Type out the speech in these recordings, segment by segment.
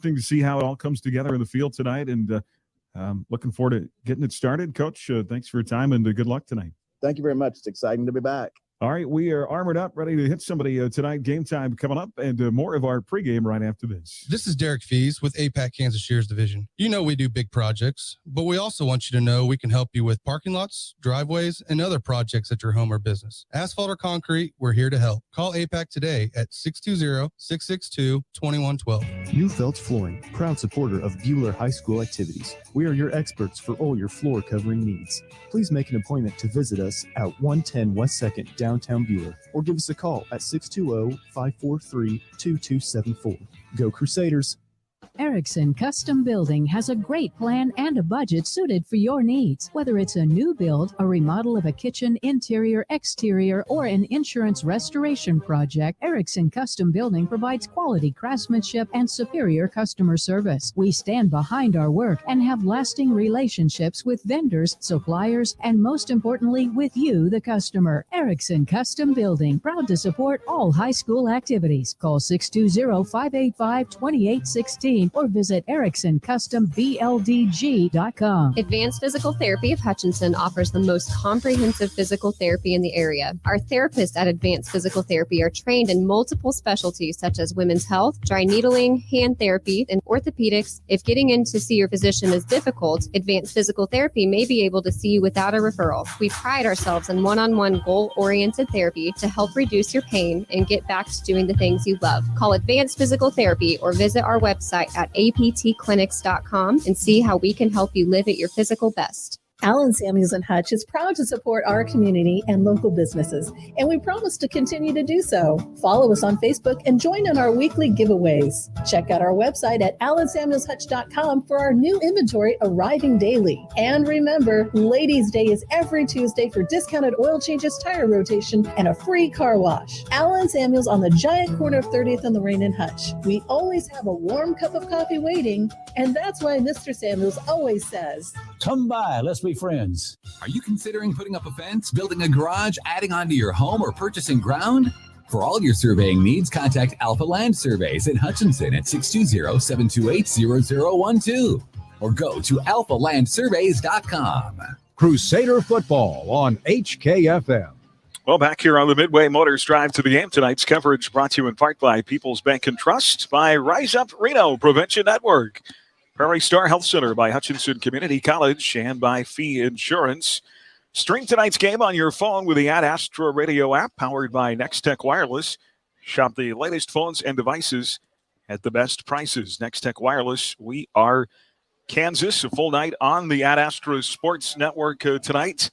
To see how it all comes together in the field tonight, and looking forward to getting it started. Coach, thanks for your time, and good luck tonight. Thank you very much. It's exciting to be back. All right, we are armored up, ready to hit somebody tonight. Game time coming up, and more of our pregame right after this. This is Derek Fees with APAC Kansas Shears Division. You know we do big projects, but we also want you to know we can help you with parking lots, driveways, and other projects at your home or business. Asphalt or concrete, we're here to help. Call APAC today at 620-662-2112. New Felt Flooring, proud supporter of Buhler High School activities. We are your experts for all your floor covering needs. Please make an appointment to visit us at 110 West 2nd, downtown Buhler, or give us a call at 620-543-2274. Go Crusaders! Erickson Custom Building has a great plan and a budget suited for your needs. Whether it's a new build, a remodel of a kitchen, interior, exterior, or an insurance restoration project, Erickson Custom Building provides quality craftsmanship and superior customer service. We stand behind our work and have lasting relationships with vendors, suppliers, and most importantly, with you, the customer. Erickson Custom Building, proud to support all high school activities. Call 620-585-2816. Or visit EricksonCustomBLDG.com. Advanced Physical Therapy of Hutchinson offers the most comprehensive physical therapy in the area. Our therapists at Advanced Physical Therapy are trained in multiple specialties such as women's health, dry needling, hand therapy, and orthopedics. If getting in to see your physician is difficult, Advanced Physical Therapy may be able to see you without a referral. We pride ourselves in one-on-one goal-oriented therapy to help reduce your pain and get back to doing the things you love. Call Advanced Physical Therapy or visit our website at aptclinics.com and see how we can help you live at your physical best. Allen Samuels and Hutch is proud to support our community and local businesses, and we promise to continue to do so. Follow us on Facebook and join in our weekly giveaways. Check out our website at allensamuelshutch.com for our new inventory arriving daily. And remember, Ladies' Day is every Tuesday for discounted oil changes, tire rotation, and a free car wash. Allen Samuels on the giant corner of 30th and Lorraine and Hutch. We always have a warm cup of coffee waiting, and that's why Mr. Samuels always says, "Come by, let's be friends." Are you considering putting up a fence, building a garage, adding onto your home, or purchasing ground? For all your surveying needs, contact Alpha Land Surveys in Hutchinson at 620-728-0012 or go to alphalandsurveys.com. Crusader football on HKFM. Well, back here on the Midway Motors Drive to the Game, tonight's coverage brought to you in part by People's Bank and Trust, by Rise Up Reno Prevention Network, Prairie Star Health Center, by Hutchinson Community College, and by Fee Insurance. Stream tonight's game on your phone with the Ad Astra Radio app, powered by Nextech Wireless. Shop the latest phones and devices at the best prices. Nextech Wireless, we are Kansas. A full night on the Ad Astra Sports Network tonight,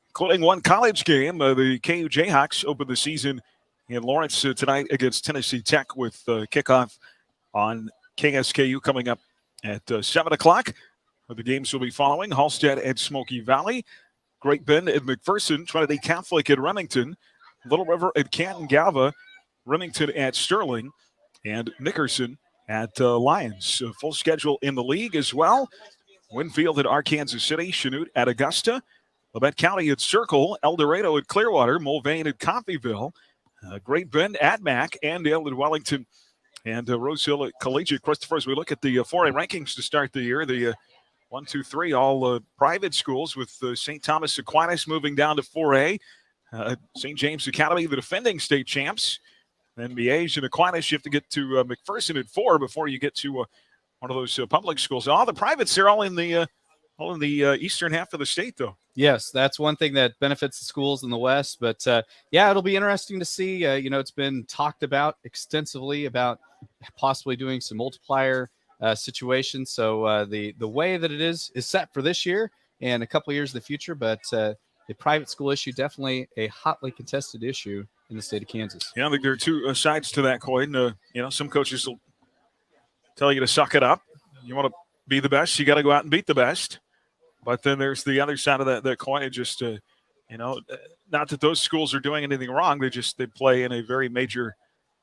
including one college game. The KU Jayhawks open the season in Lawrence tonight against Tennessee Tech with kickoff on KSKU coming up at 7 o'clock. The games will be following Halstead and Smoky Valley, Great Bend and McPherson, Trinity Catholic at Remington, Little River at Canton Galva, Remington at Sterling, and Nickerson at Lyons. Full schedule in the league as well. Winfield at Arkansas City, Chanute at Augusta, Labette County at Circle, El Dorado at Clearwater, Mulvane at Coffeyville, Great Bend at Mac, Andale at Wellington, and Rose Hill at Collegiate. Christopher, as we look at the 4A rankings to start the year, the 1, 2, 3, all private schools, with St. Thomas Aquinas moving down to 4A. St. James Academy, the defending state champs. Then Miege and Aquinas, you have to get to McPherson at 4 before you get to one of those public schools. All the privates, they're all in the eastern half of the state, though. Yes, that's one thing that benefits the schools in the West. But, yeah, it'll be interesting to see. It's been talked about extensively about possibly doing some multiplier situations. So the way that it is set for this year, in a couple of years in the future. But the private school issue, definitely a hotly contested issue in the state of Kansas. Yeah, I think there are two sides to that coin. Some coaches will tell you to suck it up. You want to be the best, you got to go out and beat the best. But then there's the other side of that coin. It just, not that those schools are doing anything wrong. They play in a very major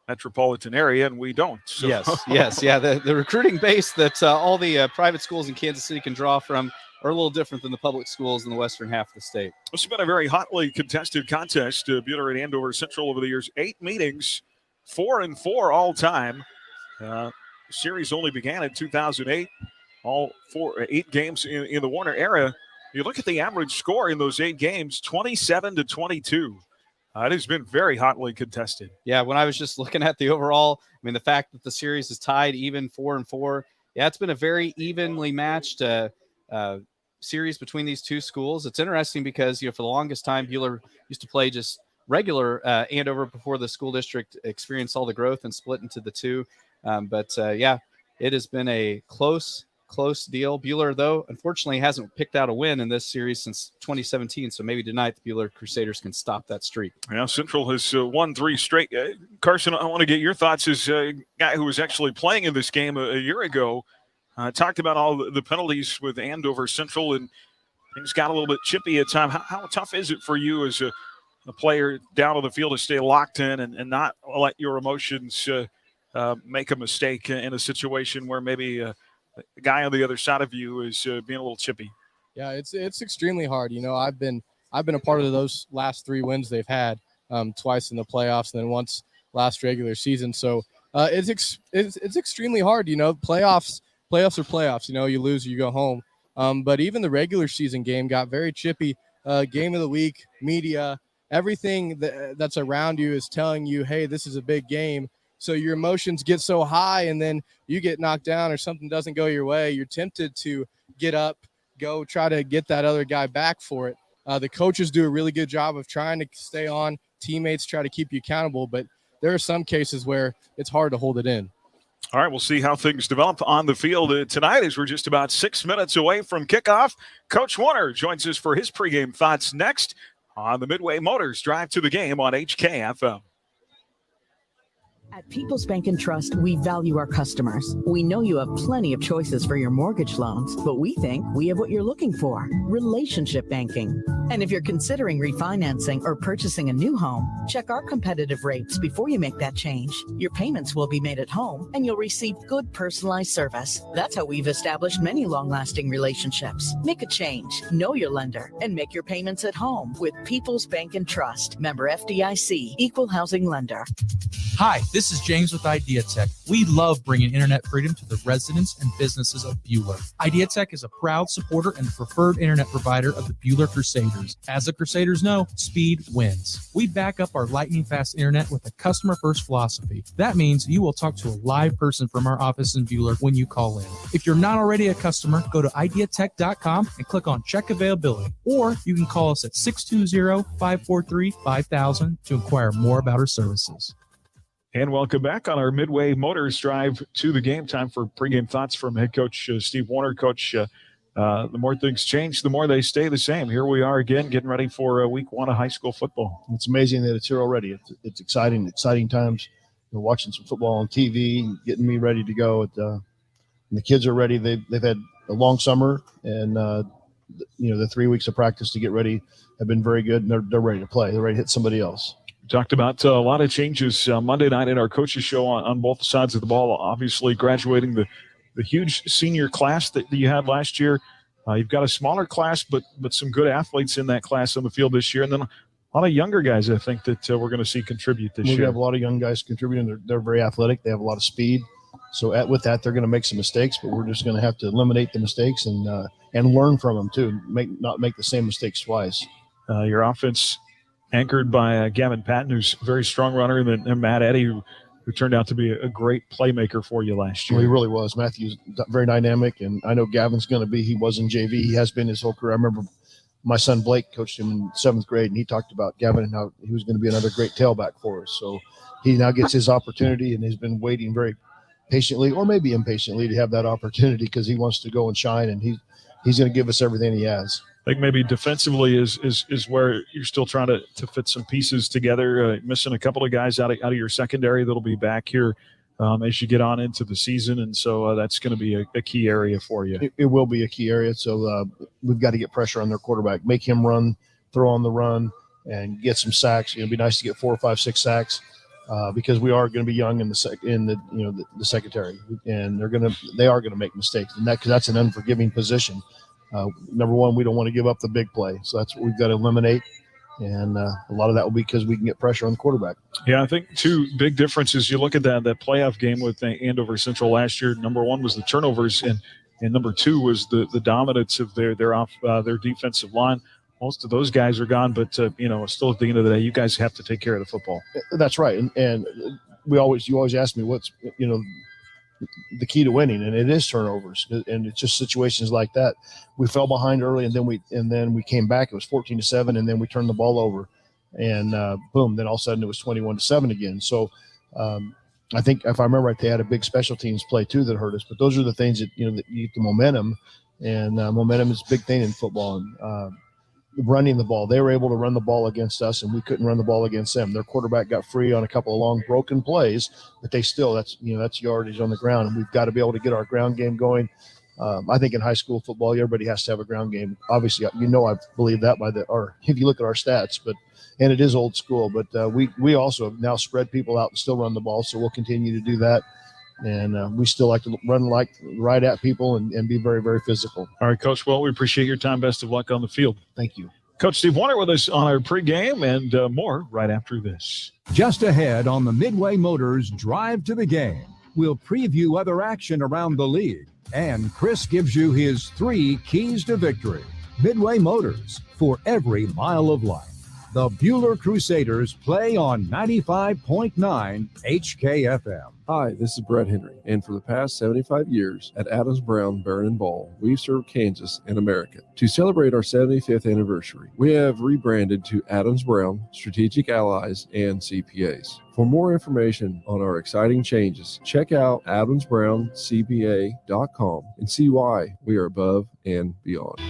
metropolitan area, and we don't. So. Yes. Yeah, the recruiting base that all the private schools in Kansas City can draw from are a little different than the public schools in the western half of the state. This has been a very hotly contested contest. Buhler and Andover Central over the years, 8 meetings, 4-4 all time. Series only began in 2008. All 8 games in the Warner era. You look at the average score in those 8 games, 27-22. It has been very hotly contested. Yeah, when I was just looking at the overall, the fact that the series is tied even 4-4, yeah, it's been a very evenly matched series between these two schools. It's interesting because, for the longest time, Buhler used to play just regular Andover before the school district experienced all the growth and split into the two. But it has been a close deal. Buhler, though, unfortunately hasn't picked out a win in this series since 2017, so maybe tonight the Buhler Crusaders can stop that streak. Yeah, Central has won 3 straight. Carson, I want to get your thoughts as a guy who was actually playing in this game a year ago. Talked about all the penalties with Andover Central, and things got a little bit chippy at time. How tough is it for you as a player down on the field to stay locked in and not let your emotions make a mistake in a situation where maybe the guy on the other side of you is being a little chippy? Yeah, it's extremely hard. I've been a part of those last 3 wins they've had, twice in the playoffs and then once last regular season. So it's extremely hard. Playoffs are playoffs. You lose, you go home. But even the regular season game got very chippy. Game of the week, media, everything that's around you is telling you, hey, this is a big game. So your emotions get so high, and then you get knocked down or something doesn't go your way. You're tempted to get up, go try to get that other guy back for it. The coaches do a really good job of trying to stay on. Teammates try to keep you accountable, but there are some cases where it's hard to hold it in. All right, we'll see how things develop on the field tonight as we're just about 6 minutes away from kickoff. Coach Warner joins us for his pregame thoughts next on the Midway Motors Drive to the Game on HKFM. At People's Bank and Trust, we value our customers. We know you have plenty of choices for your mortgage loans, but we think we have what you're looking for: relationship banking. And if you're considering refinancing or purchasing a new home, check our competitive rates before you make that change. Your payments will be made at home, and you'll receive good personalized service. That's how we've established many long-lasting relationships. Make a change, know your lender, and make your payments at home with People's Bank and Trust. Member FDIC, Equal Housing Lender. Hi, this is James with IdeaTech. We love bringing internet freedom to the residents and businesses of Buhler. IdeaTech is a proud supporter and preferred internet provider of the Buhler Crusaders. As the Crusaders know, speed wins. We back up our lightning-fast internet with a customer-first philosophy. That means you will talk to a live person from our office in Buhler when you call in. If you're not already a customer, go to ideatech.com and click on Check Availability. Or you can call us at 620-543-5000 to inquire more about our services. And welcome back on our Midway Motors Drive to the Game. Time for pregame thoughts from head coach Steve Warner. Coach, the more things change, the more they stay the same. Here we are again, getting ready for week 1 of high school football. It's amazing that it's here already. It's exciting times. Watching some football on TV, getting me ready to go. And the kids are ready. They've had a long summer, and the 3 weeks of practice to get ready have been very good. And they're ready to play. They're ready to hit somebody else. Talked about a lot of changes Monday night in our coaches show on both sides of the ball. Obviously, graduating the huge senior class that you had last year. You've got a smaller class, but some good athletes in that class on the field this year. And then a lot of younger guys, I think, that we're going to see contribute this year. We have a lot of young guys contributing. They're very athletic. They have a lot of speed. So with that, they're going to make some mistakes, but we're just going to have to eliminate the mistakes and learn from them too. Not make the same mistakes twice. Your offense anchored by Gavin Patton, who's a very strong runner, and then Matt Eddy, who turned out to be a great playmaker for you last year. Well, he really was. Matthew's very dynamic, and I know Gavin's going to be. He was in JV. He has been his whole career. I remember my son Blake coached him in 7th grade, and he talked about Gavin and how he was going to be another great tailback for us. So he now gets his opportunity, and he's been waiting very patiently, or maybe impatiently, to have that opportunity because he wants to go and shine, and he's going to give us everything he has. I think maybe defensively is where you're still trying to fit some pieces together. Missing a couple of guys out of your secondary that'll be back here as you get on into the season, and so that's going to be a key area for you. It will be a key area. So we've got to get pressure on their quarterback, make him run, throw on the run, and get some sacks. It'd be nice to get 4 or 5, 6 sacks because we are going to be young in the secondary, and they are gonna make mistakes, and that's an unforgiving position. Number one, we don't want to give up the big play, so that's what we've got to eliminate. And a lot of that will be because we can get pressure on the quarterback. Yeah, I think two big differences. You look at that playoff game with Andover Central last year. Number one was the turnovers, and number two was the dominance of their defensive line. Most of those guys are gone, but still at the end of the day, you guys have to take care of the football. That's right, and you always ask me what's the key to winning, and it is turnovers, and it's just situations like that. We fell behind early, and then we came back. It was 14-7, and then we turned the ball over, and boom! Then all of a sudden it was 21-7 again. So I think if I remember right, they had a big special teams play too that hurt us. But those are the things that that you get the momentum, and momentum is a big thing in football. And running the ball, they were able to run the ball against us, and we couldn't run the ball against them. Their quarterback got free on a couple of long broken plays, but they still that's yardage on the ground, and we've got to be able to get our ground game going. I think in high school football, everybody has to have a ground game. Obviously, I believe that if you look at our stats, and it is old school, but we also have now spread people out and still run the ball, so we'll continue to do that. And we still like to run right at people and be very, very physical. All right, Coach. Well, we appreciate your time. Best of luck on the field. Thank you. Coach Steve Warner with us on our pregame, and more right after this. Just ahead on the Midway Motors Drive to the Game, we'll preview other action around the league, and Chris gives you his 3 keys to victory. Midway Motors, for every mile of life. The Buhler Crusaders play on 95.9 HKFM. Hi, this is Brett Henry, and for the past 75 years at Adams Brown Barron and Ball, we've served Kansas and America. To celebrate our 75th anniversary, we have rebranded to Adams Brown, Strategic Allies, and CPAs. For more information on our exciting changes, check out adamsbrowncpa.com and see why we are above and beyond.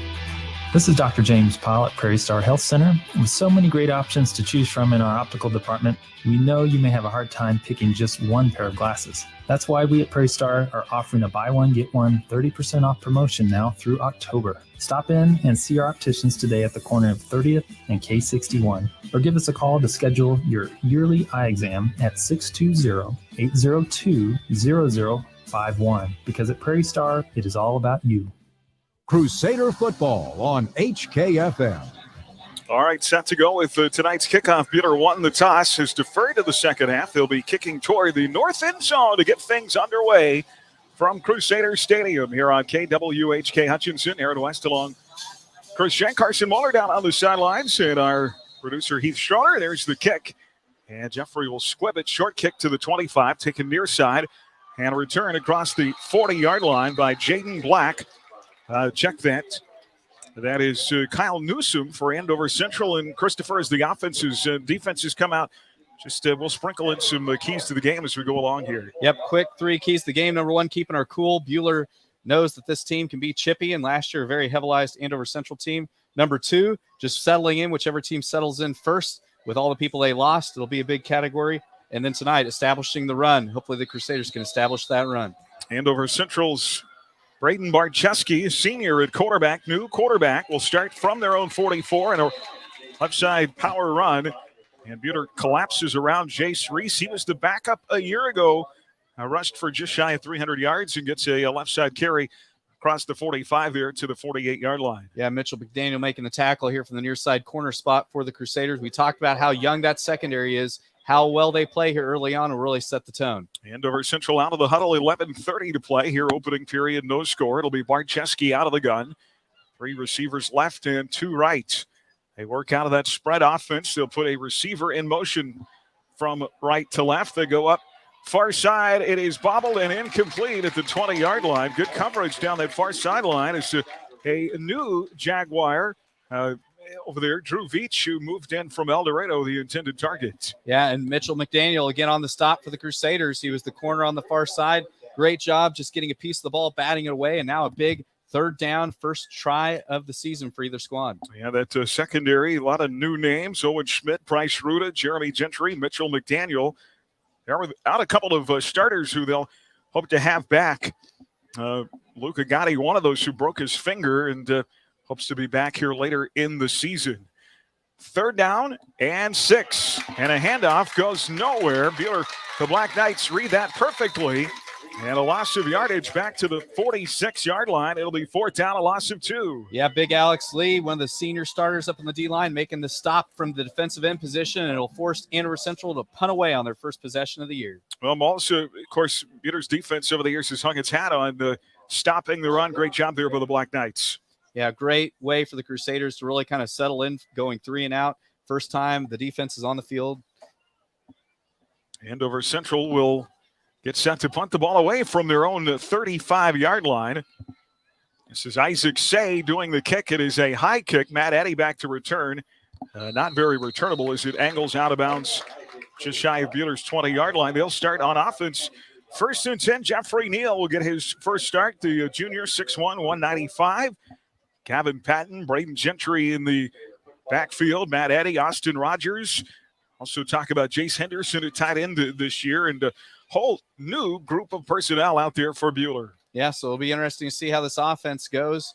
This is Dr. James Powell at Prairie Star Health Center. With so many great options to choose from in our optical department, we know you may have a hard time picking just one pair of glasses. That's why we at Prairie Star are offering a buy one, get one 30% off promotion now through October. Stop in and see our opticians today at the corner of 30th and K61, or give us a call to schedule your yearly eye exam at 620-802-0051, because at Prairie Star, it is all about you. Crusader football on HKFM. All right, set to go with tonight's kickoff. Buhler won the toss, has deferred to the second half. They'll be kicking toward the north end zone to get things underway from Crusader Stadium here on KWHK Hutchinson. Aaron West along Chris Shank, Carson Muller down on the sidelines, and our producer Heath Schroeder. There's the kick, and Jeffrey will squib it. Short kick to the 25, taken near side, and a return across the 40-yard line by Jaden Black. Check that. That is Kyle Newsom for Andover Central, and Christopher, as the defenses come out. We'll sprinkle in some keys to the game as we go along here. Yep, quick 3 keys to the game. Number 1, keeping our cool. Buhler knows that this team can be chippy, and last year a very heavily Andover Central team. Number 2, just settling in. Whichever team settles in first with all the people they lost, it'll be a big category. And then tonight, establishing the run. Hopefully the Crusaders can establish that run. Andover Central's Braden Barczewski, senior at quarterback, new quarterback, will start from their own 44 and a left side power run. And Buhler collapses around Jace Reese. He was the backup a year ago. Rushed for just shy of 300 yards and gets a left side carry across the 45 there to the 48-yard line. Yeah, Mitchell McDaniel making the tackle here from the near side corner spot for the Crusaders. We talked about how young that secondary is, how well they play here early on will really set the tone. Andover Central out of the huddle, 11:30 to play here, opening period, no score. It'll be Barczewski out of the gun. 3 receivers left and 2 right. They work out of that spread offense. They'll put a receiver in motion from right to left. They go up far side. It is bobbled and incomplete at the 20-yard line. Good coverage down that far sideline. It's a new Jaguar over there, Drew Veach, who moved in from El Dorado, the intended target. Yeah, and Mitchell McDaniel again on the stop for the Crusaders. He was the corner on the far side. Great job just getting a piece of the ball, batting it away, and now a big third down, first try of the season for either squad. Yeah, that secondary, a lot of new names. Owen Schmidt, Bryce Ruda, Jeremy Gentry, Mitchell McDaniel. They're without a couple of starters who they'll hope to have back. Luca Gotti, one of those who broke his finger and hopes to be back here later in the season. Third down and 6. And a handoff goes nowhere. Buhler, the Black Knights read that perfectly. And a loss of yardage back to the 46-yard line. It'll be fourth down, a loss of 2. Yeah, big Alex Lee, one of the senior starters up on the D-line, making the stop from the defensive end position, and it'll force Andover Central to punt away on their first possession of the year. Well, also, of course, Buhler's defense over the years has hung its hat on stopping the run. Great job there by the Black Knights. Yeah, great way for the Crusaders to really kind of settle in, going 3 and out. First time the defense is on the field. Andover Central will get set to punt the ball away from their own 35-yard line. This is Isaac Say doing the kick. It is a high kick. Matt Eddy back to return. Not very returnable as it angles out of bounds just shy of Buhler's 20-yard line. They'll start on offense. First and 10, Jeffrey Neal will get his first start. The junior, 6'1", 195. Gavin Patton, Braden Gentry in the backfield. Matt Eddy, Austin Rogers. Also talk about Jace Henderson at tight end this year, and a whole new group of personnel out there for Buhler. Yeah, so it'll be interesting to see how this offense goes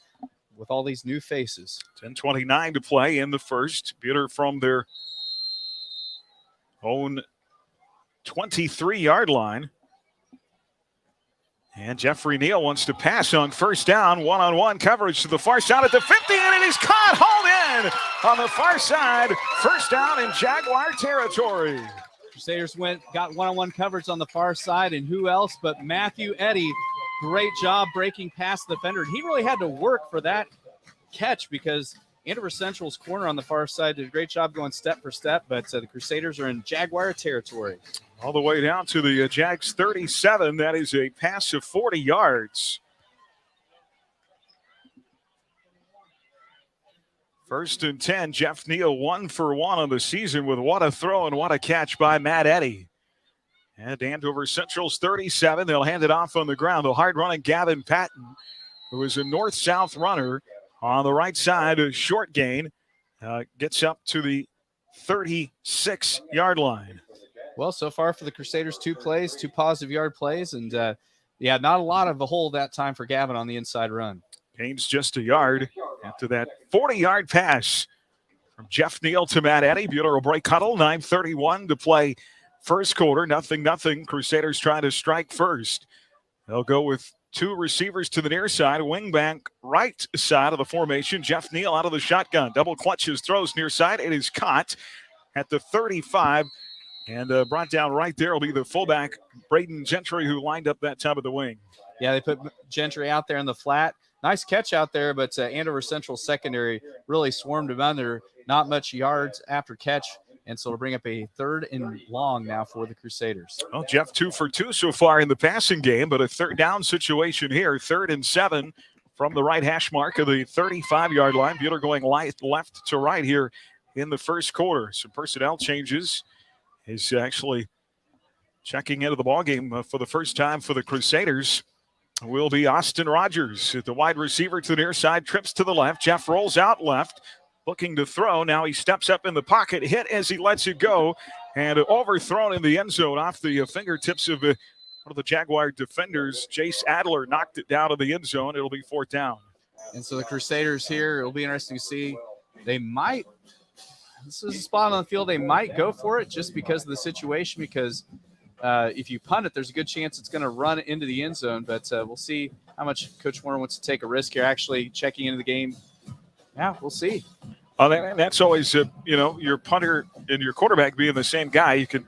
with all these new faces. 10:29 to play in the first. Buhler from their own 23-yard line. And Jeffrey Neal wants to pass on first down. One-on-one coverage to the far side at the 50, and it is caught, hauled in on the far side. First down in Jaguar territory. Crusaders got one-on-one coverage on the far side, and who else but Matthew Eddy. Great job breaking past the defender. He really had to work for that catch because Andover Central's corner on the far side did a great job going step for step, but the Crusaders are in Jaguar territory. All the way down to the Jags 37. That is a pass of 40 yards. First and 10, Jeff Neal 1 for 1 on the season with what a throw and what a catch by Matt Eddy. And Andover Central's 37. They'll hand it off on the ground. The hard-running Gavin Patton, who is a north-south runner on the right side, a short gain, gets up to the 36-yard line. Well, so far for the Crusaders, 2 plays, 2 positive yard plays, and not a lot of a hole that time for Gavin on the inside run. Gains just a yard after that 40-yard pass from Jeff Neal to Matt Eddy. Buhler will break huddle, 9:31 to play first quarter. 0-0. Crusaders trying to strike first. They'll go with 2 receivers to the near side, wingback right side of the formation. Jeff Neal out of the shotgun. Double clutches, throws near side. It is caught at the 35. And brought down right there will be the fullback, Braden Gentry, who lined up that time of the wing. Yeah, they put Gentry out there in the flat. Nice catch out there, but Andover Central secondary really swarmed him under. Not much yards after catch, and so it'll bring up a 3rd and long now for the Crusaders. Well, Jeff 2 for 2 so far in the passing game, but a third down situation here. 3rd and 7 from the right hash mark of the 35-yard line. Buhler going left to right here in the first quarter. Some personnel changes. He's actually checking into the ballgame for the first time for the Crusaders. Will be Austin Rogers at the wide receiver to the near side, trips to the left. Jeff rolls out left, looking to throw. Now he steps up in the pocket, hit as he lets it go, and overthrown in the end zone off the fingertips of one of the Jaguar defenders. Jace Adler knocked it down in the end zone. It'll be 4th down. And so the Crusaders here, it'll be interesting to see. This is a spot on the field. They might go for it just because of the situation, because if you punt it, there's a good chance it's going to run into the end zone. But we'll see how much Coach Warner wants to take a risk here, actually checking into the game. Yeah, we'll see. That's always, your punter and your quarterback being the same guy. You can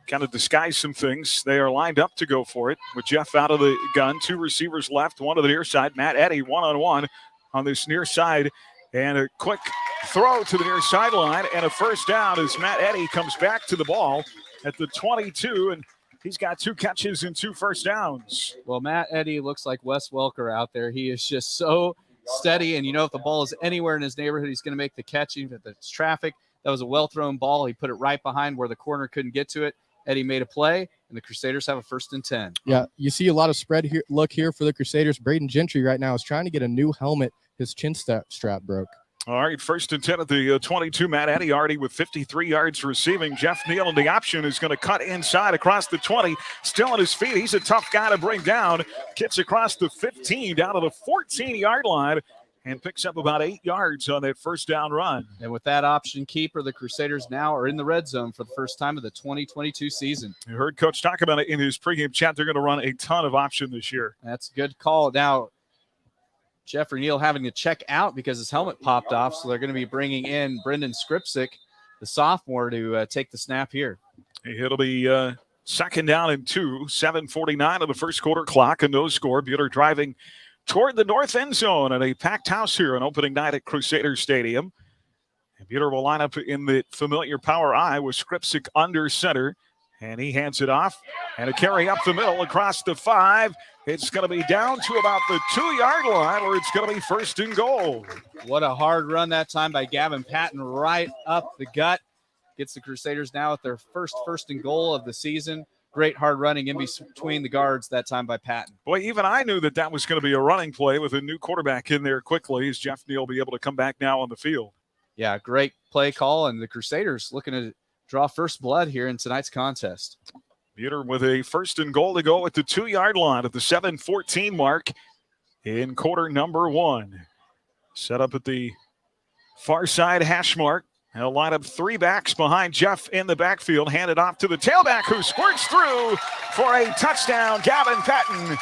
kind of disguise some things. They are lined up to go for it with Jeff out of the gun. 2 receivers left, 1 to the near side. Matt Eddy one-on-one on this near side. And a quick throw to the near sideline and a first down as Matt Eddy comes back to the ball at the 22, and he's got 2 catches and 2 first downs. Well, Matt Eddy looks like Wes Welker out there. He is just so steady, and if the ball is anywhere in his neighborhood, he's going to make the catch, even if it's traffic. That was a well-thrown ball. He put it right behind where the corner couldn't get to it. Eddy made a play, and the Crusaders have a 1st and 10. Yeah, you see a lot of spread here. Look here for the Crusaders. Braden Gentry right now is trying to get a new helmet. His chin strap broke. All right, 1st and 10 at the 22. Matt Eddy already with 53 yards receiving. Jeff Neal in the option is going to cut inside across the 20. Still on his feet. He's a tough guy to bring down. Gets across the 15 down to the 14-yard line and picks up about 8 yards on that 1st down run. And with that option keeper, the Crusaders now are in the red zone for the first time of the 2022 season. You heard Coach talk about it in his pregame chat. They're going to run a ton of option this year. That's a good call. Now, Jeffrey Neal having to check out because his helmet popped off, so they're going to be bringing in Brendan Skripsick, the sophomore, to take the snap here. It'll be 2nd down and 2, 7:49 of the first quarter clock, a no score. Buhler driving toward the north end zone at a packed house here on opening night at Crusader Stadium. And Buhler will line up in the familiar power I with Skripsick under center, and he hands it off. And a carry up the middle across the 5. It's going to be down to about the 2-yard line where it's going to be 1st and goal. What a hard run that time by Gavin Patton right up the gut. Gets the Crusaders now at their first and goal of the season. Great hard running in between the guards that time by Patton. Boy, even I knew that was going to be a running play with a new quarterback in there quickly as Jeff Neal will be able to come back now on the field. Yeah, great play call, and the Crusaders looking to draw first blood here in tonight's contest. Buhler with a 1st and goal to go at the 2-yard line at the 7:14 mark in quarter number 1. Set up at the far side hash mark. He'll line up 3 backs behind Jeff in the backfield. Hand it off to the tailback who squirts through for a touchdown. Gavin Patton.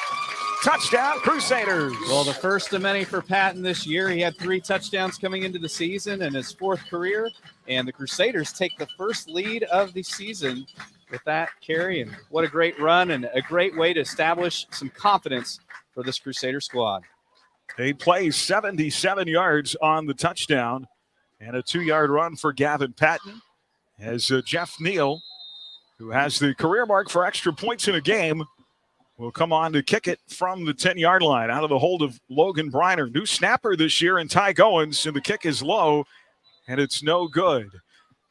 Touchdown, Crusaders. Well, the first of many for Patton this year. He had 3 touchdowns coming into the season in his 4th career. And the Crusaders take the first lead of the season with that carry. And what a great run and a great way to establish some confidence for this Crusader squad. They play 77 yards on the touchdown and a 2-yard run for Gavin Patton as Jeff Neal, who has the career mark for extra points in a game, will come on to kick it from the 10-yard line out of the hold of Logan Briner. New snapper this year in Ty Goins, and the kick is low, and it's no good.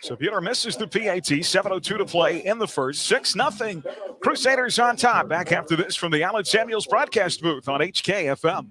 So Buhler misses the PAT, 7:02 to play in the first, 6-0. Crusaders on top. Back after this from the Allen Samuels broadcast booth on HKFM.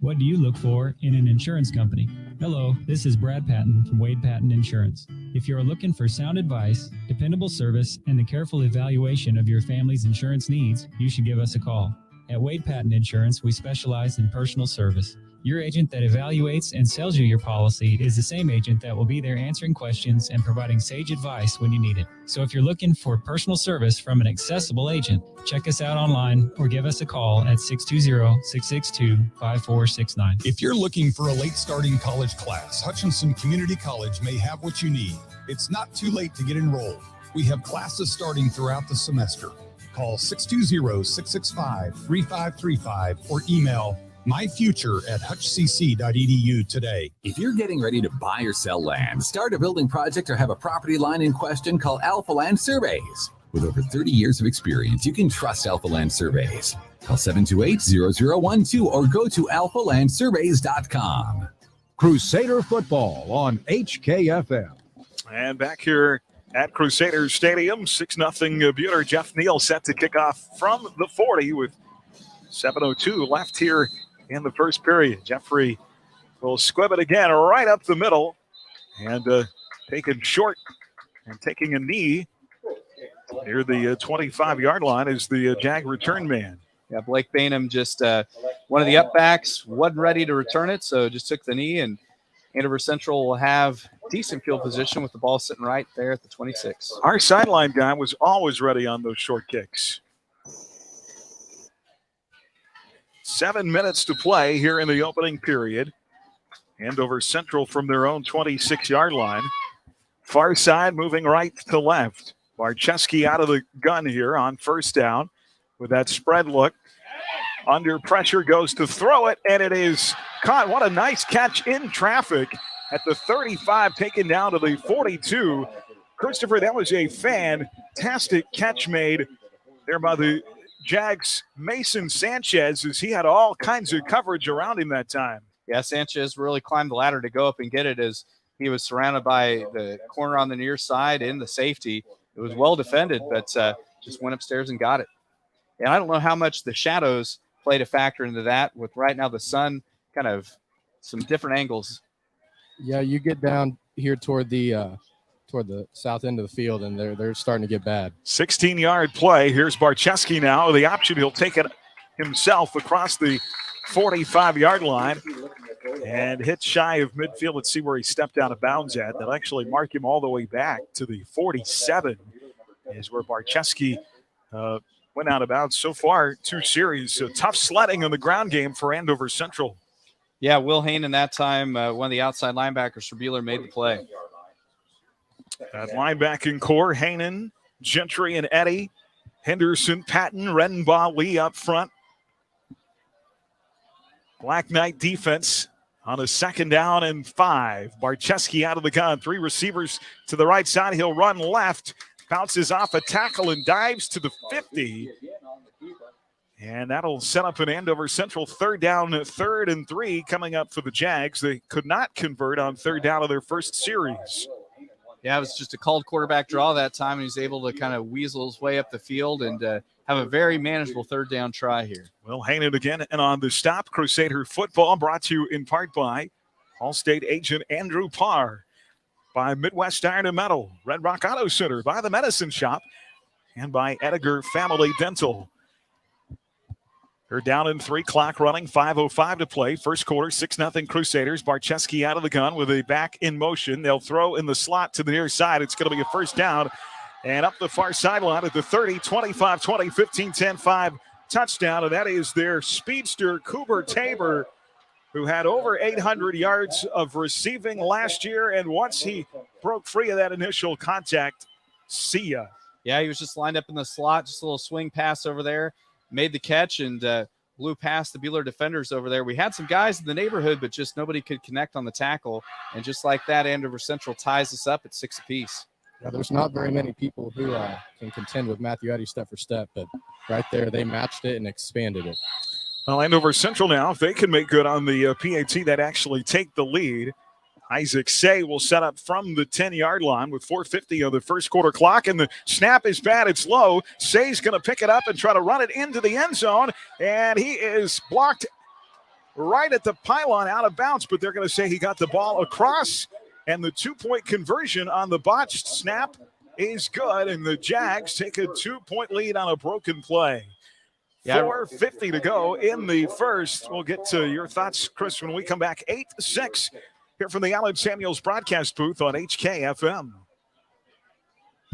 What do you look for in an insurance company? Hello, this is Brad Patton from Wade Patton Insurance. If you're looking for sound advice, dependable service, and the careful evaluation of your family's insurance needs, you should give us a call. At Wade Patton Insurance, we specialize in personal service. Your agent that evaluates and sells you your policy is the same agent that will be there answering questions and providing sage advice when you need it. So if you're looking for personal service from an accessible agent, check us out online or give us a call at 620-662-5469. If you're looking for a late starting college class, Hutchinson Community College may have what you need. It's not too late to get enrolled. We have classes starting throughout the semester. Call 620-665-3535 or email myfuture@hutchcc.edu today. If you're getting ready to buy or sell land, start a building project, or have a property line in question, call Alpha Land Surveys. With over 30 years of experience, you can trust Alpha Land Surveys. Call 728-0012 or go to alphalandsurveys.com. Crusader football on HKFM. And back here at Crusader Stadium, 6-0 Buhler. Jeff Neal set to kick off from the 40 with 7:02 left here in the first period. Jeffrey will squib it again right up the middle and taken short and taking a knee near the 25-yard line is the Jag return man. Yeah, Blake Bainham just one of the upbacks, wasn't ready to return it, so just took the knee, and Andover Central will have decent field position with the ball sitting right there at the 26. Our sideline guy was always ready on those short kicks. 7 minutes to play here in the opening period. Andover Central from their own 26-yard line. Far side moving right to left. Barczewski out of the gun here on first down with that spread look. Under pressure, goes to throw it, and it is caught. What a nice catch in traffic at the 35, taken down to the 42. Christopher, that was a fantastic catch made there by the Jags' Mason Sanchez, as he had all kinds of coverage around him that time. Yeah, Sanchez really climbed the ladder to go up and get it as he was surrounded by the corner on the near side and the safety. It was well defended, but just went upstairs and got it. And I don't know how much the shadows played a factor into that, with right now the sun kind of some different angles. Yeah, you get down here toward the south end of the field, and they're starting to get bad. 16-yard play. Here's Barczewski now. The option, he'll take it himself across the 45-yard line and hit shy of midfield. Let's see where he stepped out of bounds at. They'll actually mark him all the way back to the 47 is where Barczewski went out of bounds. So far, 2 series. So tough sledding on the ground game for Andover Central. Yeah, Will Hanen that time, one of the outside linebackers for Buhler, made the play. That linebacking core, Hanen, Gentry, and Eddy. Henderson, Patton, Redenbaugh, Lee up front. Black Knight defense on a 2nd down and 5. Barczewski out of the gun. 3 receivers to the right side. He'll run left. Bounces off a tackle and dives to the 50. And that'll set up an Andover Central 3rd down, 3rd and 3 coming up for the Jags. They could not convert on 3rd down of their first series. Yeah, it was just a called quarterback draw that time, and he's able to kind of weasel his way up the field and have a very manageable 3rd down try here. Well, Hanen again, and on the stop, Crusader football brought to you in part by Allstate agent Andrew Parr, by Midwest Iron and Metal, Red Rock Auto Center, by the Medicine Shop, and by Edgar Family Dental. They're down in 3, clock running, 5:05 to play. First quarter, 6-0 Crusaders. Barczewski out of the gun with a back in motion. They'll throw in the slot to the near side. It's going to be a 1st down. And up the far sideline at the 30, 25, 20, 15, 10, 5 touchdown. And that is their speedster, Cooper Tabor, who had over 800 yards of receiving last year. And once he broke free of that initial contact, see ya. Yeah, he was just lined up in the slot, just a little swing pass over there. Made the catch and blew past the Buhler defenders over there. We had some guys in the neighborhood, but just nobody could connect on the tackle. And just like that, Andover Central ties us up at 6 apiece. Yeah, there's not very many people who can contend with Matthew Eddy step for step, but right there they matched it and expanded it. Well, Andover Central now, if they can make good on the PAT, that actually take the lead. Isaac Say will set up from the 10-yard line with 4:50 on the first quarter clock, and the snap is bad. It's low. Say's going to pick it up and try to run it into the end zone, and he is blocked right at the pylon out of bounds, but they're going to say he got the ball across, and the 2-point conversion on the botched snap is good, and the Jags take a 2-point lead on a broken play. 4:50 to go in the first. We'll get to your thoughts, Chris, when we come back. 8-6. Here from the Allen Samuels broadcast booth on HKFM.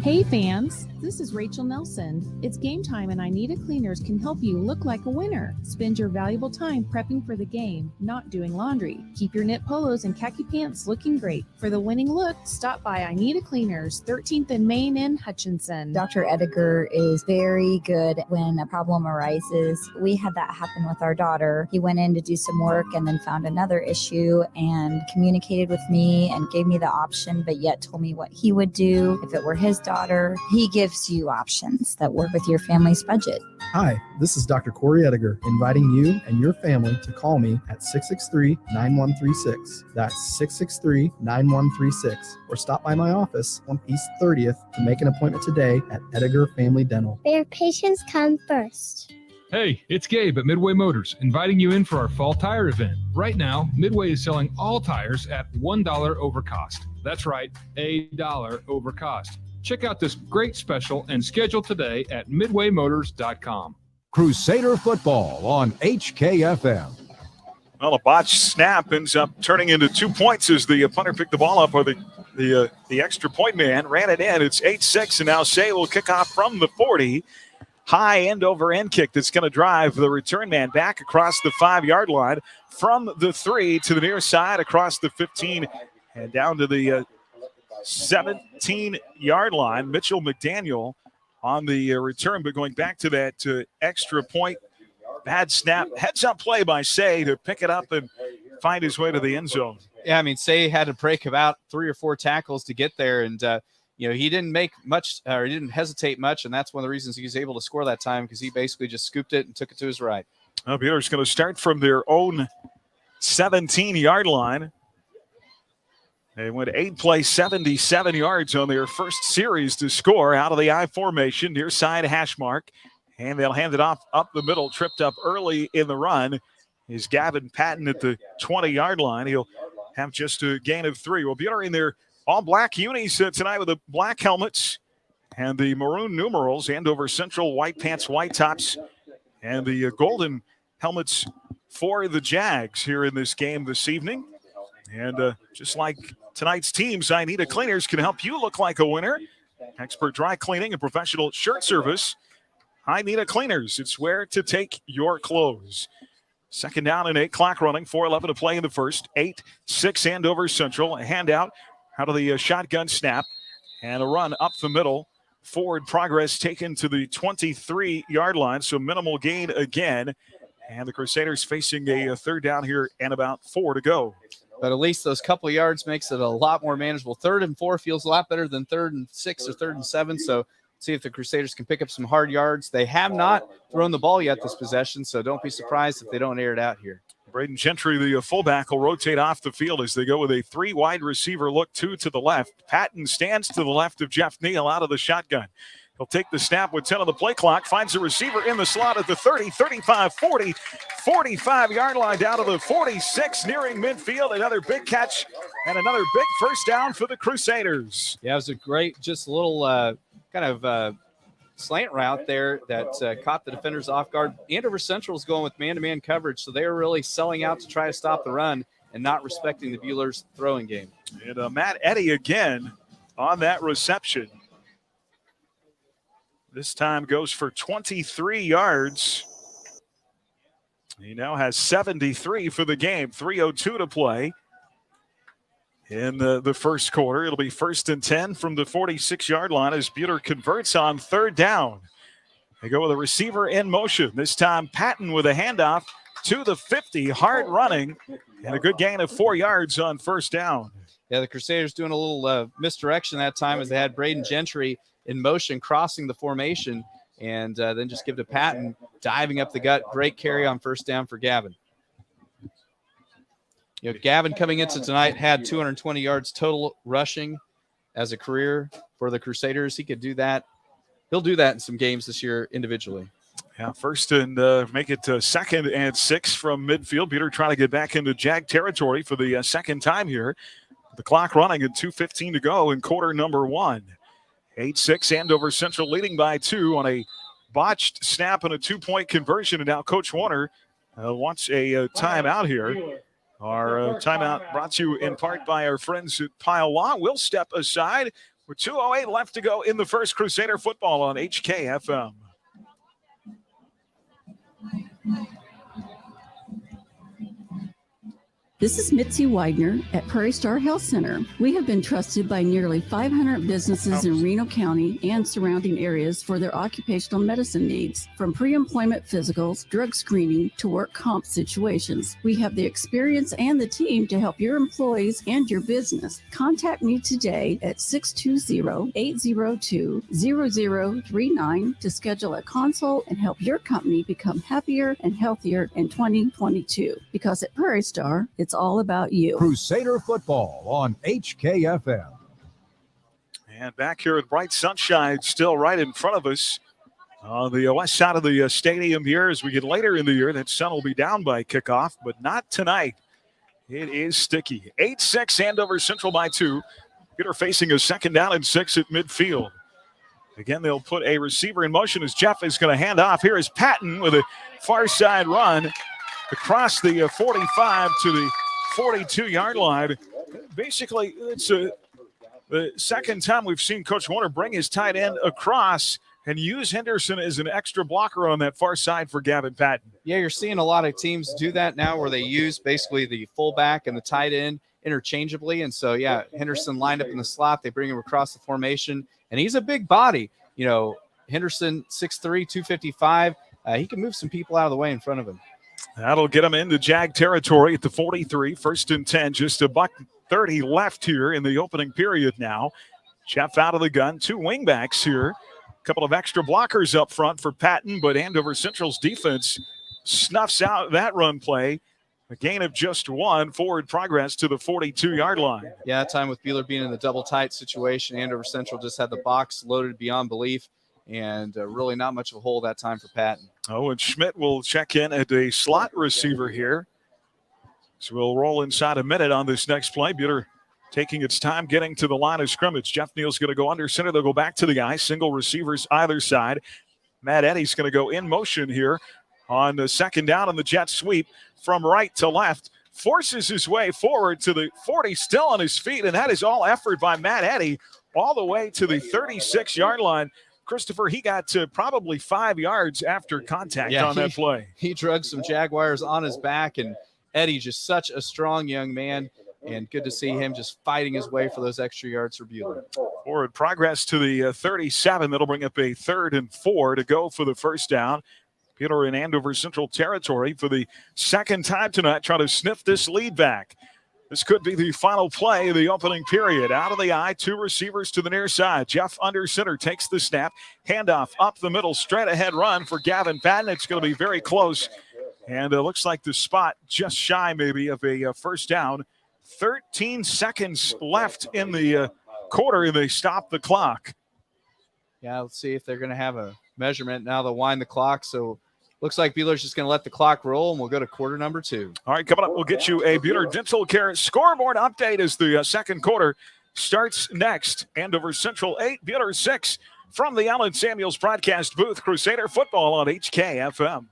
Hey fans, this is Rachel Nelson. It's game time and I Need a Cleaners can help you look like a winner. Spend your valuable time prepping for the game, not doing laundry. Keep your knit polos and khaki pants looking great. For the winning look, stop by I Need a Cleaners, 13th and Main in Hutchinson. Dr. Edgar is very good when a problem arises. We had that happen with our daughter. He went in to do some work and then found another issue and communicated with me and gave me the option, but yet told me what he would do if it were his daughter. He gives you options that work with your family's budget. Hi, this is Dr. Corey Edgar, inviting you and your family to call me at 663-9136. That's 663-9136. Or stop by my office on East 30th to make an appointment today at Edgar Family Dental. Their patients come first. Hey, it's Gabe at Midway Motors, inviting you in for our fall tire event. Right now, Midway is selling all tires at $1 over cost. That's right, $1 over cost. Check out this great special and schedule today at midwaymotors.com. Crusader football on HKFM. Well, a botched snap ends up turning into 2 points as the punter picked the ball up, or the extra point man ran it in. It's 8-6, and now Say will kick off from the 40. High end over end kick that's going to drive the return man back across the 5-yard line from the 3 to the near side across the 15 and down to the 17-yard line. Mitchell McDaniel on the return, but going back to that extra point. Bad snap. Heads-up play by Say to pick it up and find his way to the end zone. Yeah, I mean, Say had to break about 3 or 4 tackles to get there, and he didn't make much, or he didn't hesitate much, and that's one of the reasons he was able to score that time, because he basically just scooped it and took it to his right. Buhler's going to start from their own 17-yard line. They went 8 plays, 77 yards on their first series to score out of the I formation, near side hash mark. And they'll hand it off up the middle, tripped up early in the run. Is Gavin Patton at the 20-yard line. He'll have just a gain of 3. Well, Buhler in their all-black unis tonight with the black helmets and the maroon numerals. Andover Central, white pants, white tops, and the golden helmets for the Jags here in this game this evening. And just like tonight's teams, I Need a Cleaners can help you look like a winner. Expert dry cleaning and professional shirt service. I Need a Cleaners. It's where to take your clothes. Second down and 8, clock running, 4:11 to play in the first. 8-6 Andover Central. A handout out of the shotgun snap and a run up the middle. Forward progress taken to the 23-yard line, so minimal gain again. And the Crusaders facing a third down here and about 4 to go. But at least those couple yards makes it a lot more manageable. 3rd and 4 feels a lot better than 3rd and 6 or 3rd and 7. So see if the Crusaders can pick up some hard yards. They have not thrown the ball yet this possession, so don't be surprised if they don't air it out here. Braden Gentry, the fullback, will rotate off the field as they go with a 3 wide receiver look, 2 to the left. Patton stands to the left of Jeff Neal out of the shotgun. He'll take the snap with 10 on the play clock, finds a receiver in the slot at the 30, 35, 40, 45-yard line down to the 46, nearing midfield. Another big catch and another big first down for the Crusaders. Yeah, it was a great, just a little slant route there that caught the defenders off guard. Andover Central is going with man-to-man coverage, so they are really selling out to try to stop the run and not respecting the Buhler's throwing game. And Matt Eddy again on that reception. This time goes for 23 yards. He now has 73 for the game. 3:02 to play in the first quarter. It'll be 1st and 10 from the 46-yard line as Buhler converts on 3rd down. They go with a receiver in motion. This time Patton with a handoff to the 50. Hard running and a good gain of 4 yards on 1st down. Yeah, the Crusaders doing a little misdirection that time as they had Braden Gentry in motion, crossing the formation, and then just give to Patton, diving up the gut. Great carry on 1st down for Gavin. You know, Gavin coming into tonight had 220 yards total rushing as a career for the Crusaders. He could do that. He'll do that in some games this year individually. Yeah, 1st and make it 2nd and 6 from midfield. Buhler trying to get back into Jag territory for the second time here. The clock running and 2:15 to go in quarter number 1. 8-6 Andover Central leading by 2 on a botched snap and a 2-point conversion. And now Coach Warner wants a timeout here. Our timeout brought to you in part by our friends at Pile Law. We'll step aside with 2:08 left to go in the first. Crusader football on HKFM. This is Mitzi Widener at Prairie Star Health Center. We have been trusted by nearly 500 businesses in Reno County and surrounding areas for their occupational medicine needs. From pre-employment physicals, drug screening, to work comp situations, we have the experience and the team to help your employees and your business. Contact me today at 620-802-0039 to schedule a consult and help your company become happier and healthier in 2022. Because at Prairie Star, it's all about you. Crusader football on HKFM. And back here at bright sunshine, still right in front of us on the west side of the stadium here. As we get later in the year, that sun will be down by kickoff, but not tonight. It is sticky. 8-6 Andover Central by 2. Buhler facing a 2nd down and 6 at midfield. Again, they'll put a receiver in motion as Jeff is going to hand off. Here is Patton with a far side run across the 45 to the 42-yard line. Basically, it's the second time we've seen Coach Warner bring his tight end across and use Henderson as an extra blocker on that far side for Gavin Patton. Yeah, you're seeing a lot of teams do that now where they use basically the fullback and the tight end interchangeably. And so, yeah, Henderson lined up in the slot. They bring him across the formation, and he's a big body. You know, Henderson, 6'3", 255. He can move some people out of the way in front of him. That'll get him into Jag territory at the 43. 1st and 10, just $1:30 left here in the opening period now. Jeff out of the gun, 2 wingbacks here. A couple of extra blockers up front for Patton, but Andover Central's defense snuffs out that run play A gain of just 1, forward progress to the 42-yard line. Yeah, that time with Buhler being in the double tight situation, Andover Central just had the box loaded beyond belief, and really not much of a hole that time for Patton. Oh, and Schmidt will check in at a slot receiver here. So we'll roll inside a minute on this next play. Buhler taking its time getting to the line of scrimmage. Jeff Neal's going to go under center. They'll go back to the eye. Single receivers either side. Matt Eddy's going to go in motion here on the second down on the jet sweep from right to left. Forces his way forward to the 40, still on his feet, and that is all effort by Matt Eddy all the way to the 36-yard line. Christopher, he got to probably 5 yards after contact on that play. He drugged some Jaguars on his back, and Eddy just such a strong young man, and good to see him just fighting his way for those extra yards for Buhler. Forward progress to the 37. That'll bring up a 3rd and 4 to go for the first down. Buhler in Andover Central territory for the second time tonight, trying to sniff this lead back. This could be the final play of the opening period. Out of the eye, 2 receivers to the near side. Jeff under center takes the snap. Handoff up the middle, straight ahead run for Gavin Patton. It's going to be very close. And it looks like the spot just shy maybe of a first down. 13 seconds left in the quarter, and they stop the clock. Yeah, let's see if they're going to have a measurement. Now they'll wind the clock. So looks like Buhler's just going to let the clock roll, and we'll go to quarter number 2. All right, coming up, we'll get you a Buhler Dental Care scoreboard update as the second quarter starts next. Andover Central 8, Buhler 6 from the Allen Samuels broadcast booth. Crusader football on HKFM.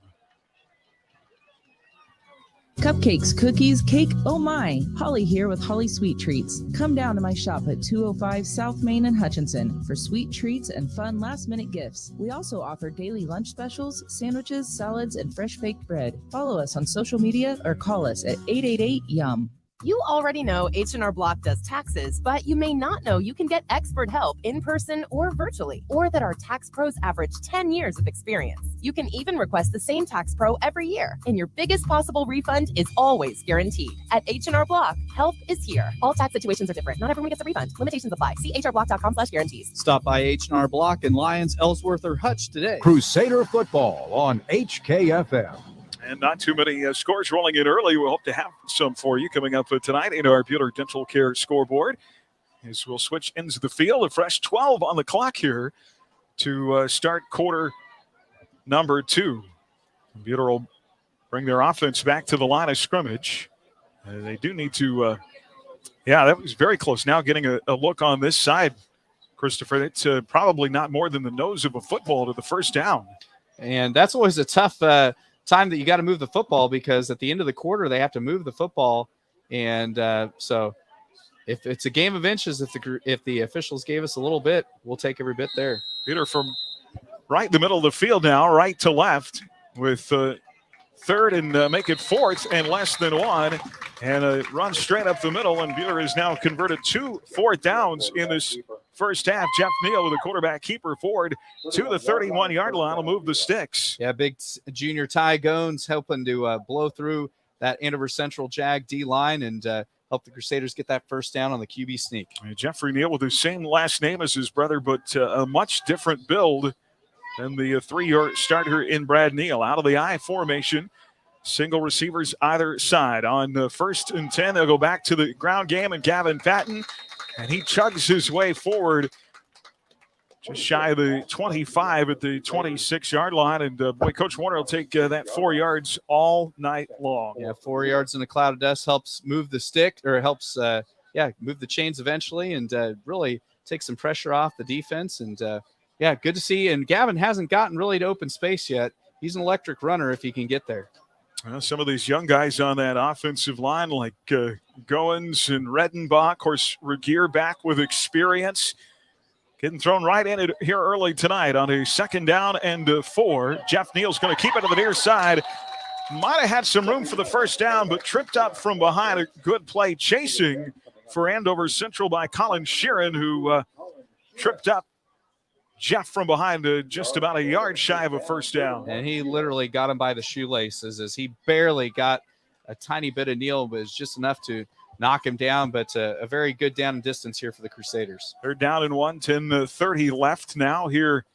Cupcakes, cookies, cake, oh my. Holly here with Holly Sweet Treats. Come down to my shop at 205 South Main in Hutchinson for sweet treats and fun last-minute gifts. We also offer daily lunch specials, sandwiches, salads, and fresh baked bread. Follow us on social media or call us at 888-YUM. You already know H&R Block does taxes, but you may not know you can get expert help in person or virtually, or that our tax pros average 10 years of experience. You can even request the same tax pro every year, and your biggest possible refund is always guaranteed. At H&R Block, help is here. All tax situations are different. Not everyone gets a refund. Limitations apply. See hrblock.com/guarantees. Stop by H&R Block in Lyons, Ellsworth, or Hutch today. Crusader football on HKFM. And not too many scores rolling in early. We'll hope to have some for you coming up tonight in our Buhler Dental Care scoreboard. As we'll switch ends of the field, a fresh 12 on the clock here to start quarter number 2. Buhler will bring their offense back to the line of scrimmage. They do need to, that was very close. Now getting a look on this side, Christopher. It's probably not more than the nose of a football to the first down. And that's always a tough time that you got to move the football, because at the end of the quarter they have to move the football, and so if it's a game of inches, if the officials gave us a little bit, we'll take every bit there. Buhler from right in the middle of the field now, right to left, with 3rd and make it 4th and less than 1, and a run straight up the middle, and Buhler has now converted 2 4th downs in this first half. Jeff Neal with a quarterback keeper forward to the 31-yard line will move the sticks. Yeah, big junior Ty Gones helping to blow through that Andover Central Jag D line and help the Crusaders get that first down on the QB sneak. Jeffrey Neal with the same last name as his brother, but a much different build than the 3-yard starter in Brad Neal. Out of the I formation. Single receivers either side. On 1st and 10, they'll go back to the ground game, and Gavin Patton, and he chugs his way forward just shy of the 25 at the 26-yard line. And, Coach Warner will take that 4 yards all night long. Yeah, 4 yards in a cloud of dust helps move the stick, or helps, move the chains eventually, and really take some pressure off the defense. And, good to see. And Gavin hasn't gotten really to open space yet. He's an electric runner if he can get there. Well, some of these young guys on that offensive line, like Goins and Redenbach, of course, Regier back with experience, getting thrown right in it here early tonight on a 2nd down and 4. Jeff Neal's going to keep it to the near side. Might have had some room for the first down, but tripped up from behind. A good play chasing for Andover Central by Colin Sheeran, who tripped up Jeff from behind, just about a yard shy of a first down. And he literally got him by the shoelaces, as he barely got a tiny bit of Neal, but it's just enough to knock him down. But a very good down and distance here for the Crusaders. 3rd down and 1, 10:30 left now here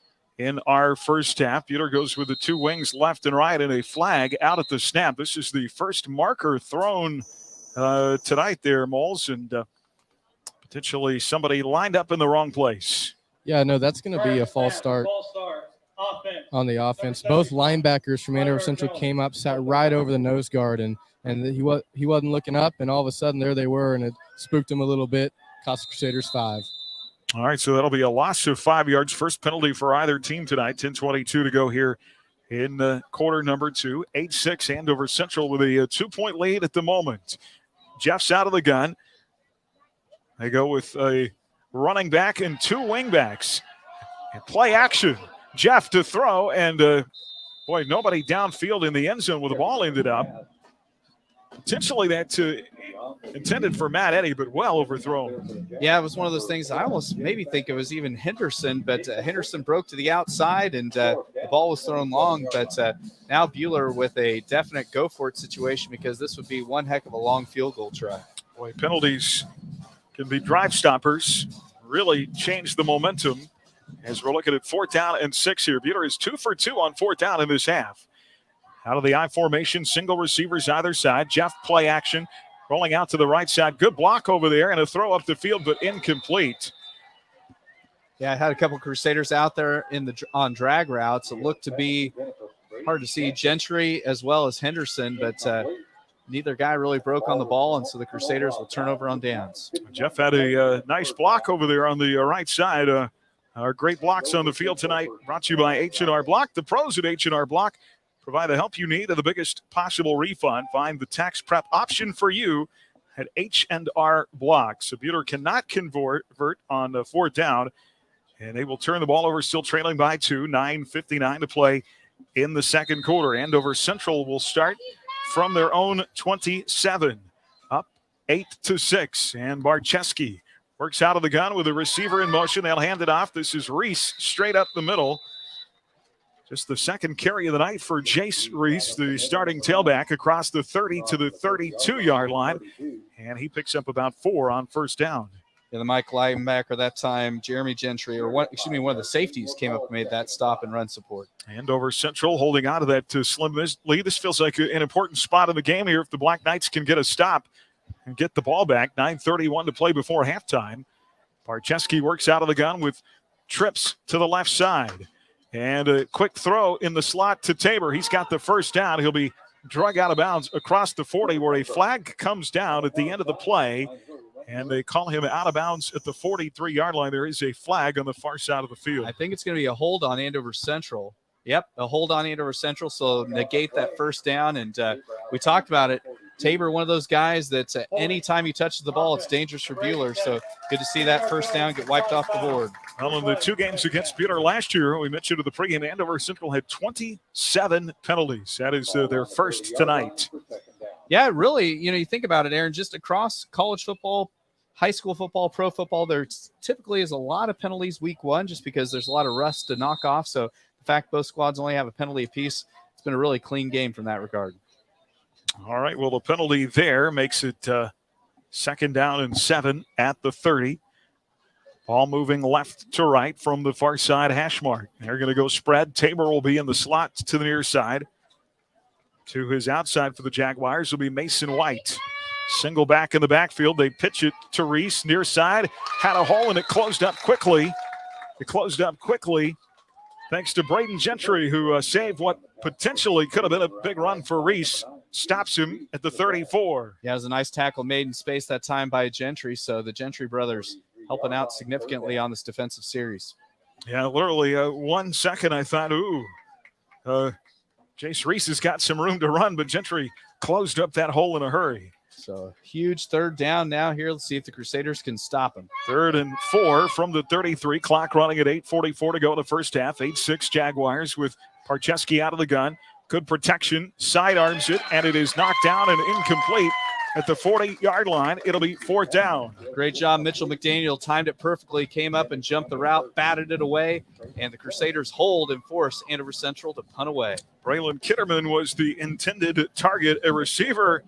in our first half. Buhler goes with the two wings left and right and a flag out at the snap. This is the first marker thrown tonight there, Moles, and potentially somebody lined up in the wrong place. Yeah, no, that's going to be a false start on the offense. Both linebackers from Andover Central came up, sat right over the nose guard, and he wasn't looking up, and all of a sudden there they were, and it spooked him a little bit. Cost the Crusaders 5. All right, so that'll be a loss of 5 yards. First penalty for either team tonight. 10:22 to go here in quarter number 2. 8-6 Andover Central with a 2-point lead at the moment. Jeff's out of the gun. They go with a running back and two wing backs. And play action. Jeff to throw, and boy, nobody downfield in the end zone where the ball ended up. Potentially that's intended for Matt Eddy, but well overthrown. Yeah, it was one of those things I almost maybe think it was even Henderson, but Henderson broke to the outside, and the ball was thrown long. But now Buhler with a definite go-for-it situation, because this would be one heck of a long field goal try. Boy, penalties can be drive stoppers, really change the momentum as we're looking at 4th down and 6 here. Buhler is 2 for 2 on 4th down in this half. Out of the I formation, single receivers either side. Jeff play action, rolling out to the right side. Good block over there and a throw up the field, but incomplete. Yeah, I had a couple Crusaders out there on drag routes. It looked to be hard to see Gentry as well as Henderson, but neither guy really broke on the ball, and so the Crusaders will turn over on downs. Jeff had a nice block over there on the right side. Our great blocks on the field tonight brought to you by H&R Block. The pros at H&R Block provide the help you need at the biggest possible refund. Find the tax prep option for you at H&R Block. So Buhler cannot convert on 4th down, and they will turn the ball over, still trailing by 2. 9:59 to play in the second quarter. Andover Central will start from their own 27, up 8-6, and Barczewski works out of the gun with a receiver in motion. They'll hand it off. This is Reese straight up the middle. Just the second carry of the night for Jace Reese, the starting tailback, across the 30 to the 32-yard line. And he picks up about 4 on 1st down. Yeah, the Mike linebacker that time, Jeremy Gentry, one of the safeties came up and made that stop and run support. Andover Central holding on to that slim lead. This feels like an important spot in the game here if the Black Knights can get a stop and get the ball back. 9:31 to play before halftime. Barczewski works out of the gun with trips to the left side. And a quick throw in the slot to Tabor. He's got the first down. He'll be drug out of bounds across the 40, where a flag comes down at the end of the play. And they call him out of bounds at the 43-yard line. There is a flag on the far side of the field. I think it's going to be a hold on Andover Central. Yep, a hold on Andover Central, so negate that first down. And we talked about it. Tabor, one of those guys that anytime he touches the ball, it's dangerous for Buhler. So good to see that first down get wiped off the board. Well, in the 2 games against Buhler last year, we mentioned at the pregame, Andover Central had 27 penalties. That is their first tonight. Yeah, really, you think about it, Aaron, just across college football, high school football, pro football, there typically is a lot of penalties week 1 just because there's a lot of rust to knock off. So the fact both squads only have a penalty apiece, it's been a really clean game from that regard. All right, well, the penalty there makes it 2nd down and 7 at the 30. Ball moving left to right from the far side hash mark. They're going to go spread. Tabor will be in the slot to the near side. To his outside for the Jaguars will be Mason White. Single back in the backfield. They pitch it to Reese. Near side. Had a hole, and it closed up quickly. Thanks to Braden Gentry, who saved what potentially could have been a big run for Reese. Stops him at the 34. Yeah, it was a nice tackle made in space that time by Gentry. So the Gentry brothers helping out significantly on this defensive series. Yeah, literally 1 second I thought, Jace Reese has got some room to run, but Gentry closed up that hole in a hurry. So huge 3rd down now here. Let's see if the Crusaders can stop him. 3rd and 4 from the 33. Clock running at 8:44 to go in the first half. 8-6 Jaguars with Barczewski out of the gun. Good protection, sidearms it, and it is knocked down and incomplete at the 40-yard line. It'll be 4th down. Great job. Mitchell McDaniel timed it perfectly, came up and jumped the route, batted it away, and the Crusaders hold and force Andover Central to punt away. Braylon Kitterman was the intended target, a receiver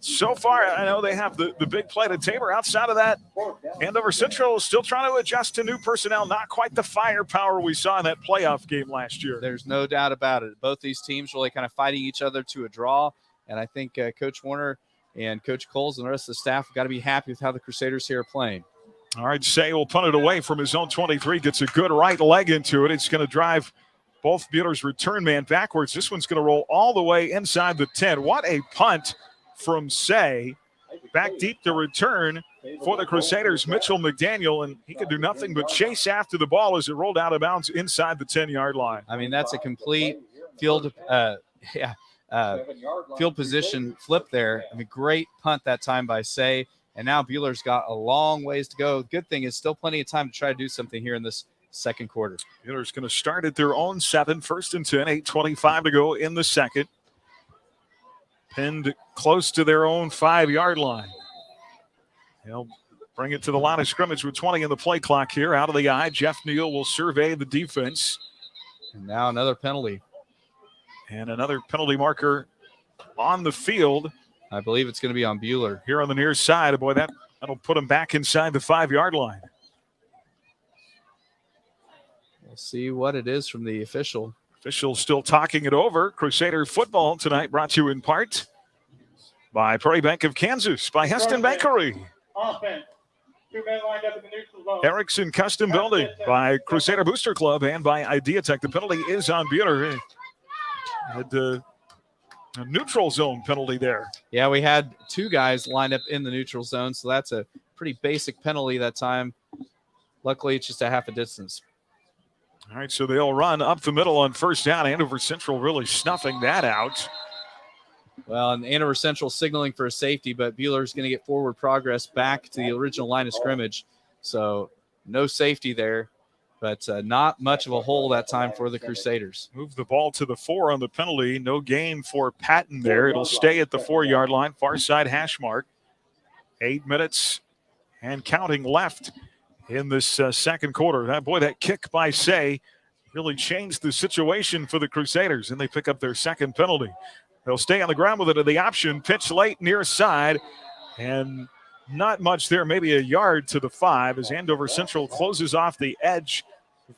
So far, I know they have the big play to Tabor. Outside of that, Andover Central is still trying to adjust to new personnel. Not quite the firepower we saw in that playoff game last year. There's no doubt about it. Both these teams really kind of fighting each other to a draw. And I think Coach Warner and Coach Coles and the rest of the staff have got to be happy with how the Crusaders here are playing. All right, Say will punt it away from his own 23. Gets a good right leg into it. It's going to drive both Buhler's return man backwards. This one's going to roll all the way inside the 10. What a punt from Say. Back deep to return for the Crusaders, Mitchell McDaniel, and he could do nothing but chase after the ball as it rolled out of bounds inside the 10-yard line. I mean, that's a complete field field position flip there. I mean, great punt that time by Say, and now Buhler's got a long ways to go. Good thing is still plenty of time to try to do something here in this second quarter. Buhler's going to start at their own 7, 1st and 10, 8:25 to go in the second. Pinned close to their own 5-yard line. They'll bring it to the line of scrimmage with 20 in the play clock here. Out of the eye, Jeff Neal will survey the defense. And now another penalty. And another penalty marker on the field. I believe it's going to be on Buhler. Here on the near side. Boy, that'll put him back inside the 5-yard line. We'll see what it is from the official. Officials still talking it over. Crusader football tonight brought to you in part by Prairie Bank of Kansas, by Heston Bakery. Offense. 2 men lined up in the neutral zone. Erickson Custom Building, by Crusader Booster Club, and by Idea Tech. The penalty is on Buhler. Had a neutral zone penalty there. Yeah, we had 2 guys lined up in the neutral zone, so that's a pretty basic penalty that time. Luckily, it's just a half a distance. All right, so they'll run up the middle on first down. Andover Central really snuffing that out. Well, and Andover Central signaling for a safety, but Buhler's going to get forward progress back to the original line of scrimmage. So no safety there, but not much of a hole that time for the Crusaders. Move the ball to the 4 on the penalty. No gain for Patton there. It'll stay at the 4-yard line, far side hash mark. 8 minutes and counting left in this second quarter. That kick by Say really changed the situation for the Crusaders, and they pick up their second penalty. They'll stay on the ground with it to the option. Pitch late near side, and not much there, maybe a yard to the 5 as Andover Central closes off the edge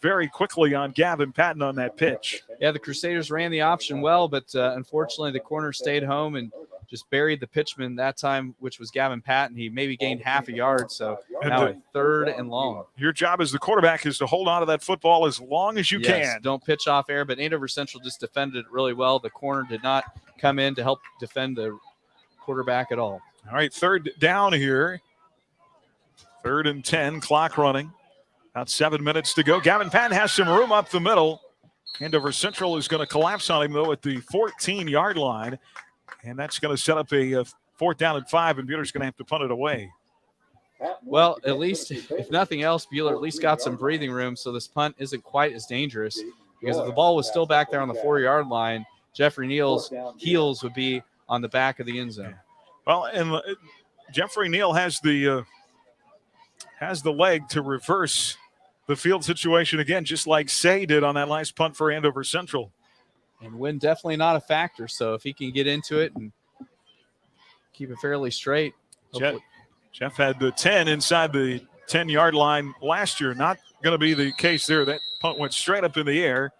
very quickly on Gavin Patton on that pitch. Yeah, the Crusaders ran the option well, but unfortunately the corner stayed home and just buried the pitchman that time, which was Gavin Patton. He maybe gained half a yard, so now a 3rd and long. Your job as the quarterback is to hold on to that football as long as you can. Don't pitch off air, but Andover Central just defended it really well. The corner did not come in to help defend the quarterback at all. All right, 3rd down here. 3rd and 10, clock running. About 7 minutes to go. Gavin Patton has some room up the middle. Andover Central is going to collapse on him, though, at the 14-yard line. And that's going to set up a 4th down and 5, and Buhler's going to have to punt it away. Well, at least, if nothing else, Buhler at least got some breathing room, so this punt isn't quite as dangerous. Because if the ball was still back there on the 4-yard line, Jeffrey Neal's heels would be on the back of the end zone. Well, and Jeffrey Neal has the leg to reverse the field situation again, just like Say did on that last punt for Andover Central. And wind definitely not a factor, so if he can get into it and keep it fairly straight. Jeff had the 10 inside the 10-yard line last year. Not going to be the case there. That punt went straight up in the air,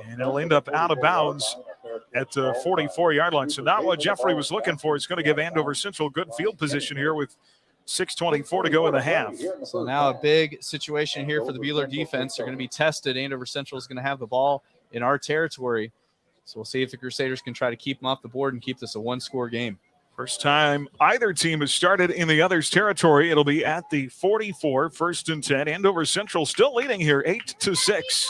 and it'll end up out of bounds at the 44-yard line. So not what Jeffrey was looking for. It's going to give Andover Central good field position here with 6:24 to go in the half. So now a big situation here for the Buhler defense. They're going to be tested. Andover Central is going to have the ball in our territory. So we'll see if the Crusaders can try to keep them off the board and keep this a 1-score game. First time either team has started in the other's territory. It'll be at the 44, 1st and 10. Andover Central still leading here 8-6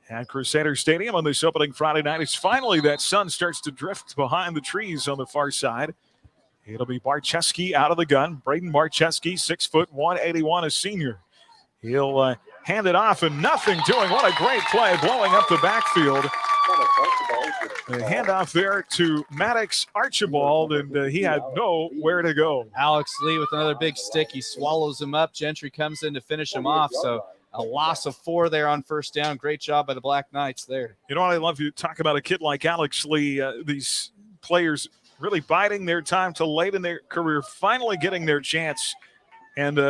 at Crusader Stadium on this opening Friday night. It's finally that sun starts to drift behind the trees on the far side. It'll be Barczewski out of the gun. Braden Barczewski, 6 foot, 181, a senior. He'll hand it off, and nothing doing. What a great play, blowing up the backfield. The handoff there to Maddox Archibald, and he had nowhere to go. Alex Lee with another big stick. He swallows him up. Gentry comes in to finish him off. So a loss of 4 there on first down. Great job by the Black Knights there. You know what I love? You talk about a kid like Alex Lee. These players really biding their time till late in their career, finally getting their chance and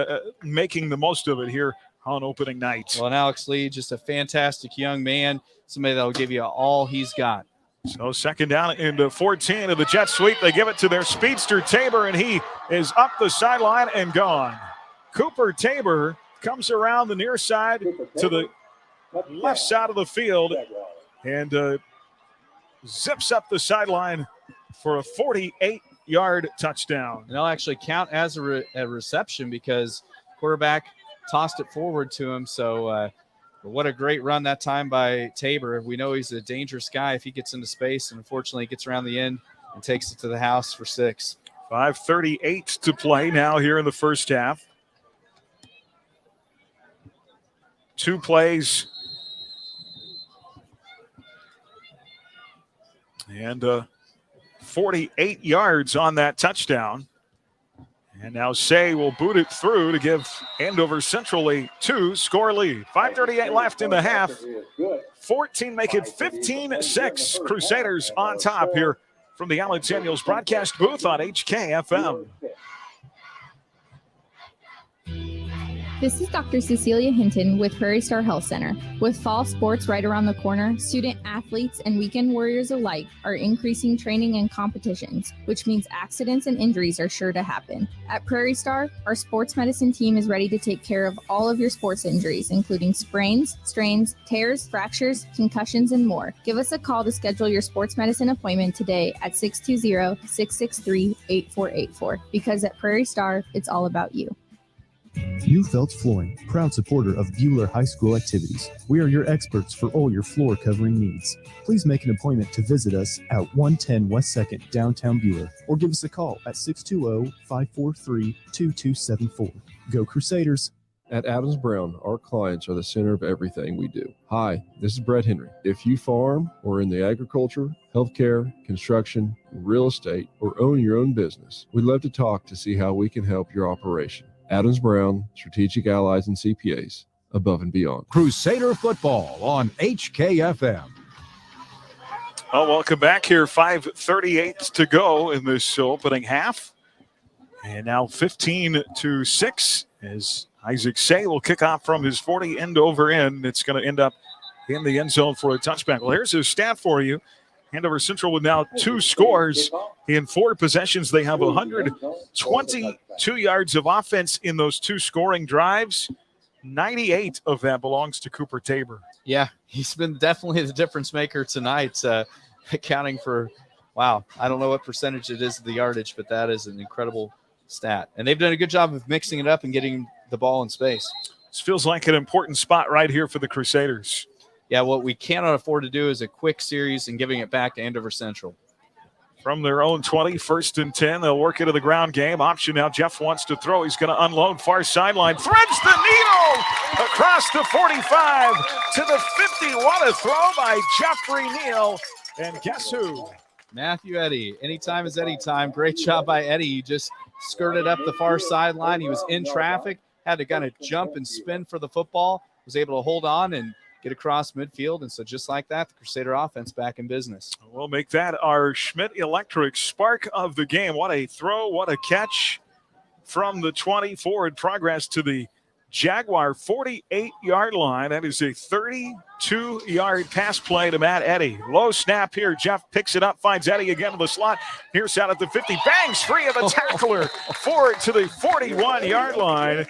making the most of it here on opening night. Well, and Alex Lee, just a fantastic young man, somebody that will give you all he's got. So second down into 14 of the jet sweep. They give it to their speedster, Tabor, and he is up the sideline and gone. Cooper Tabor comes around the near side to the left side of the field and zips up the sideline for a 48-yard touchdown. And they'll actually count as a reception because quarterback tossed it forward to him. So what a great run that time by Tabor. We know he's a dangerous guy if he gets into space, and unfortunately he gets around the end and takes it to the house for 6. 5:38 to play now here in the first half. 2 plays. And 48 yards on that touchdown. And now Say will boot it through to give Andover Central a 2-score lead. 5:38 left in the half. 14 make it 15-6. Crusaders on top here from the Allen Daniels broadcast booth on HKFM. This is Dr. Cecilia Hinton with Prairie Star Health Center. With fall sports right around the corner, student athletes and weekend warriors alike are increasing training and competitions, which means accidents and injuries are sure to happen. At Prairie Star, our sports medicine team is ready to take care of all of your sports injuries, including sprains, strains, tears, fractures, concussions, and more. Give us a call to schedule your sports medicine appointment today at 620-663-8484, because at Prairie Star, it's all about you. U Felts Flooring, proud supporter of Buhler High School activities. We are your experts for all your floor covering needs. Please make an appointment to visit us at 110 West 2nd, downtown Buhler, or give us a call at 620-543-2274. Go Crusaders! At Adams Brown, our clients are the center of everything we do. Hi, this is Brett Henry. If you farm or in the agriculture, healthcare, construction, real estate, or own your own business, we'd love to talk to see how we can help your operation. Adams Brown, Strategic Allies and CPAs, above and beyond. Crusader football on HKFM. Well, welcome back here. 5:38 to go in this opening half. And now 15-6 as Isaac Say will kick off from his 40 end over end. It's going to end up in the end zone for a touchback. Well, here's his stat for you. Andover Central with now 2 scores in 4 possessions. They have 122 yards of offense in those 2 scoring drives. 98 of that belongs to Cooper Tabor. Yeah, he's been definitely the difference maker tonight, accounting for, wow, I don't know what percentage it is of the yardage, but that is an incredible stat. And they've done a good job of mixing it up and getting the ball in space. This feels like an important spot right here for the Crusaders. Yeah, what we cannot afford to do is a quick series and giving it back to Andover Central. From their own 20, 1st and 10, they'll work into the ground game. Option now, Jeff wants to throw. He's going to unload far sideline. Threads the needle across the 45 to the 50. What a throw by Jeffrey Neal. And guess who? Matthew Eddy. Anytime is Eddy time. Great job by Eddy. He just skirted up the far sideline. He was in traffic, had to kind of jump and spin for the football, was able to hold on and get across midfield, and so just like that, the Crusader offense back in business. We'll make that our Schmidt Electric spark of the game. What a throw, what a catch from the 20, forward progress to the Jaguar 48-yard line. That is a 32-yard pass play to Matt Eddy. Low snap here. Jeff picks it up, finds Eddy again in the slot. Here's out at the 50, bangs free of the tackler, forward to the 41-yard line.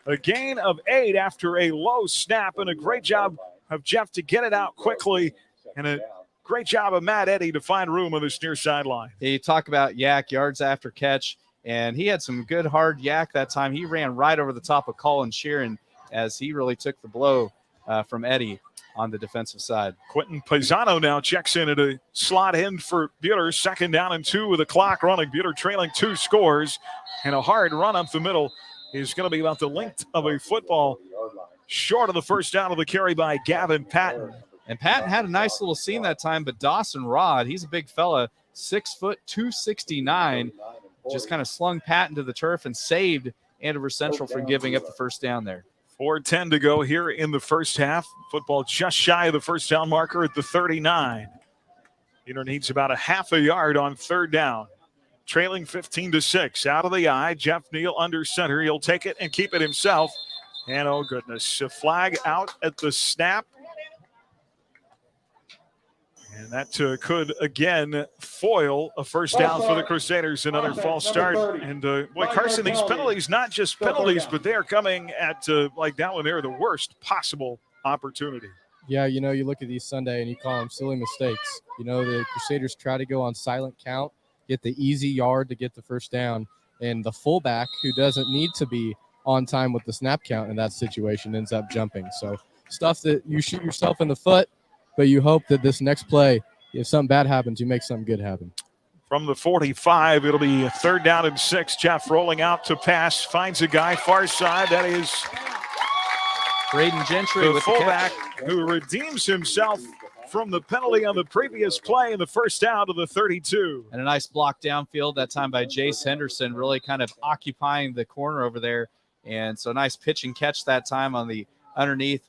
A gain of 8 after a low snap, and a great job of Jeff to get it out quickly, and a great job of Matt Eddy to find room on this near sideline. You talk about yak, yards after catch, and he had some good hard yak that time. He ran right over the top of Colin Sheeran as he really took the blow from Eddy on the defensive side. Quentin Paisano now checks in at a slot end for Buhler. 2nd down and 2 with the clock running. Buhler trailing 2 scores, and a hard run up the middle is going to be about the length of a football, short of the first down of the carry by Gavin Patton. And Patton had a nice little scene that time, but Dawson Rod, he's a big fella, 6 foot, 269, just kind of slung Patton to the turf and saved Andover Central from giving up the first down there. 4:10 to go here in the first half. Football just shy of the first down marker at the 39. Buhler needs about a half a yard on 3rd down. trailing 15-6. Out of the eye, Jeff Neal under center. He'll take it and keep it himself. And oh goodness, a flag out at the snap. And that could again foil a first down for the Crusaders. Another false start. And boy, Carson, these penalties, not just penalties, but they are coming at like that one. They're the worst possible opportunity. Yeah, you look at these Sunday and you call them silly mistakes. The Crusaders try to go on silent count, get the easy yard to get the first down. And the fullback, who doesn't need to be on time with the snap count in that situation, ends up jumping. So stuff that you shoot yourself in the foot, but you hope that this next play, if something bad happens, you make something good happen. From the 45, it'll be 3rd down and 6. Jeff rolling out to pass, finds a guy far side. That is Braden Gentry the with fullback the who redeems himself from the penalty on the previous play in the first down to the 32. And a nice block downfield that time by Jace Henderson, really kind of occupying the corner over there. And so nice pitch and catch that time on the underneath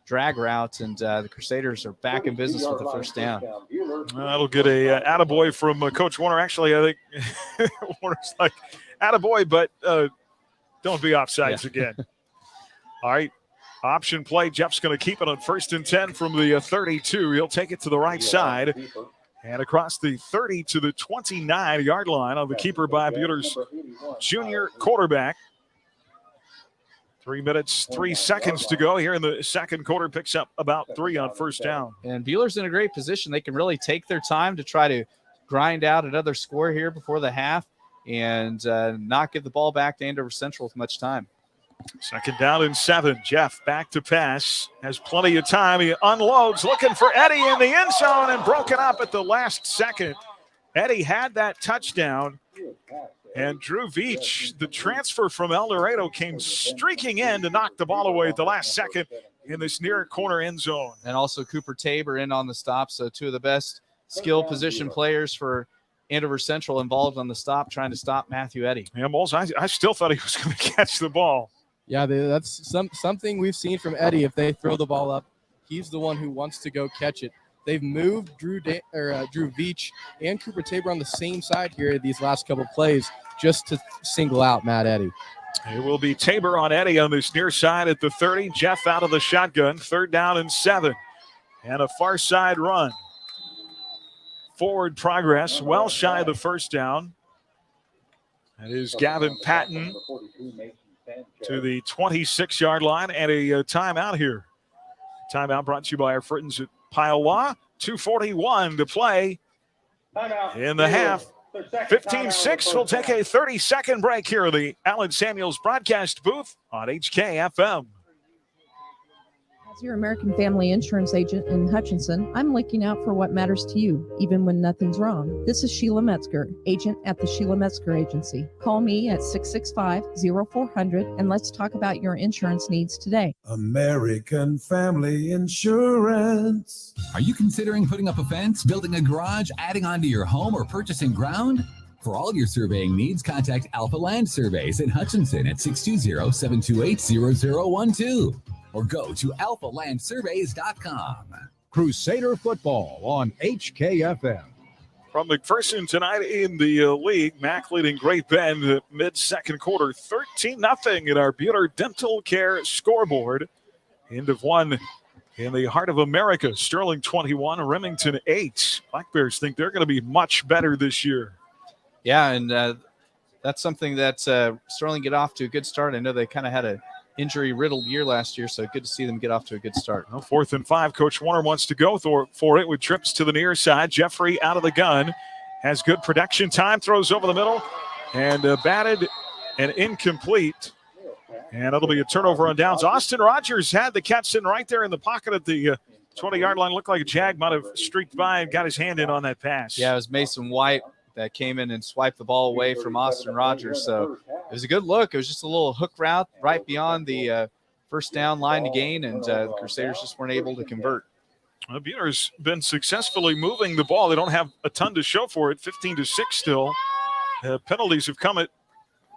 drag route, and the Crusaders are back in business with the first down. That'll get a attaboy from Coach Warner. Actually, I think Warner's like, attaboy, but don't be offsides again. All right, option play. Jeff's going to keep it on 1st and 10 from the 32. He'll take it to the right side and across the 30 to the 29-yard line on the keeper by Buhler's junior quarterback. 3 minutes, 3 seconds to go here in the second quarter. Picks up about 3 on first down. And Buhler's in a great position. They can really take their time to try to grind out another score here before the half and not give the ball back to Andover Central with much time. 2nd down and 7. Jeff back to pass. Has plenty of time. He unloads, looking for Eddie in the end zone and broken up at the last second. Eddie had that touchdown. And Drew Veach, the transfer from El Dorado, came streaking in to knock the ball away at the last second in this near corner end zone. And also Cooper Tabor in on the stop. So 2 of the best skill position players for Andover Central involved on the stop, trying to stop Matthew Eddy. Yeah, Moles, I still thought he was going to catch the ball. Yeah, that's something we've seen from Eddie. If they throw the ball up, he's the one who wants to go catch it. They've moved Drew Veach and Cooper Tabor on the same side here these last couple plays just to single out Matt Eddy. It will be Tabor on Eddie on this near side at the 30. Jeff out of the shotgun. 3rd down and 7. And a far side run. Forward progress, well shy of the first down. That is Gavin Patton to the 26-yard line and a timeout here. Timeout brought to you by our friends at Piowa. 2:41 to play in the half. 15-6. We'll take a 30-second break here in the Allen Samuels broadcast booth on HKFM. As your American Family Insurance agent in Hutchinson, I'm looking out for what matters to you, even when nothing's wrong. This is Sheila Metzger, agent at the Sheila Metzger Agency. Call me at 665-0400 and let's talk about your insurance needs today. American Family Insurance. Are you considering putting up a fence, building a garage, adding on to your home, or purchasing ground? For all your surveying needs, contact Alpha Land Surveys in Hutchinson at 620-728-0012 or go to alphalandsurveys.com. Crusader football on HKFM. From McPherson tonight in the league, Mac leading Great Bend mid-second quarter, 13-0 in our Buhler Dental Care scoreboard. End of one in the heart of America. Sterling 21, Remington 8. Black Bears think they're going to be much better this year. Yeah, and that's something that Sterling get off to a good start. I know they kind of had a injury-riddled year last year, so good to see them get off to a good start. Well, 4th and 5. Coach Warner wants to go for it with trips to the near side. Jeffrey out of the gun. Has good production time. Throws over the middle. And batted and incomplete. And it'll be a turnover on downs. Austin Rogers had the catch sitting right there in the pocket at the 20-yard line. Looked like a Jag might have streaked by and got his hand in on that pass. Yeah, it was Mason White that came in and swiped the ball away from Austin Rogers. So it was a good look. It was just a little hook route right beyond the first down line to gain, and the Crusaders just weren't able to convert. Well, Buhler's been successfully moving the ball. They don't have a ton to show for it. 15-6 still. Penalties have come at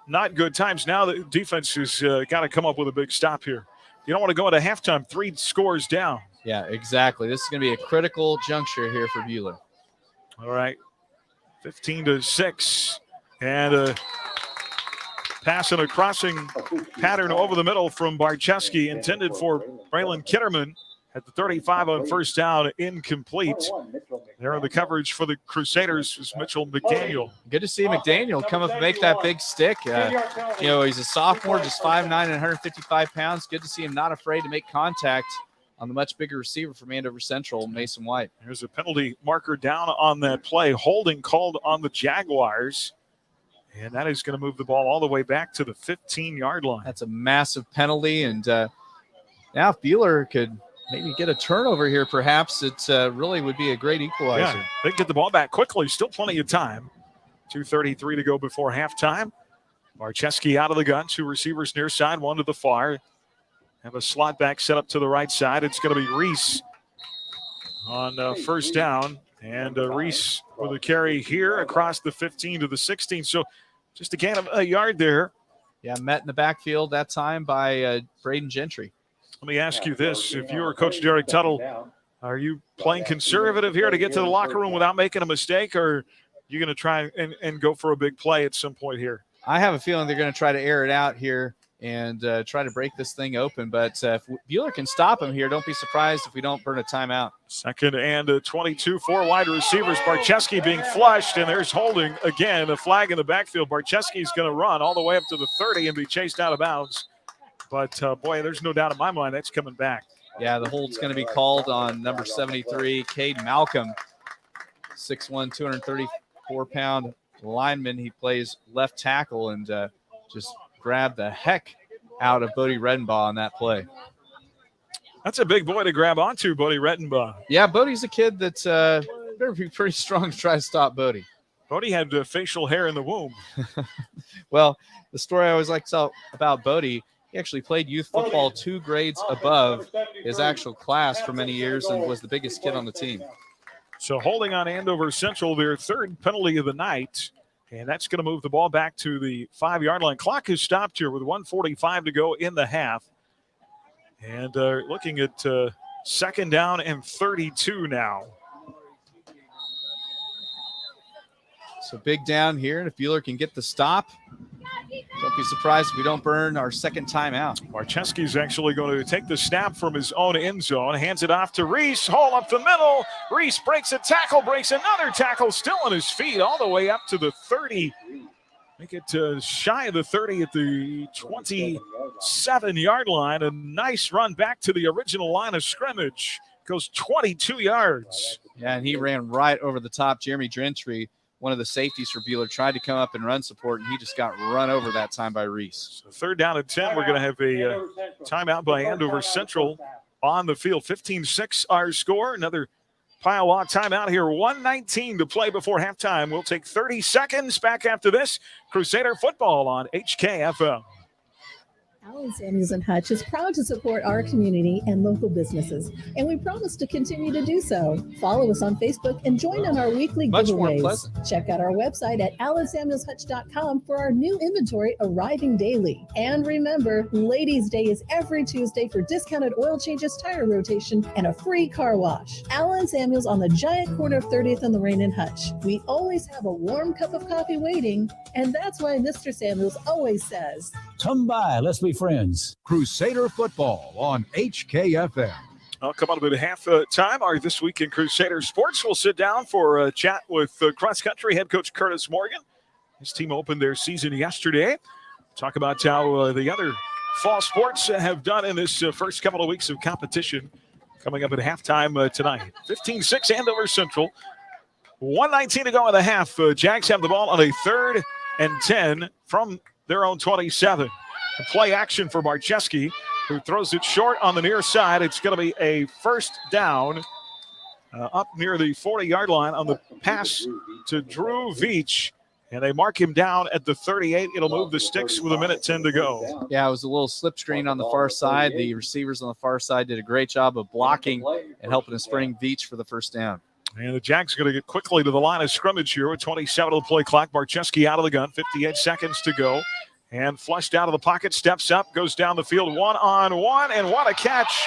not good times. Now the defense has got to come up with a big stop here. You don't want to go into halftime 3 scores down. Yeah, exactly. This is going to be a critical juncture here for Buhler. All right. 15-6. And pass and a crossing pattern over the middle from Barczewski, intended for Braylon Kitterman at the 35 on first down, incomplete. There in the coverage for the Crusaders is Mitchell McDaniel. Good to see McDaniel come up and make that big stick. He's a sophomore, just 5'9" and 155 pounds. Good to see him not afraid to make contact on the much bigger receiver from Andover Central, Mason White. There's a penalty marker down on that play. Holding called on the Jaguars. And that is going to move the ball all the way back to the 15-yard line. That's a massive penalty. And now if Buhler could maybe get a turnover here, perhaps it really would be a great equalizer. Yeah, they can get the ball back quickly. Still plenty of time. 2:33 to go before halftime. Barczewski out of the gun. 2 receivers near side, 1 to the far. Have a slot back set up to the right side. It's going to be Reese on first down. And Reese with a carry here across the 15 to the 16. So just a gain of a yard there. Yeah, met in the backfield that time by Braden Gentry. Let me ask you this. If you were Coach Derek Tuttle, are you playing conservative here to get to the locker room without making a mistake, or are you going to try and go for a big play at some point here? I have a feeling they're going to try to air it out here and try to break this thing open. But if Buhler can stop him here, don't be surprised if we don't burn a timeout. 2nd and 22, 4 wide receivers. Barczewski being flushed, and there's holding again, a flag in the backfield. Barczewski's going to run all the way up to the 30 and be chased out of bounds. But, boy, there's no doubt in my mind that's coming back. Yeah, the hold's going to be called on number 73, Cade Malcolm, 6'1", 234-pound lineman. He plays left tackle and just grabbed the heck out of Bodie Redenbaugh on that play. That's a big boy to grab onto, Bodie Redenbaugh. Yeah, Bodie's a kid that's better be pretty strong to try to stop Bodie. Bodie had facial hair in the womb. Well, the story I always like to tell about Bodie, he actually played youth football 2 grades above his actual class for many years and was the biggest kid on the team. So holding on Andover Central, their 3rd penalty of the night. And that's going to move the ball back to the 5-yard line. Clock has stopped here with 1:45 to go in the half. And looking at 2nd down and 32 now. So big down here. And if Buhler can get the stop, don't be surprised if we don't burn our 2nd timeout. Barczewski's actually going to take the snap from his own end zone, hands it off to Reese, hole up the middle. Reese breaks a tackle, breaks another tackle, still on his feet all the way up to the 30. Make it shy of the 30 at the 27-yard line. A nice run back to the original line of scrimmage. Goes 22 yards. Yeah, and he ran right over the top. Jeremy Gentry, one of the safeties for Buhler, tried to come up and run support, and he just got run over that time by Reese. So 3rd down and 10. We're going to have a timeout by Andover Central on the field. 15-6 our score. Another pile on timeout here. 1:19 to play before halftime. We'll take 30 seconds back after this. Crusader football on HKFM. Allen Samuels and Hutch is proud to support our community and local businesses, and we promise to continue to do so. Follow us on Facebook and join in our weekly giveaways. Check out our website at allensamuelshutch.com for our new inventory arriving daily. And remember, Ladies' Day is every Tuesday for discounted oil changes, tire rotation, and a free car wash. Allen Samuels on the giant corner of 30th and Lorraine and Hutch. We always have a warm cup of coffee waiting, and that's why Mr. Samuels always says, "Come by, let's be friends." Crusader football on HKFM. I'll come on at half time. Our This Week in Crusader Sports. We'll sit down for a chat with cross-country head coach Curtis Morgan. His team opened their season yesterday. Talk about how the other fall sports have done in this first couple of weeks of competition. Coming up at halftime tonight. 15-6 Andover Central. 1:19 to go in the half. Jags have the ball on a 3rd and 10 from their own 27. A play action for Barczewski, who throws it short on the near side. It's going to be a 1st down up near the 40-yard line on the pass to Drew Veach. And they mark him down at the 38. It'll move the sticks with 1:10 to go. Yeah, it was a little slip screen on the far side. The receivers on the far side did a great job of blocking and helping to spring Veach for the 1st down. And the Jags are going to get quickly to the line of scrimmage here with 27 to the play clock. Barczewski out of the gun, 58 seconds to go. And flushed out of the pocket, steps up, goes down the field one-on-one, and what a catch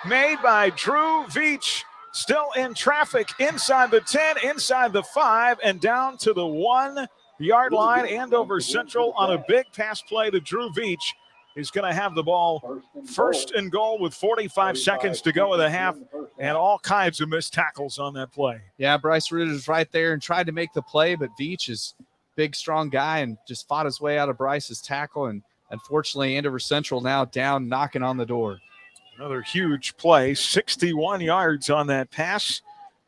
made by Drew Veach. Still in traffic inside the 10, inside the 5, and down to the 1 yard line. Andover Central on a big pass play to Drew Veach is going to have the ball first and goal with 45 seconds to go in the half, and all kinds of missed tackles on that play. Yeah, Bryce Ritter's right there and tried to make the play, but Veach is a big, strong guy and just fought his way out of Bryce's tackle, and unfortunately Andover Central now down, knocking on the door. Another huge play, 61 yards on that pass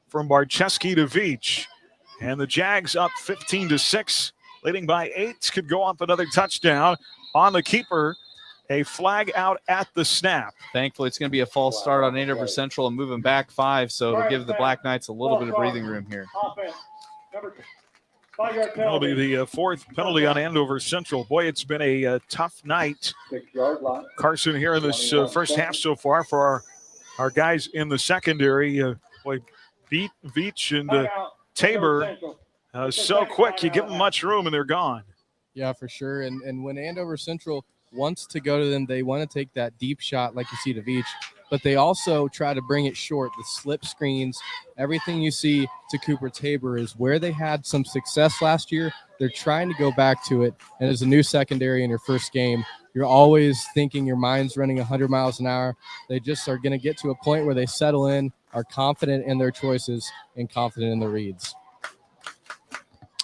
from Barczewski to Veach. And the Jags up 15-6, leading by 8, could go up another touchdown on the keeper. A flag out at the snap. Thankfully, it's going to be a false start on Andover Central and moving back 5, so to give the Black Knights a little bit of breathing room here. Penalty, the fourth penalty on Andover Central. Boy, it's been a tough night, Carson, here in this first half so far for our guys in the secondary. Boy, Veach and Tabor so quick. You give them much room and they're gone. Yeah, for sure. And when Andover Central wants to go to them, they want to take that deep shot like you see to Veach, but they also try to bring it short. The slip screens, everything you see to Cooper Tabor is where they had some success last year. They're trying to go back to it. And as a new secondary in your first game, you're always thinking your mind's running 100 miles an hour. They just are going to get to a point where they settle in, are confident in their choices, and confident in the reads.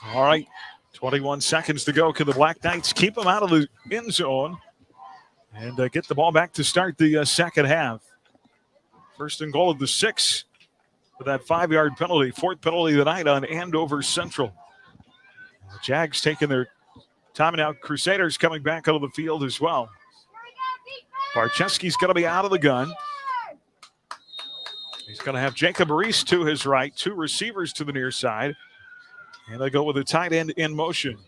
All right. 21 seconds to go. Can the Black Knights keep them out of the end zone and get the ball back to start the second half? First and goal of the 6 with that 5-yard penalty. Fourth penalty of the night on Andover Central. The Jags taking their time out. Crusaders coming back out of the field as well. Barczewski's going to be out of the gun. He's going to have Jacob Reese to his right, 2 receivers to the near side. And they go with a tight end in motion.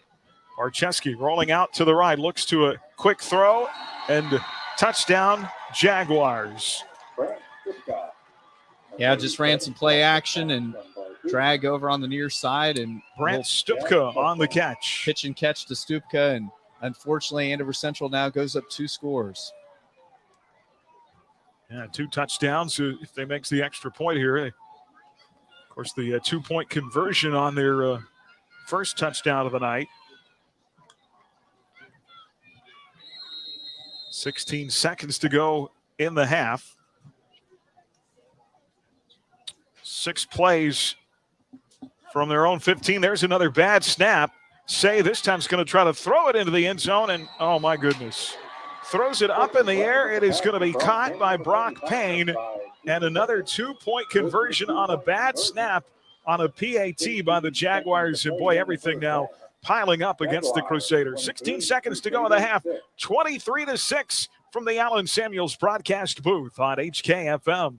Barczewski rolling out to the right, looks to a quick throw, and touchdown, Jaguars. Yeah, just ran some play action and drag over on the near side. And Brant Stupka on the catch. Pitch and catch to Stupka, and unfortunately Andover Central now goes up 2 scores. Yeah, 2 touchdowns if they make the extra point here. Of course, the 2-point conversion on their first touchdown of the night. 16 seconds to go in the half. 6 plays from their own 15. There's another bad snap. Say this time's going to try to throw it into the end zone, and oh my goodness. Throws it up in the air. It is going to be caught by Brock Payne. And another 2-point conversion on a bad snap on a PAT by the Jaguars. And boy, everything now piling up against the Crusaders. 16 seconds to go in the half. 23-6 from the Allen Samuels broadcast booth on HKFM.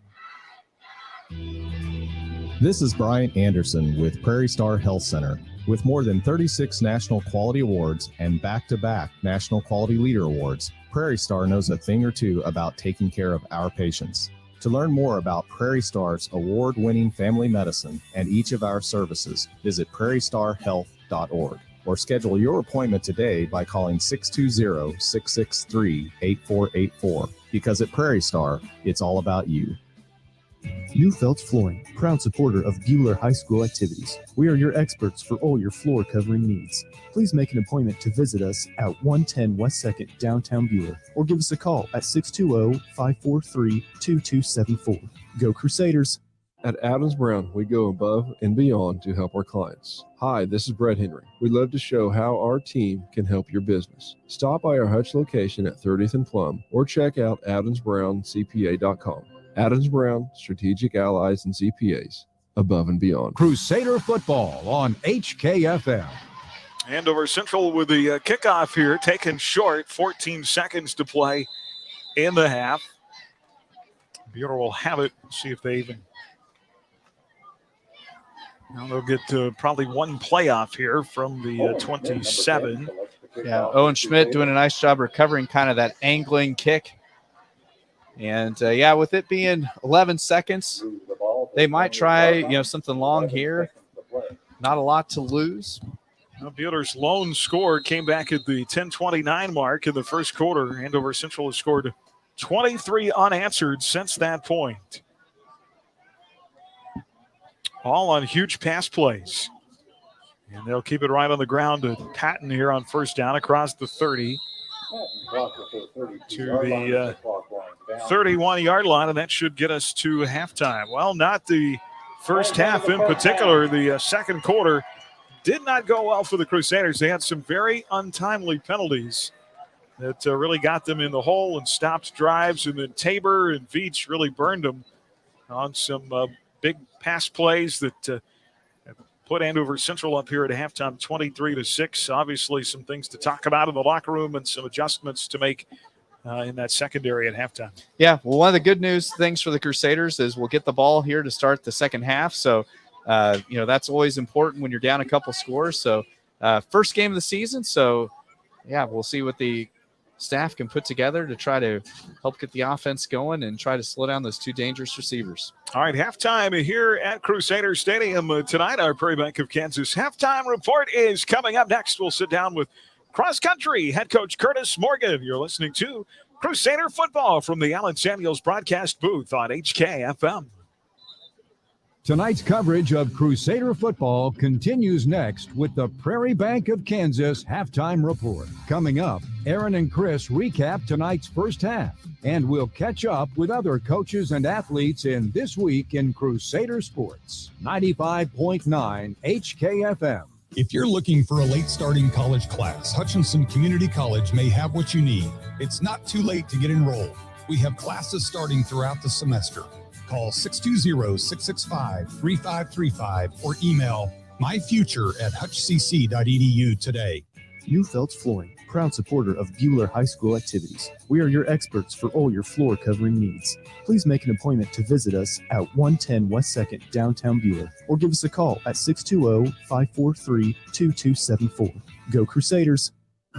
This is Brian Anderson with Prairie Star Health Center. With more than 36 National Quality Awards and back-to-back National Quality Leader Awards, Prairie Star knows a thing or two about taking care of our patients. To learn more about Prairie Star's award-winning family medicine and each of our services, visit prairiestarhealth.org or schedule your appointment today by calling 620-663-8484. Because at Prairie Star, it's all about you. New Felts Flooring, proud supporter of Buhler High School activities. We are your experts for all your floor covering needs. Please make an appointment to visit us at 110 West 2nd, downtown Buhler, or give us a call at 620-543-2274. Go Crusaders! At Adams Brown, we go above and beyond to help our clients. Hi, this is Brett Henry. We'd love to show how our team can help your business. Stop by our Hutch location at 30th and Plum or check out adamsbrowncpa.com. Adams Brown, Strategic Allies and CPAs, above and beyond. Crusader football on HKFM. Andover Central with the kickoff here, taken short. 14 seconds to play in the half. Buhler will have it. See if they even. Now they'll get probably one playoff here from the 27. Yeah, Owen Schmidt doing a nice job recovering kind of that angling kick. And, yeah, with it being 11 seconds, they might try, something long here. Not a lot to lose. Well, Buhler's lone score came back at the 10:29 mark in the first quarter. Andover Central has scored 23 unanswered since that point. All on huge pass plays. And they'll keep it right on the ground to Patton here on first down across the 30 to the 31-yard line, and that should get us to halftime. Well, not the first half in particular. The second quarter did not go well for the Crusaders. They had some very untimely penalties that really got them in the hole and stopped drives, and then Tabor and Veach really burned them on some big pass plays that put Andover Central up here at halftime 23-6. Obviously some things to talk about in the locker room and some adjustments to make in that secondary at halftime. Yeah, well, one of the good news things for the Crusaders is we'll get the ball here to start the second half. So, that's always important when you're down a couple scores. So first game of the season. So, yeah, we'll see what the staff can put together to try to help get the offense going and try to slow down those two dangerous receivers. All right, halftime here at Crusader Stadium tonight. Our Prairie Bank of Kansas halftime report is coming up next. We'll sit down with cross-country head coach Curtis Morgan. You're listening to Crusader Football from the Allen Samuels broadcast booth on HKFM. Tonight's coverage of Crusader football continues next with the Prairie Bank of Kansas halftime report. Coming up, Aaron and Chris recap tonight's first half, and we'll catch up with other coaches and athletes in This Week in Crusader Sports. 95.9 HKFM. If you're looking for a late starting college class, Hutchinson Community College may have what you need. It's not too late to get enrolled. We have classes starting throughout the semester. Call 620-665-3535 or email myfuture@hutchcc.edu today. Newfelt's Flooring, proud supporter of Buhler High School activities. We are your experts for all your floor covering needs. Please make an appointment to visit us at 110 West 2nd, downtown Buhler, or give us a call at 620-543-2274. Go Crusaders!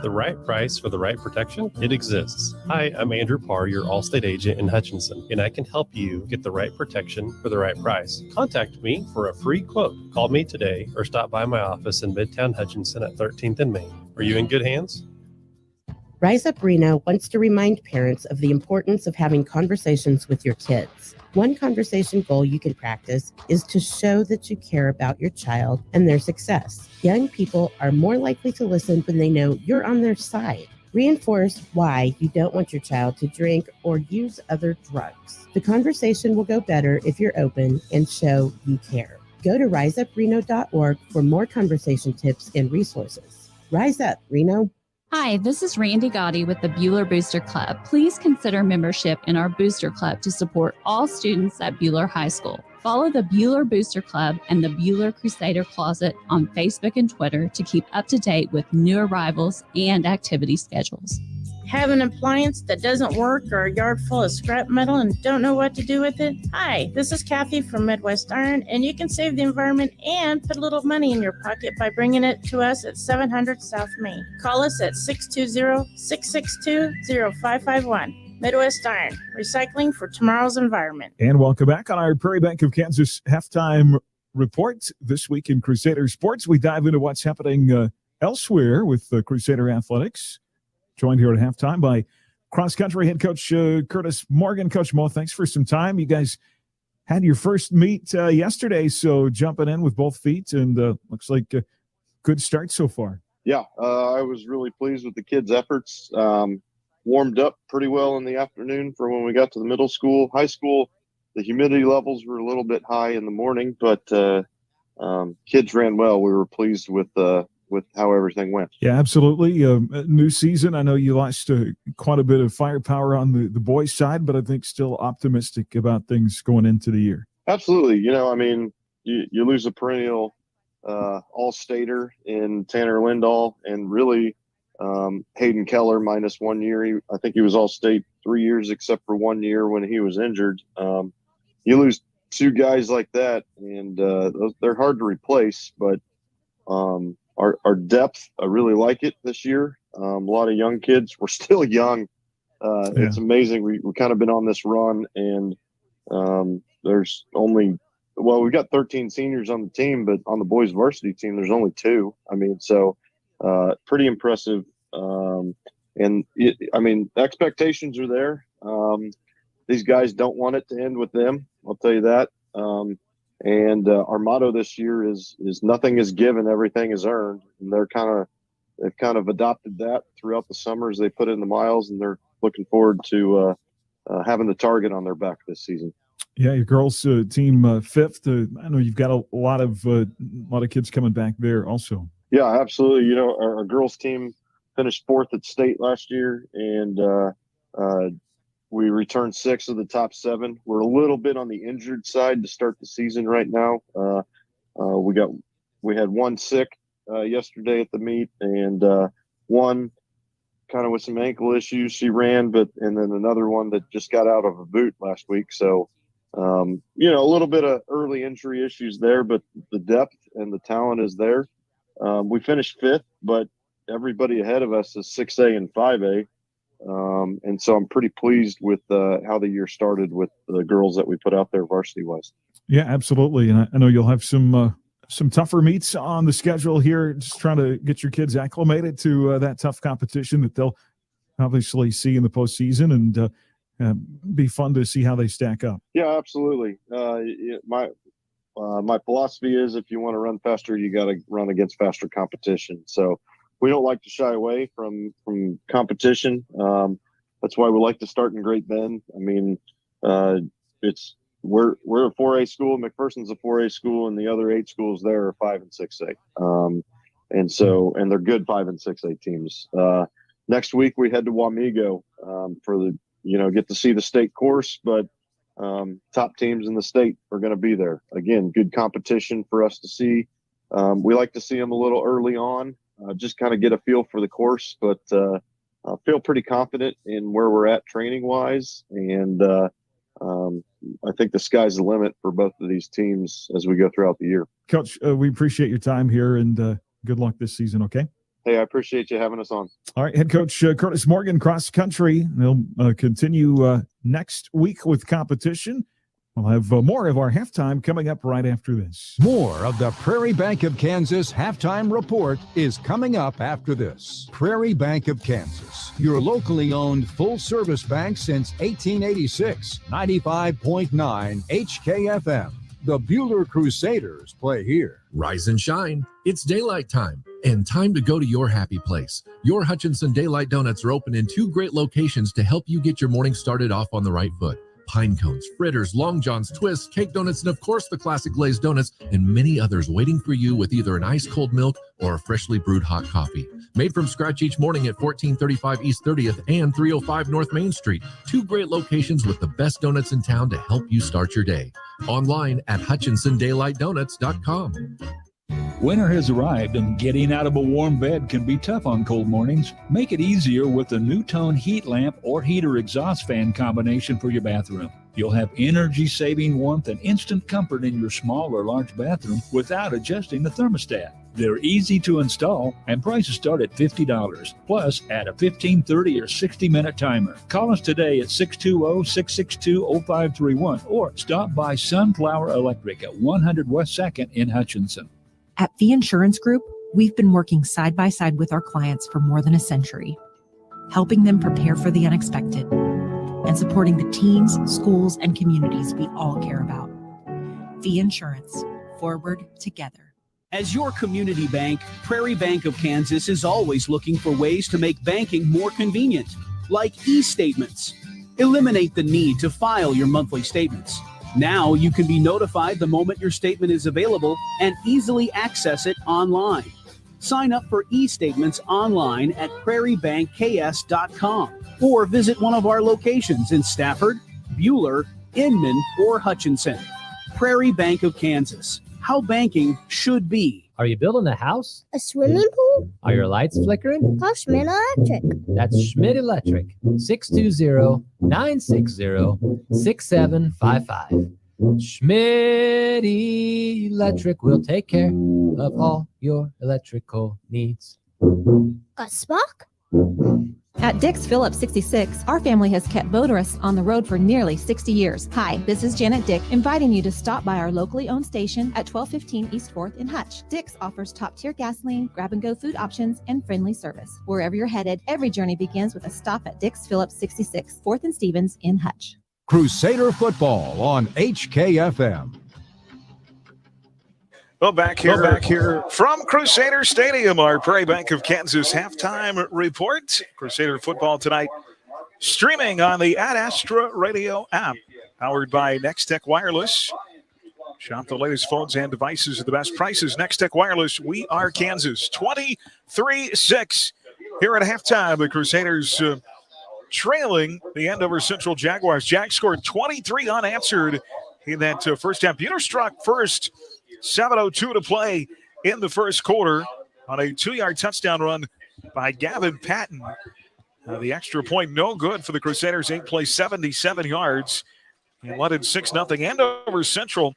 The right price for the right protection? It exists. Hi, I'm Andrew Parr, your Allstate agent in Hutchinson, and I can help you get the right protection for the right price. Contact me for a free quote. Call me today or stop by my office in Midtown Hutchinson at 13th and Main. Are you in good hands? Rise Up Reno wants to remind parents of the importance of having conversations with your kids. One conversation goal you can practice is to show that you care about your child and their success. Young people are more likely to listen when they know you're on their side. Reinforce why you don't want your child to drink or use other drugs. The conversation will go better if you're open and show you care. Go to riseupreno.org for more conversation tips and resources. Rise up, Reno. Hi, this is Randy Gotti with the Buhler Booster Club. Please consider membership in our Booster Club to support all students at Buhler High School. Follow the Buhler Booster Club and the Buhler Crusader Closet on Facebook and Twitter to keep up to date with new arrivals and activity schedules. Have an appliance that doesn't work or a yard full of scrap metal and don't know what to do with it? Hi, this is Kathy from Midwest Iron, and you can save the environment and put a little money in your pocket by bringing it to us at 700 South Main. Call us at 620-662-0551. Midwest Iron, recycling for tomorrow's environment. And welcome back on our Prairie Bank of Kansas halftime report. This week in Crusader Sports, we dive into what's happening elsewhere with Crusader Athletics. Joined here at halftime by cross-country head coach Curtis Morgan. Coach Mo, thanks for some time. You guys had your first meet yesterday, so jumping in with both feet, and looks like a good start so far. Yeah, I was really pleased with the kids' efforts. Warmed up pretty well in the afternoon for when we got to the middle school. High school, the humidity levels were a little bit high in the morning, but kids ran well. We were pleased with how everything went. Yeah, absolutely. New season. I know you lost quite a bit of firepower on the boys' side, but I think still optimistic about things going into the year. Absolutely. You lose a perennial all-stater in Tanner Lindahl, and really Hayden Keller minus 1 year. I think he was all-state 3 years except for 1 year when he was injured. You lose two guys like that, and they're hard to replace, but our depth, I really like it this year. A lot of young kids. We're still young. It's amazing. We've kind of been on this run, and there's only – we've got 13 seniors on the team, but on the boys varsity team, there's only 2. Pretty impressive. Expectations are there. These guys don't want it to end with them. I'll tell you that. And our motto this year is nothing is given, everything is earned. And they've kind of adopted that throughout the summers. They put in the miles, and they're looking forward to having the target on their back this season. Yeah, your girls team fifth. I know you've got a lot of kids coming back there also. Yeah, absolutely. You know, our girls team finished fourth at state last year, and we returned 6 of the top 7. We're a little bit on the injured side to start the season right now. We had one sick yesterday at the meet, and one kind of with some ankle issues. She ran, and then another one that just got out of a boot last week. So, you know, a little bit of early injury issues there, but the depth and the talent is there. We finished 5th, but everybody ahead of us is 6A and 5A. And so I'm pretty pleased with how the year started with the girls that we put out there varsity-wise. Yeah, absolutely. And I know you'll have some tougher meets on the schedule here, just trying to get your kids acclimated to that tough competition that they'll obviously see in the postseason, and be fun to see how they stack up. Yeah, absolutely. My philosophy is if you want to run faster, you got to run against faster competition. So we don't like to shy away from competition. That's why we like to start in Great Bend. I mean, we're a 4A school. McPherson's a 4A school, and the other 8 schools there are 5 and 6A. And they're good 5 and 6A teams. Next week we head to Wamego for get to see the state course, but top teams in the state are going to be there. Again, good competition for us to see. We like to see them a little early on, just kind of get a feel for the course, but I feel pretty confident in where we're at training wise. And I think the sky's the limit for both of these teams as we go throughout the year. Coach, we appreciate your time here, and good luck this season. Okay. Hey, I appreciate you having us on. All right, head coach Curtis Morgan, cross country. They'll continue next week with competition. We'll have more of our halftime coming up right after this. More of the Prairie Bank of Kansas halftime report is coming up after this. Prairie Bank of Kansas, your locally owned full-service bank since 1886, 95.9 HKFM. The Buhler Crusaders play here. Rise and shine. It's daylight time and time to go to your happy place. Your Hutchinson Daylight Donuts are open in 2 great locations to help you get your morning started off on the right foot. Pine cones, fritters, long johns, twists, cake donuts, and of course the classic glazed donuts, and many others waiting for you with either an ice cold milk or a freshly brewed hot coffee. Made from scratch each morning at 1435 East 30th and 305 North Main Street. 2 great locations with the best donuts in town to help you start your day. Online at HutchinsonDaylightDonuts.com. Winter has arrived and getting out of a warm bed can be tough on cold mornings. Make it easier with the New-Tone heat lamp or heater exhaust fan combination for your bathroom. You'll have energy-saving warmth and instant comfort in your small or large bathroom without adjusting the thermostat. They're easy to install and prices start at $50. Plus, add a 15, 30, or 60-minute timer. Call us today at 620-662-0531 or stop by Sunflower Electric at 100 West 2nd in Hutchinson. At Fee Insurance Group, we've been working side by side with our clients for more than a century, helping them prepare for the unexpected and supporting the teams, schools, and communities we all care about. Fee Insurance, forward together. As your community bank, Prairie Bank of Kansas is always looking for ways to make banking more convenient, like e-statements. Eliminate the need to file your monthly statements. Now you can be notified the moment your statement is available and easily access it online. Sign up for e-statements online at prairiebankks.com or visit one of our locations in Stafford, Buhler, Inman, or Hutchinson. Prairie Bank of Kansas. How banking should be. Are you building a house? A swimming pool? Are your lights flickering? Call Schmidt Electric. That's Schmidt Electric. 620-960-6755. Schmidt Electric will take care of all your electrical needs. Got Spock? At Dix Phillips 66, our family has kept motorists on the road for nearly 60 years. Hi, this is Janet Dick, inviting you to stop by our locally owned station at 1215 East 4th in Hutch. Dix offers top-tier gasoline, grab-and-go food options, and friendly service. Wherever you're headed, every journey begins with a stop at Dix Phillips 66, 4th and Stevens in Hutch. Crusader football on HKFM. Well, back here from Crusader Stadium, our Prairie Bank of Kansas halftime report. Crusader football tonight streaming on the Ad Astra Radio app, powered by Next Tech Wireless. Shop the latest phones and devices at the best prices. Next Tech Wireless, we are Kansas. 23-6 here at halftime. The Crusaders trailing the Andover Central Jaguars. Jags scored 23 unanswered in that first half. Buhler struck first. 7:02 to play in the first quarter on a 2-yard touchdown run by Gavin Patton. The extra point no good for the Crusaders. 8 plays, 77 yards. And led in 6-0. Andover Central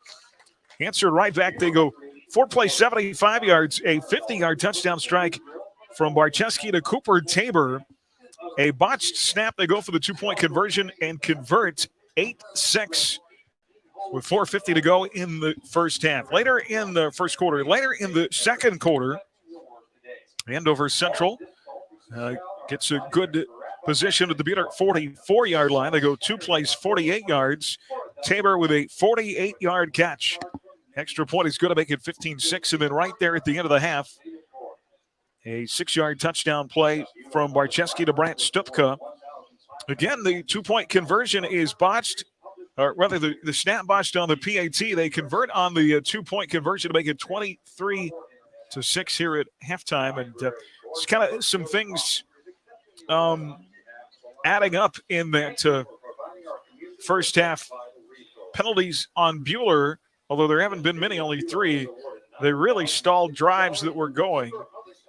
answered right back. They go 4 plays, 75 yards, a 50-yard touchdown strike from Barczewski to Cooper Tabor. A botched snap. They go for the 2-point conversion and convert 8-6. With 4:50 to go in the first half. Later in the first quarter, later in the second quarter, Andover Central gets a good position at the Buhler 44-yard line. They go 2 plays, 48 yards. Tabor with a 48-yard catch. Extra point is going to make it 15-6. And then right there at the end of the half, a 6-yard touchdown play from Barczewski to Brant Stupka. Again, the 2-point conversion is botched. Or rather, the snap botched on the PAT. They convert on the 2-point conversion to make it 23-6 here at halftime. And it's kind of some things adding up in that first half. Penalties on Buhler, although there haven't been many, only 3. They really stalled drives that were going.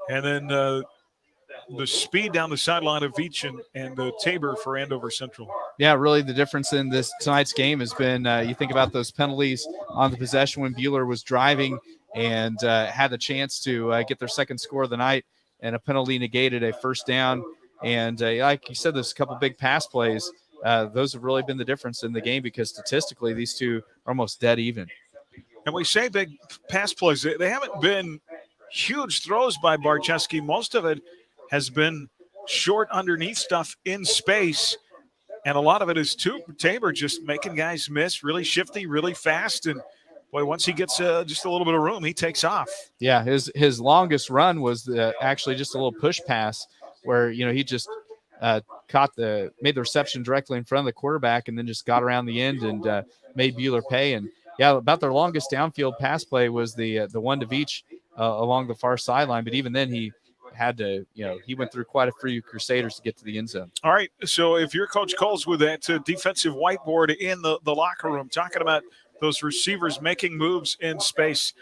And then the speed down the sideline of Veach and Tabor for Andover Central. Yeah, really the difference in this tonight's game has been you think about those penalties on the possession when Buhler was driving and had the chance to get their second score of the night, and a penalty negated a first down. And like you said, there's a couple big pass plays. Those have really been the difference in the game because statistically these two are almost dead even. And we say big pass plays. They haven't been huge throws by Barczewski. Most of it has been short underneath stuff in space. And a lot of it is Tabor just making guys miss, really shifty, really fast. And boy, once he gets just a little bit of room, he takes off. Yeah, his longest run was actually just a little push pass where, he just made the reception directly in front of the quarterback and then just got around the end and made Buhler pay. And yeah, about their longest downfield pass play was the one to Veach along the far sideline. But even then he had to, he went through quite a few Crusaders to get to the end zone. All right, so if you're Coach Coles with that defensive whiteboard in the locker room, talking about those receivers making moves in space,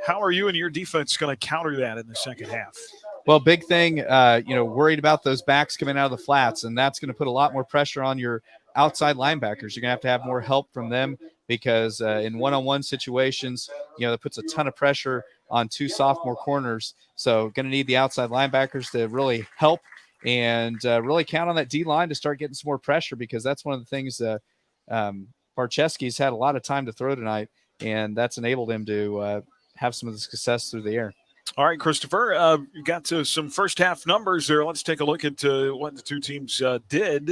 how are you and your defense going to counter that in the second half? Well, big thing, worried about those backs coming out of the flats, and that's going to put a lot more pressure on your outside linebackers. You're going to have more help from them because in one-on-one situations, that puts a ton of pressure on 2 sophomore corners. So going to need the outside linebackers to really help and really count on that D-line to start getting some more pressure because that's one of the things Barczewski's had a lot of time to throw tonight, and that's enabled him to have some of the success through the air. All right, Christopher, you got some first half numbers there. Let's take a look at what the two teams did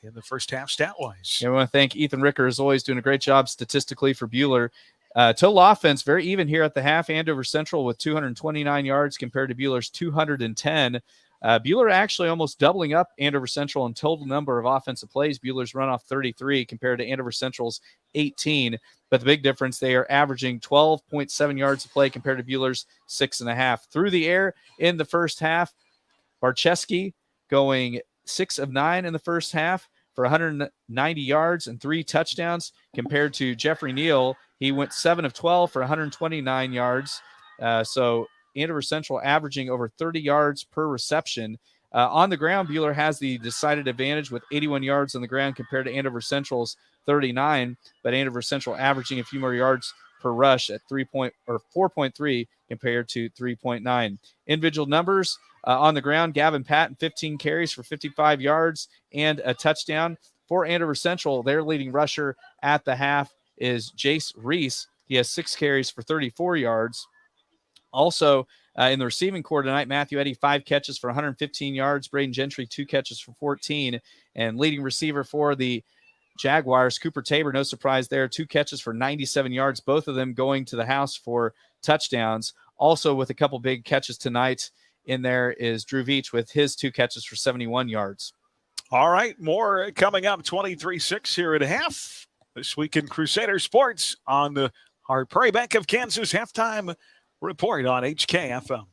in the first half stat-wise. I want to thank Ethan Ricker, as always, doing a great job statistically for Buhler. Total offense, very even here at the half. Andover Central with 229 yards compared to Buhler's 210. Buhler actually almost doubling up Andover Central in total number of offensive plays. Buhler's run off 33 compared to Andover Central's 18. But the big difference, they are averaging 12.7 yards a play compared to Buhler's 6.5. Through the air in the first half, Barczewski going 6 of 9 in the first half for 190 yards and 3 touchdowns compared to Jeffrey Neal. He went 7 of 12 for 129 yards. So Andover Central averaging over 30 yards per reception. On the ground, Buhler has the decided advantage with 81 yards on the ground compared to Andover Central's 39, but Andover Central averaging a few more yards per rush at 4.3 compared to 3.9. Individual numbers on the ground, Gavin Patton, 15 carries for 55 yards and a touchdown. For Andover Central, their leading rusher at the half is Jace Reese. He has 6 carries for 34 yards. Also, in the receiving corps tonight, Matthew Eddy, 5 catches for 115 yards. Braden Gentry, 2 catches for 14. And leading receiver for the Jaguars, Cooper Tabor, no surprise there, 2 catches for 97 yards, both of them going to the house for touchdowns. Also with a couple big catches tonight in there is Drew Veach with his 2 catches for 71 yards. All right, more coming up. 23-6 here at half. This week in Crusader Sports on our Prairie Bank of Kansas halftime report on HKFM.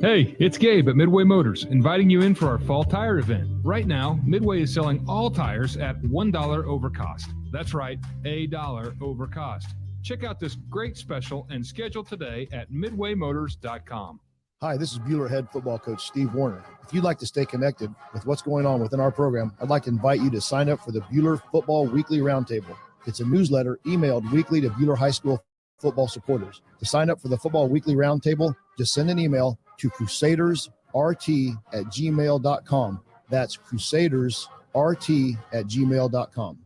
Hey, it's Gabe at Midway Motors, inviting you in for our fall tire event. Right now, Midway is selling all tires at $1 over cost. That's right, $1 over cost. Check out this great special and schedule today at midwaymotors.com. Hi, this is Buhler head football coach Steve Warner. If you'd like to stay connected with what's going on within our program, I'd like to invite you to sign up for the Buhler Football Weekly Roundtable. It's a newsletter emailed weekly to Buhler High School football supporters. To sign up for the Football Weekly Roundtable, just send an email to crusadersrt@gmail.com. That's crusadersrt@gmail.com.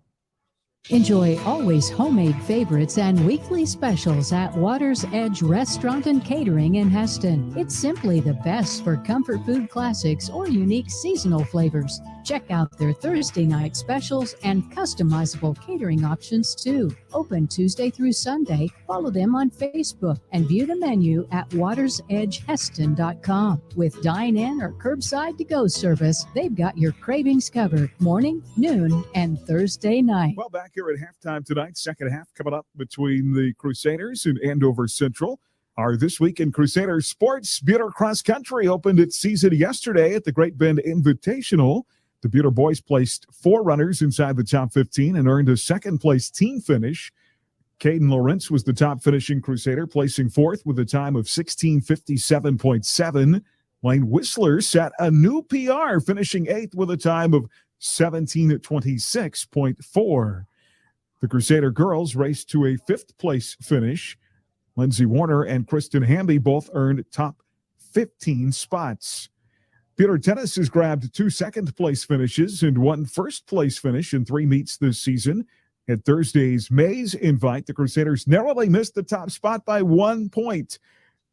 Enjoy always homemade favorites and weekly specials at Water's Edge Restaurant and Catering in Heston. It's simply the best for comfort food classics or unique seasonal flavors. Check out their Thursday night specials and customizable catering options too. Open Tuesday through Sunday. Follow them on Facebook and view the menu at watersedgeheston.com. With dine-in or curbside to-go service, they've got your cravings covered morning, noon, and Thursday night. Well, back here at halftime tonight, second half coming up between the Crusaders and Andover Central. Our This Week in Crusader Sports, Buhler Cross Country opened its season yesterday at the Great Bend Invitational. The Buhler boys placed 4 runners inside the top 15 and earned a second-place team finish. Caden Lawrence was the top finishing Crusader, placing 4th with a time of 16:57.7. Lane Whistler set a new PR, finishing 8th with a time of 17:26.4. The Crusader girls raced to a 5th-place finish. Lindsey Warner and Kristen Hamby both earned top 15 spots. Buhler Tennis has grabbed 2 second-place finishes and 1 first-place finish in 3 meets this season. At Thursday's Mays Invite, the Crusaders narrowly missed the top spot by 1 point.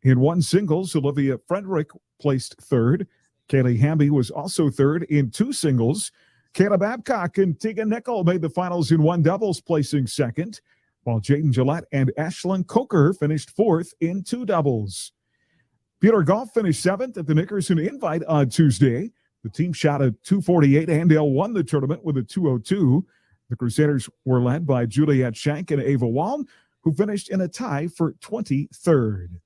In 1 singles, Olivia Frederick placed 3rd. Kaylee Hamby was also 3rd in 2 singles. Kayla Babcock and Tegan Nickel made the finals in 1 doubles, placing 2nd, while Jaden Gillette and Ashlyn Coker finished 4th in 2 doubles. Buhler Golf finished 7th at the Nickerson Invite on Tuesday. The team shot a .248. Handale won the tournament with a .202. The Crusaders were led by Juliette Shank and Ava Wall, who finished in a tie for 23rd.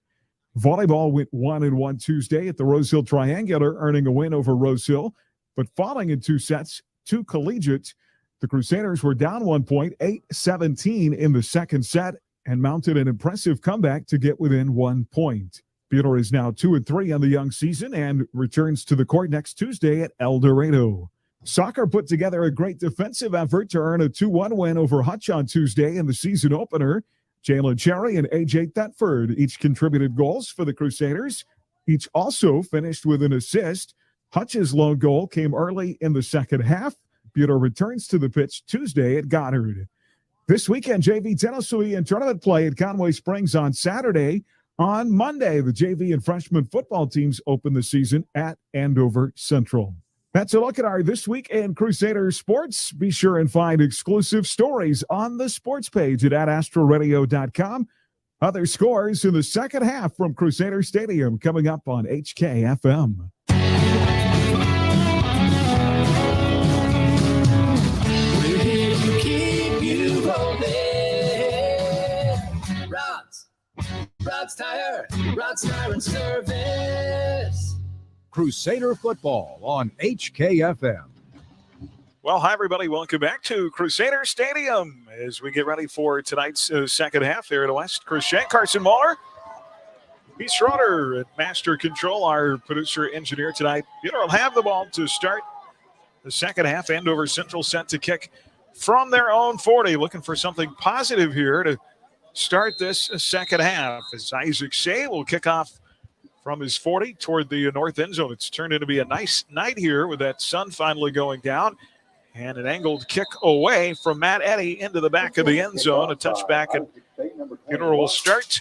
Volleyball went 1-1 Tuesday at the Rose Hill Triangular, earning a win over Rose Hill, but falling in 2 sets to Collegiate. The Crusaders were down 1 point, 8-17 in the second set, and mounted an impressive comeback to get within 1 point. Buhler is now 2-3 on the young season and returns to the court next Tuesday at El Dorado. Soccer put together a great defensive effort to earn a 2-1 win over Hutch on Tuesday in the season opener. Jalen Cherry and A.J. Thetford each contributed goals for the Crusaders. Each also finished with an assist. Hutch's lone goal came early in the second half. Buhler returns to the pitch Tuesday at Goddard. This weekend, JV Tennessee and tournament play at Conway Springs on Saturday. On Monday, the JV and freshman football teams open the season at Andover Central. That's a look at our This Week in Crusader Sports. Be sure and find exclusive stories on the sports page at astroradio.com. Other scores in the second half from Crusader Stadium coming up on HKFM. We're here to keep you rolling. Rod's Tire and Service. Crusader football on HKFM. Well, hi, everybody. Welcome back to Crusader Stadium as we get ready for tonight's second half there at West. Chris Shank, Carson Muller, Pete Schroeder at Master Control, our producer-engineer tonight. Buhler will have the ball to start the second half. Andover Central set to kick from their own 40. Looking for something positive here to start this second half as Isaac Shea will kick off from his 40 toward the north end zone. It's turned into to be a nice night here with that sun finally going down. And an angled kick away from Matt Eddy into the back of the end zone. A touchback, and Buhler will start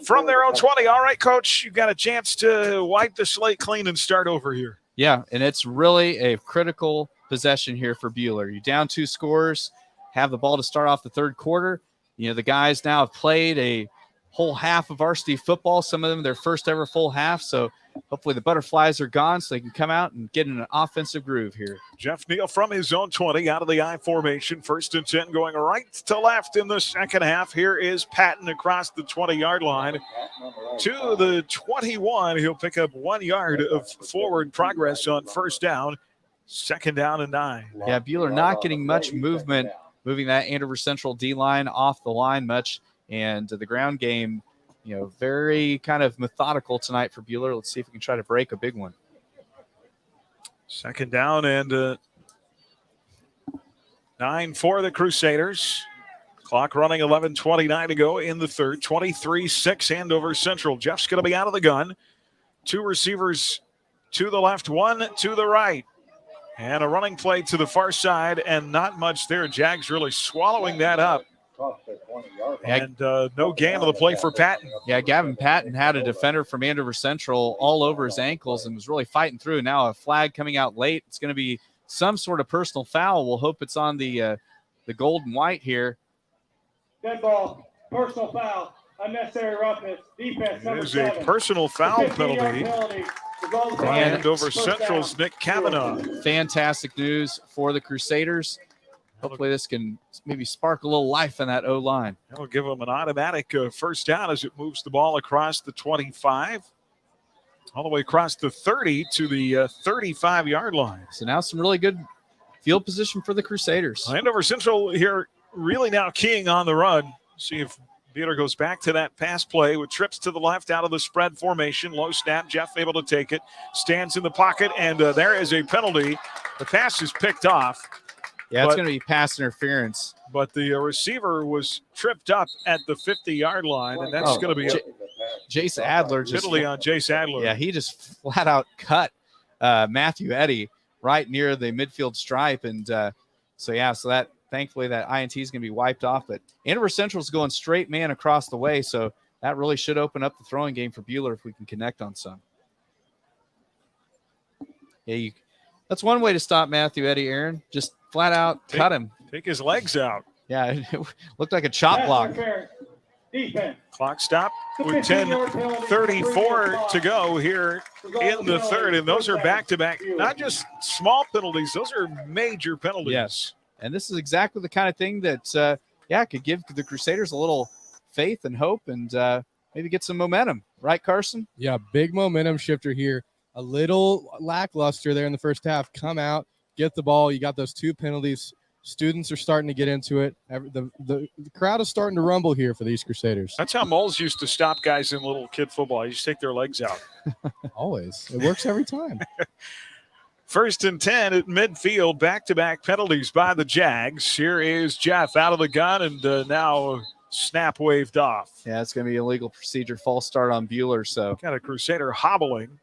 from their own 20. All right, Coach, you've got a chance to wipe the slate clean and start over here. Yeah, and it's really a critical possession here for Buhler. You're down 2 scores, have the ball to start off the third quarter. the guys now have played a whole half of varsity football, some of them their first ever full half. So hopefully the butterflies are gone so they can come out and get in an offensive groove here. Jeff Neal from his own 20 out of the I formation. 1st and 10 going right to left in the second half. Here is Patton across the 20-yard line to the 21. He'll pick up 1 yard of forward progress on first down. 2nd down and 9. Yeah, Buhler not getting much movement, moving that Andover Central D-line off the line much. And the ground game, very kind of methodical tonight for Buhler. Let's see if we can try to break a big one. 2nd down and 9 for the Crusaders. Clock running, 11:29 to go in the third. 23-6 Andover Central. Jeff's going to be out of the gun. 2 receivers to the left, 1 to the right. And a running play to the far side, and not much there. Jags really swallowing that up. And no gain on the play for Patton. Yeah, Gavin Patton had a defender from Andover Central all over his ankles and was really fighting through. Now a flag coming out late. It's going to be some sort of personal foul. We'll hope it's on the gold and white here. Dead ball, personal foul, unnecessary roughness, defense. It is a personal foul penalty. Andover Central's Nick Kavanaugh. Fantastic news for the Crusaders. Hopefully this can maybe spark a little life in that O-line. That'll give them an automatic first down as it moves the ball across the 25, all the way across the 30 to the 35-yard line. So now some really good field position for the Crusaders. Andover Central here really now keying on the run. See if Buhler goes back to that pass play with trips to the left out of the spread formation. Low snap, Jeff able to take it, stands in the pocket, and there is a penalty. The pass is picked off. Yeah, it's going to be pass interference. But the receiver was tripped up at the 50-yard line, and that's going to be Jace Adler. Penalty on Jace Adler. Yeah, he just flat out cut Matthew Eddy right near the midfield stripe. And so that thankfully that INT is going to be wiped off. But Andover Central is going straight man across the way, so that really should open up the throwing game for Buhler if we can connect on some. Yeah, that's one way to stop Matthew Eddy, Aaron. Just flat out cut him. Take his legs out. Yeah, it looked like a chop block. Defense. Clock stop with 10:34 to go here in the third. And those are back-to-back, not just small penalties. Those are major penalties. Yes, and this is exactly the kind of thing that, could give the Crusaders a little faith and hope and maybe get some momentum. Right, Carson? Yeah, big momentum shifter here. A little lackluster there in the first half. Come out, get the ball. You got those 2 penalties. Students are starting to get into it. The crowd is starting to rumble here for these Crusaders. That's how Moles used to stop guys in little kid football. You just take their legs out. Always. It works every time. 1st and 10 at midfield. Back-to-back penalties by the Jags. Here is Jeff out of the gun, and now snap waved off. Yeah, it's going to be illegal procedure. False start on Buhler. So got a Crusader hobbling.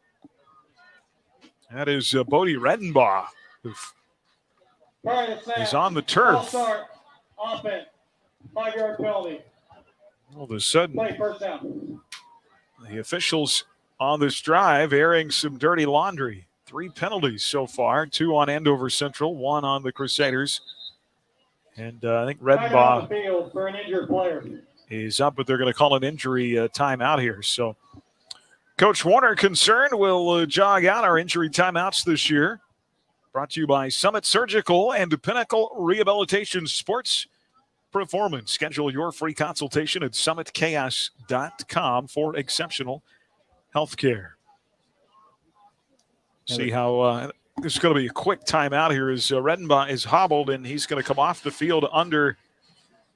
That is Bodie Redenbaugh, who is on the turf. Start, offense, 5-yard penalty. All of a sudden, play first down. The officials on this drive airing some dirty laundry. 3 penalties so far, 2 on Andover Central, 1 on the Crusaders. And I think Redenbaugh field for an injured player is up, but they're going to call an injury timeout here. So Coach Warner concerned we'll jog out our injury timeouts this year. Brought to you by Summit Surgical and Pinnacle Rehabilitation Sports Performance. Schedule your free consultation at summitchaos.com for exceptional health care. See how this is going to be a quick timeout here as Redenbaugh is hobbled, and he's going to come off the field under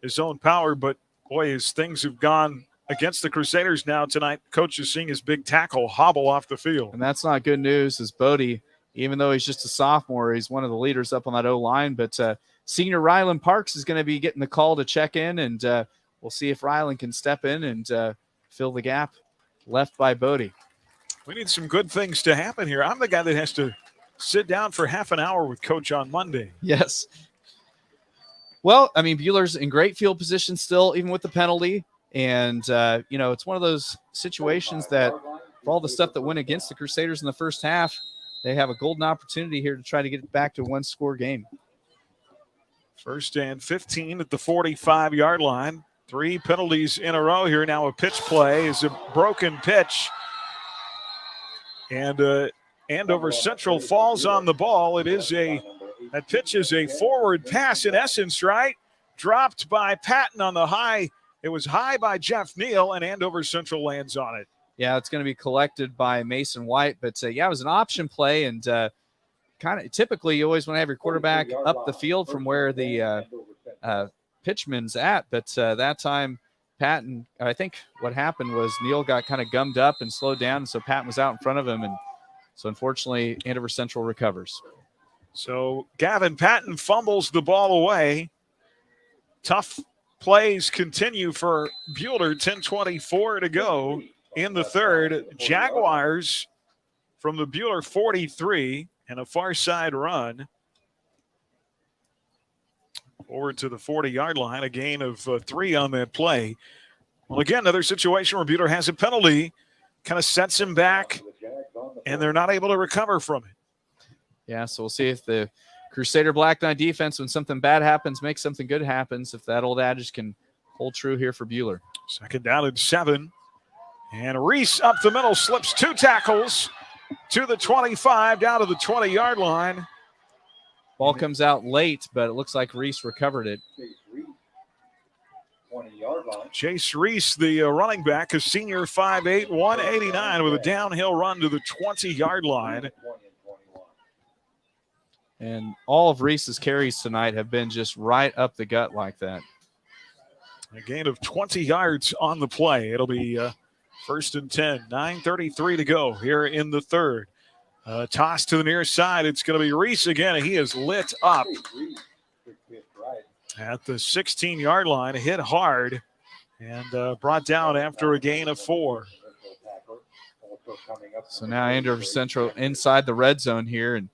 his own power. But, boy, as things have gone against the Crusaders now tonight, Coach is seeing his big tackle hobble off the field. And that's not good news as Bodie, even though he's just a sophomore, he's one of the leaders up on that O-line. But senior Rylan Parks is going to be getting the call to check in, and we'll see if Rylan can step in and fill the gap left by Bodie. We need some good things to happen here. I'm the guy that has to sit down for half an hour with Coach on Monday. Yes. Well, I mean, Buhler's in great field position still, even with the penalty. And, it's one of those situations that for all the stuff that went against the Crusaders in the first half, they have a golden opportunity here to try to get it back to a 1-score game. 1st and 15 at the 45-yard line. 3 penalties in a row here. Now a pitch play is a broken pitch. And Andover Central falls on the ball. That pitch is a forward pass in essence, right? Dropped by Patton on the high. It was high by Jeff Neal, and Andover Central lands on it. Yeah, it's going to be collected by Mason White. But, it was an option play. And kind of typically you always want to have your quarterback up the field from where the pitchman's at. But that time, Patton, I think what happened was Neal got kind of gummed up and slowed down. And so Patton was out in front of him. And so, unfortunately, Andover Central recovers. So Gavin Patton fumbles the ball away. Tough plays continue for Buhler. 10:24 to go in the third. Jaguars from the Buhler 43 and a far side run forward to the 40-yard line. A gain of 3 on that play. Well, again, another situation where Buhler has a penalty, kind of sets him back, and they're not able to recover from it. Yeah, so we'll see if the Crusader Black Knight defense, when something bad happens, makes something good happens, if that old adage can hold true here for Buhler. Second down and 7. And Reese up the middle, slips 2 tackles to the 25, down to the 20-yard line. Ball comes out late, but it looks like Reese recovered it. Chase Reese, the running back, a senior 5'8", 189, with a downhill run to the 20-yard line. And all of Reese's carries tonight have been just right up the gut like that. A gain of 20 yards on the play. It'll be first and 10. 9:33 to go here in the third. Toss to the near side. It's going to be Reese again. He is lit up at the 16-yard line. Hit hard and brought down after a gain of 4. So now Andover Central inside the red zone here, and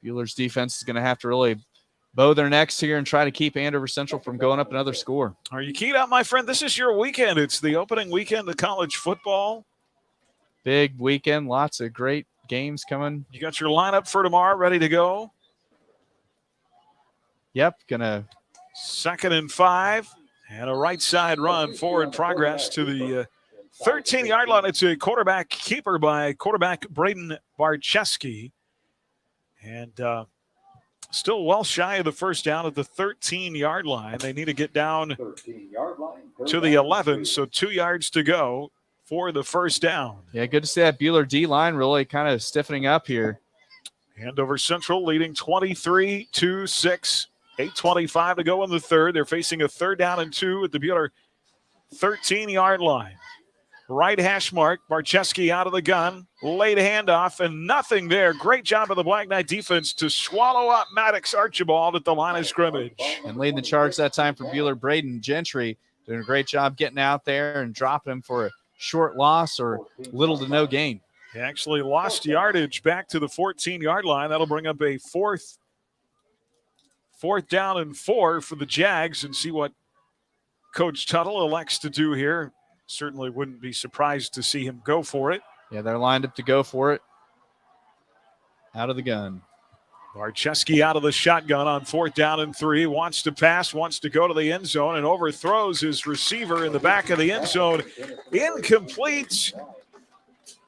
Buhler's defense is going to have to really bow their necks here and try to keep Andover Central from going up another score. Are you keyed up, my friend? This is your weekend. It's the opening weekend of college football. Big weekend. Lots of great games coming. You got your lineup for tomorrow ready to go? Yep. Gonna 2nd and 5 and a right side run forward progress to the 13-yard line. It's a quarterback keeper by quarterback Braden Barczewski. And still well shy of the first down at the 13-yard line. They need to get down to the 11, so 2 yards to go for the first down. Yeah, good to see that Buhler D-line really kind of stiffening up here. Andover Central leading 23-6. 8:25 to go in the third. They're facing a 3rd down and 2 at the Buhler 13-yard line. Right hash mark, Barczewski out of the gun, late handoff, and nothing there. Great job of the Black Knight defense to swallow up Maddox Archibald at the line of scrimmage. And leading the charge that time for Buhler, Braden Gentry, doing a great job getting out there and dropping him for a short loss or little to no gain. He actually lost yardage back to the 14-yard line. That'll bring up a fourth down and 4 for the Jags, and see what Coach Tuttle elects to do here. Certainly wouldn't be surprised to see him go for it. Yeah, they're lined up to go for it. Out of the gun. Barczewski out of the shotgun on 4th down and 3. Wants to pass, wants to go to the end zone, and overthrows his receiver in the back of the end zone. Incomplete.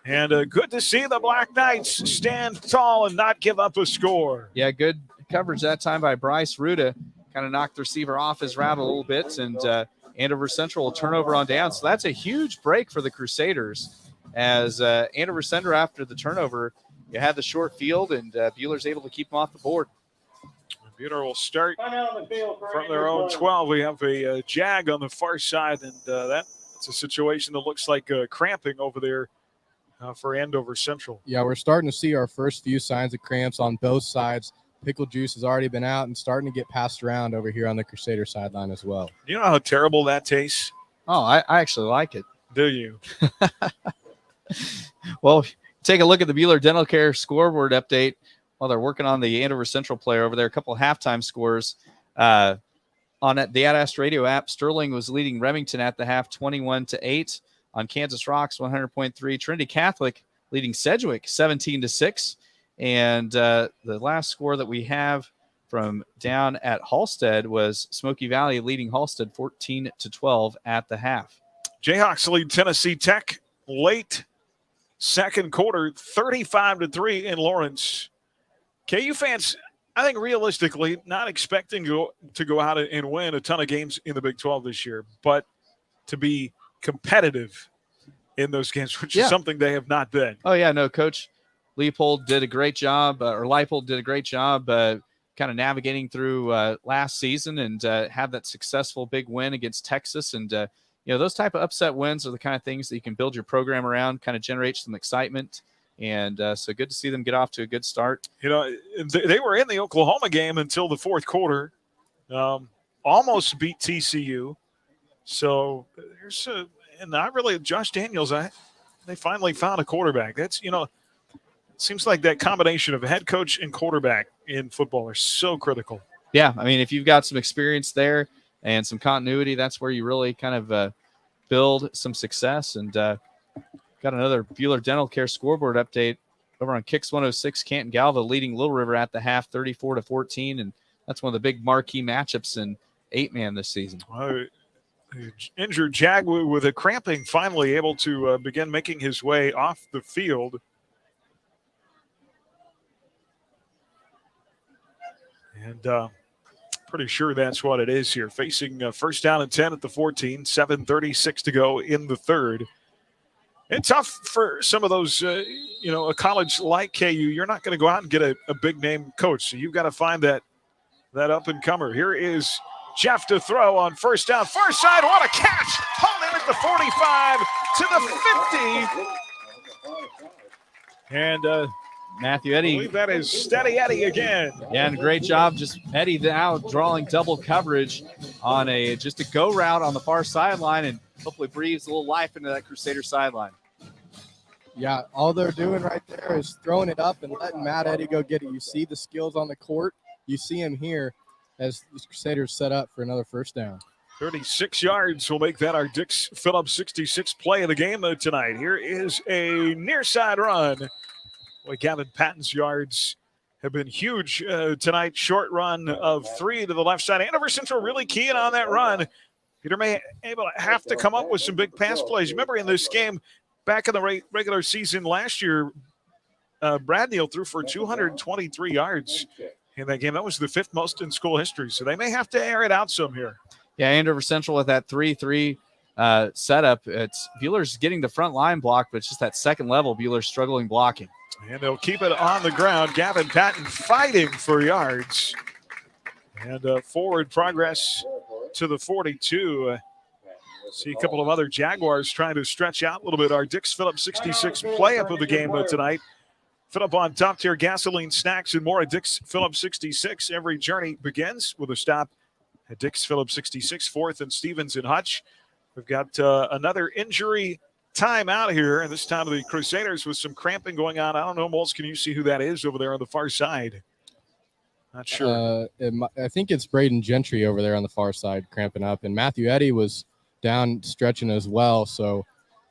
And good to see the Black Knights stand tall and not give up a score. Yeah, good coverage that time by Bryce Ruda. Kind of knocked the receiver off his route a little bit, and Andover Central will turnover on down. So that's a huge break for the Crusaders, as Andover Central, after the turnover, you had the short field, and Buhler's able to keep them off the board. Buhler will start from their own 12. We have a Jag on the far side, and that's a situation that looks like cramping over there for Andover Central. Yeah, we're starting to see our first few signs of cramps on both sides. Pickle juice has already been out and starting to get passed around over here on the Crusader sideline as well. You know how terrible that tastes? Oh, I actually like it. Do you? Well, take a look at the Buhler Dental Care scoreboard update while they're working on the Andover Central player over there. A couple of halftime scores. On the AdAst Radio app, Sterling was leading Remington at the half 21-8. On Kansas Rocks, 100.3. Trinity Catholic leading Sedgwick 17-6. And the last score that we have from down at Halstead was Smoky Valley leading Halstead 14-12 at the half. Jayhawks lead Tennessee Tech late second quarter, 35-3 in Lawrence. KU fans, I think realistically, not expecting to go out and win a ton of games in the Big 12 this year, but to be competitive in those games, which is something they have not been. Oh, yeah, no, Coach Leipold did a great job, kind of navigating through last season and had that successful big win against Texas. And, those type of upset wins are the kind of things that you can build your program around, kind of generate some excitement. And so good to see them get off to a good start. They were in the Oklahoma game until the fourth quarter, almost beat TCU. So there's Josh Daniels, they finally found a quarterback. That's, it seems like that combination of head coach and quarterback in football are so critical. Yeah, I mean, if you've got some experience there and some continuity, that's where you really kind of build some success. And got another Buhler Dental Care scoreboard update over on Kicks 106. Canton Galva leading Little River at the half, 34-14, and that's one of the big marquee matchups in 8-man this season. Injured Jag with a cramping, finally able to begin making his way off the field. And pretty sure that's what it is here. Facing first down and 10 at the 14, 7:36 to go in the third. It's tough for some of those, a college like KU. You're not going to go out and get a big name coach. So you've got to find that up and comer. Here is Jeff to throw on first down. Far side, what a catch! Hauled in at the 45 to the 50. And Matthew Eddy. I believe that is Steady Eddie again. Yeah, and great job. Just Eddie now drawing double coverage on just a go route on the far sideline and hopefully breathes a little life into that Crusader sideline. Yeah, all they're doing right there is throwing it up and letting Matt Eddy go get it. You see the skills on the court. You see him here as the Crusaders set up for another first down. 36 yards will make that our Dix Phillips 66 play of the game tonight. Here is a near side run. Boy, Gavin Patton's yards have been huge tonight. Short run of 3 to the left side. Andover Central really keying on that run. Peter may have to come up with some big pass plays. Remember in this game, back in the regular season last year, Brad Neal threw for 223 yards in that game. That was the 5th most in school history. So they may have to air it out some here. Yeah, Andover Central with that 3-3 setup. It's Buhler's getting the front line block, but it's just that second level, Buhler's struggling blocking. And they'll keep it on the ground. Gavin Patton fighting for yards. And forward progress to the 42. See a couple of other Jaguars trying to stretch out a little bit. Our Dix Phillips 66 play-up of the game tonight. Fill up on top-tier gasoline, snacks, and more at Dix Phillips 66. Every journey begins with a stop at Dix Phillips 66, 4th and Stevens and Hutch. We've got another injury time out here, and this time of the Crusaders with some cramping going on. I don't know, Moles, can you see who that is over there on the far side? Not sure. I think it's Braden Gentry over there on the far side cramping up, and Matthew Eddy was down stretching as well. So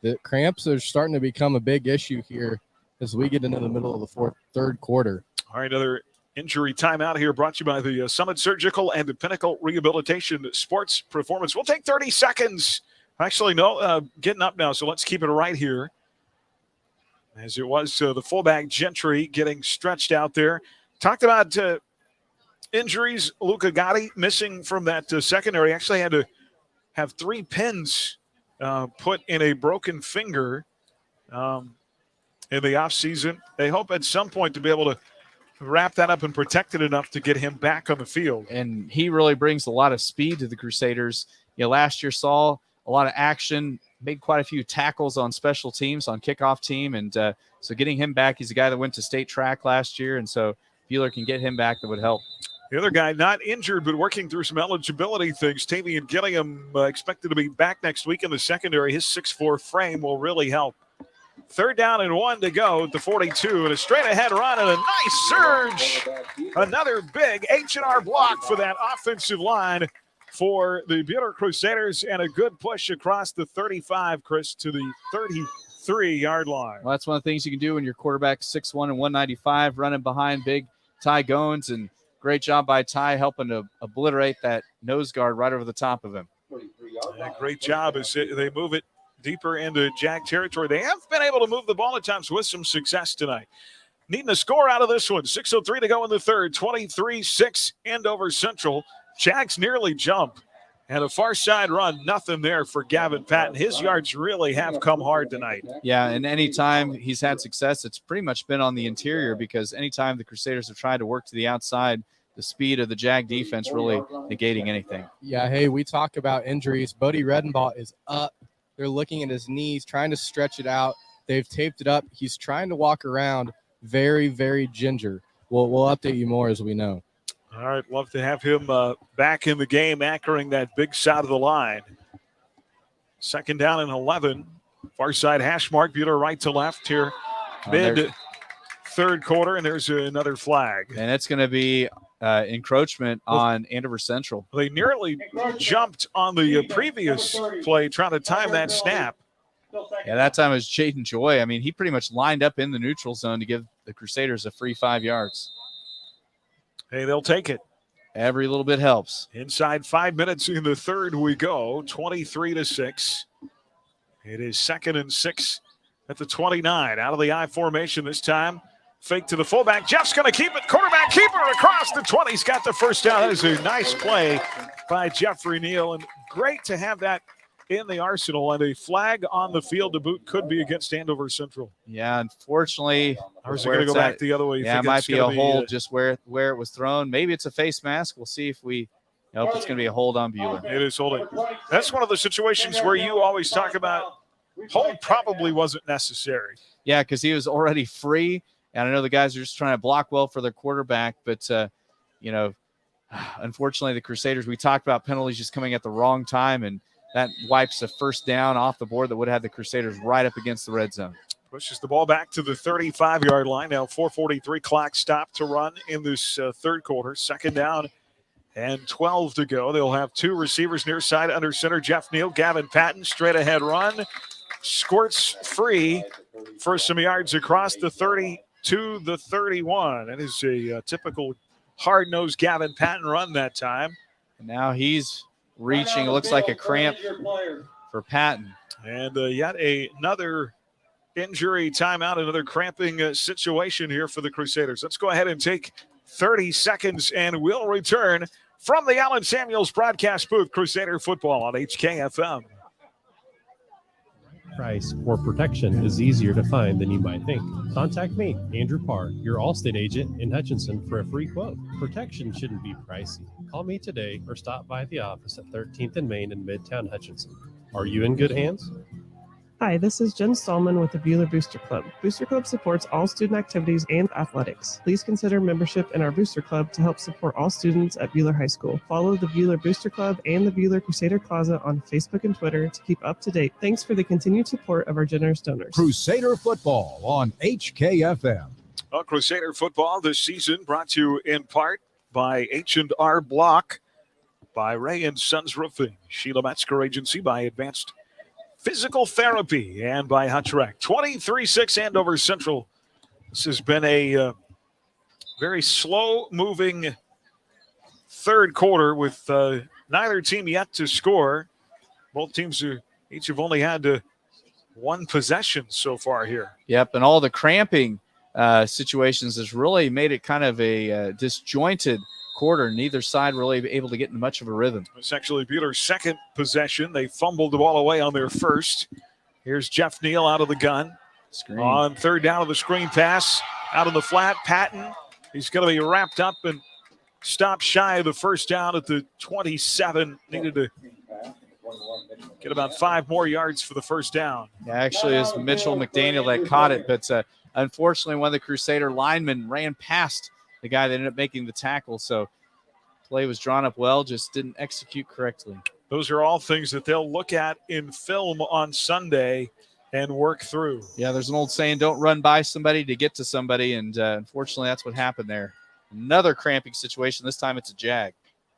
the cramps are starting to become a big issue here as we get into the middle of the third quarter. All right, another injury timeout here brought to you by the Summit Surgical and the Pinnacle Rehabilitation Sports Performance. We'll take 30 seconds. Actually, no, getting up now, so let's keep it right here. As it was the fullback Gentry getting stretched out there. Talked about injuries. Luca Gotti missing from that secondary. Actually had to have 3 pins put in a broken finger in the offseason. They hope at some point to be able to wrap that up and protect it enough to get him back on the field. And he really brings a lot of speed to the Crusaders. Last year saw a lot of action, made quite a few tackles on special teams, on kickoff team. And so getting him back, he's a guy that went to state track last year. And so Buhler can get him back, that would help. The other guy not injured, but working through some eligibility things. Tavian Gillingham expected to be back next week in the secondary. His 6'4" frame will really help. 3rd down and 1 to go at the 42, and a straight-ahead run and a nice surge. Another big H&R block for that offensive line for the Buhler Crusaders, and a good push across the 35, Chris, to the 33-yard line. Well, that's one of the things you can do when your quarterback's 6'1" and 195, running behind big Ty Goins. And great job by Ty helping to obliterate that nose guard right over the top of him. Great job as they move it deeper into Jag territory. They have been able to move the ball at times with some success tonight. Needing a score out of this one. 6:03 to go in the third. 23-6 Andover Central. Jags nearly jump. And a far side run, nothing there for Gavin Patton. His yards really have come hard tonight. Yeah, and anytime he's had success, it's pretty much been on the interior, because anytime the Crusaders have tried to work to the outside, the speed of the Jag defense really negating anything. Yeah, hey, we talk about injuries. Bodie Redenbaugh is up. They're looking at his knees, trying to stretch it out. They've taped it up. He's trying to walk around very, very ginger. We'll update you more as we know. All right, love to have him back in the game, anchoring that big side of the line. Second down and 11. Far side hash mark, Buhler right to left here. Mid-third quarter, and there's another flag. And it's going to be encroachment on Andover Central. They nearly jumped on the previous play, trying to time that snap. Yeah, that time it was Jaden Joy. I mean, he pretty much lined up in the neutral zone to give the Crusaders a free 5 yards. Hey, they'll take it. Every little bit helps. Inside 5 minutes in the third we go, 23-6. It is 2nd and 6 at the 29. Out of the I formation this time. Fake to the fullback. Jeff's going to keep it. Quarterback keeper across the 20. He's got the first down. That is a nice play by Jeffrey Neal. And great to have that in the arsenal. And a flag on the field to boot could be against Andover Central. Yeah, unfortunately. Or is it going to go back the other way? Yeah, it might be a hold just where it was thrown. Maybe it's a face mask. We'll see if we nope, it's going to be a hold on Buhler. It is holding. That's one of the situations where you always talk about hold probably wasn't necessary. Yeah, because he was already free. And I know the guys are just trying to block well for their quarterback. But, unfortunately, the Crusaders, we talked about penalties just coming at the wrong time. And that wipes a first down off the board that would have had the Crusaders right up against the red zone. Pushes the ball back to the 35-yard line. Now 4:43 clock stop to run in this third quarter. Second down and 12 to go. They'll have two receivers near side under center. Jeff Neal, Gavin Patton, straight ahead run. Squirts free for some yards across the 30 to the 31. That is a typical hard-nosed Gavin Patton run that time. And now he's reaching. It looks like a cramp for Patton. And yet another injury timeout, another cramping situation here for the Crusaders. Let's go ahead and take 30 seconds, and we'll return from the Allen Samuels broadcast booth. Crusader football on HKFM. Price or protection is easier to find than you might think. Contact me, Andrew Parr, your Allstate agent in Hutchinson, for a free quote. Protection shouldn't be pricey. Call me today or stop by the office at 13th and Main in Midtown Hutchinson. Are you in good hands? Hi, this is Jen Stallman with the Buhler Booster Club. Booster Club supports all student activities and athletics. Please consider membership in our Booster Club to help support all students at Buhler High School. Follow the Buhler Booster Club and the Buhler Crusader Closet on Facebook and Twitter to keep up to date. Thanks for the continued support of our generous donors. Crusader football on HKFM. Well, Crusader football this season brought to you in part by H&R Block, by Ray and Sons Roofing, Sheila Metzger Agency, by Advanced Physical Therapy, and by Hutchrek. 23-6 Andover Central. This has been a very slow-moving third quarter with neither team yet to score. Both teams each have only had one possession so far here. Yep, and all the cramping situations has really made it kind of a disjointed quarter. Neither side really able to get in much of a rhythm. It's actually Buhler's second possession. They fumbled the ball away on their first. Here's Jeff Neal out of the gun. Screen. On third down of the screen pass. Out on the flat, Patton. He's going to be wrapped up and stopped shy of the first down at the 27. Needed to get about 5 more yards for the first down. Yeah, actually, it was Mitchell McDaniel that caught it, but unfortunately, one of the Crusader linemen ran past the guy that ended up making the tackle. So play was drawn up well, just didn't execute correctly. Those are all things that they'll look at in film on Sunday and work through. Yeah, there's an old saying, don't run by somebody to get to somebody. And unfortunately, that's what happened there. Another cramping situation. This time it's a Jag.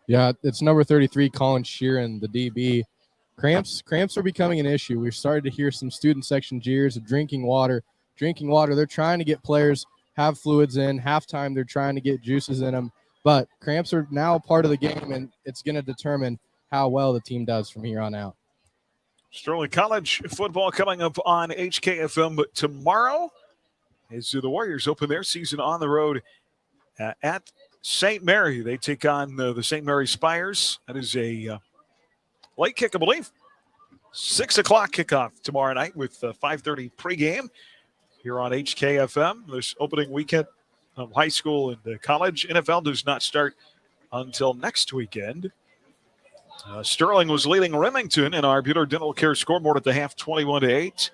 Yeah, it's number 33, Colin Sheeran, the DB. Cramps are becoming an issue. We've started to hear some student section jeers of drinking water. They're trying to get players have fluids in. Halftime, they're trying to get juices in them. But cramps are now part of the game, and it's going to determine how well the team does from here on out. Sterling College football coming up on HKFM, but tomorrow as the Warriors open their season on the road at St. Mary. They take on the St. Mary Spires. That is a late kick, I believe. 6 o'clock kickoff tomorrow night with 5:30 pregame here on HKFM. This opening weekend of high school and college. NFL does not start until next weekend. Sterling was leading Remington in our Buhler Dental Care scoreboard at the half, 21-8.